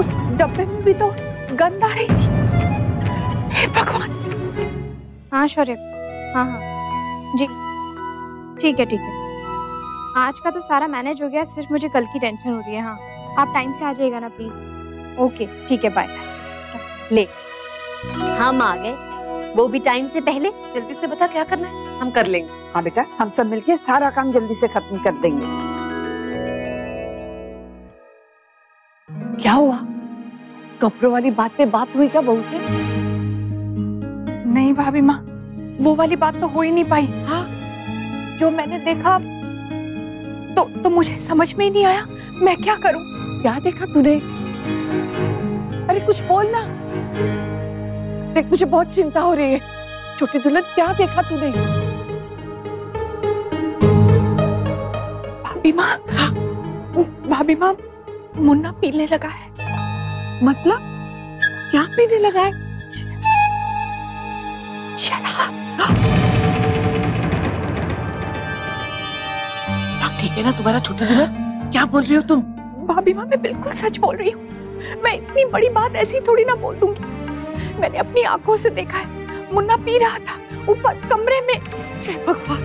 उस डब्बे में भी तो गंध आ रही थी। हे भगवान। हाँ शौर्य, हाँ हाँ जी, ठीक है ठीक है। आज का तो सारा मैनेज हो गया, सिर्फ मुझे कल की टेंशन हो रही है। हाँ आप टाइम से आ जाइएगा ना प्लीज। ओके ठीक है, बाय। ले हम आ गए, वो भी टाइम से पहले। जल्दी से बता क्या करना है, हम कर लेंगे। हाँ बेटा, हम सब मिलके सारा काम जल्दी से खत्म कर देंगे। क्या हुआ? कपड़ों वाली बात पे बात हुई क्या बहू से? नहीं भाभी माँ, वो वाली बात तो हो ही नहीं पाई। हाँ, जो मैंने देखा तो मुझे समझ में ही नहीं आया, मैं क्या करूं? क्या देखा तूने? अरे कुछ बोल ना। देख, मुझे बहुत चिंता हो रही है। छोटी दुल्हन, क्या देखा तूने? भाभी माँ, मुन्ना पीने लगा है। मतलब क्या पीने लगा है? शराब। ठीक है ना तुम्हारा छोटी दुल्हन? क्या बोल रही हो तुम? भाभी माँ, मैं बिल्कुल सच बोल रही हूँ। मैं इतनी बड़ी बात ऐसी थोड़ी ना बोल दूंगी। मैंने अपनी आंखों से देखा है, मुन्ना पी रहा था ऊपर कमरे में। जय भगवान।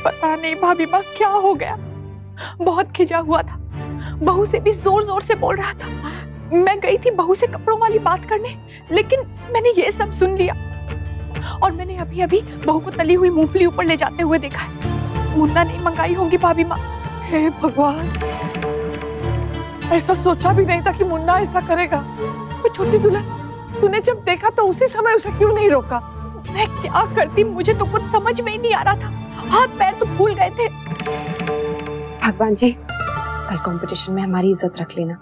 पता नहीं भाभी माँ क्या हो गया, बहुत खिंचा हुआ था, बहू से भी जोर जोर से बोल रहा था। मैं गई थी बहू से कपड़ों वाली बात करने, लेकिन मैंने ये सब सुन लिया। और मैंने अभी अभी बहू को तली हुई मूंगफली ऊपर ले जाते हुए देखा है। मुन्ना नहीं मंगाई होंगी भाभी माँ। हे भगवान, ऐसा सोचा भी नहीं था कि मुन्ना ऐसा करेगा। छोटी दुल्हन, तूने जब देखा तो उसी समय उसे क्यों नहीं रोका? मैं क्या करती, मुझे तो कुछ समझ में ही नहीं आ रहा था, हाथ पैर तो भूल गए थे। भगवान जी, कल कंपटीशन में हमारी इज्जत रख लेना।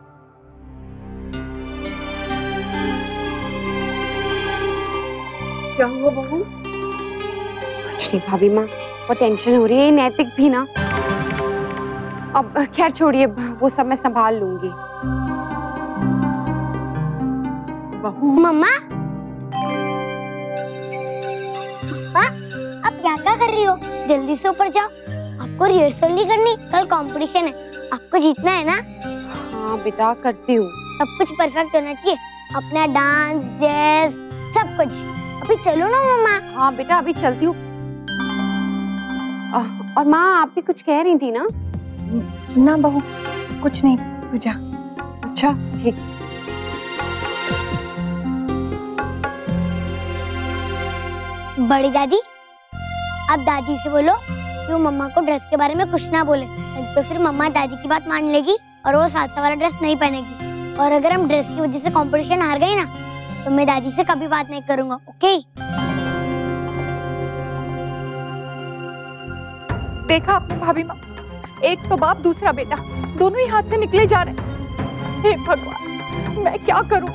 क्या हुआ बहू? कुछ नहीं भाभी माँ, वो टेंशन हो रही है, नैतिक भी ना। अब खैर छोड़िए, वो सब मैं संभाल लूंगी। मम्मा, आप यहाँ क्या कर रही हो? जल्दी से ऊपर जाओ, आपको रिहर्सल नहीं करनी, कल कंपटीशन है, आपको जीतना है ना। हाँ बेटा, करती हूँ। सब कुछ परफेक्ट होना चाहिए, अपना डांस, ड्रेस, सब कुछ। अभी चलो ना मम्मा। हाँ बेटा, अभी चलती हूँ। और माँ, आप भी कुछ कह रही थी ना? ना बहू, कुछ नहीं, तू जा। अच्छा ठीक। बड़ी दादी, अब दादी से बोलो कि वो मम्मा को ड्रेस के बारे में कुछ ना बोले, तो फिर मम्मा दादी की बात मान लेगी और वो सालसा वाला ड्रेस नहीं पहनेगी। और अगर हम ड्रेस की वजह से कंपटीशन हार गए ना, तो मैं दादी से कभी बात नहीं करूंगा। ओके? देखा आपने भाभी माँ, एक तो बाप दूसरा बेटा, दोनों ही हाथ से निकले जा रहे। हे भगवान, मैं क्या करूं?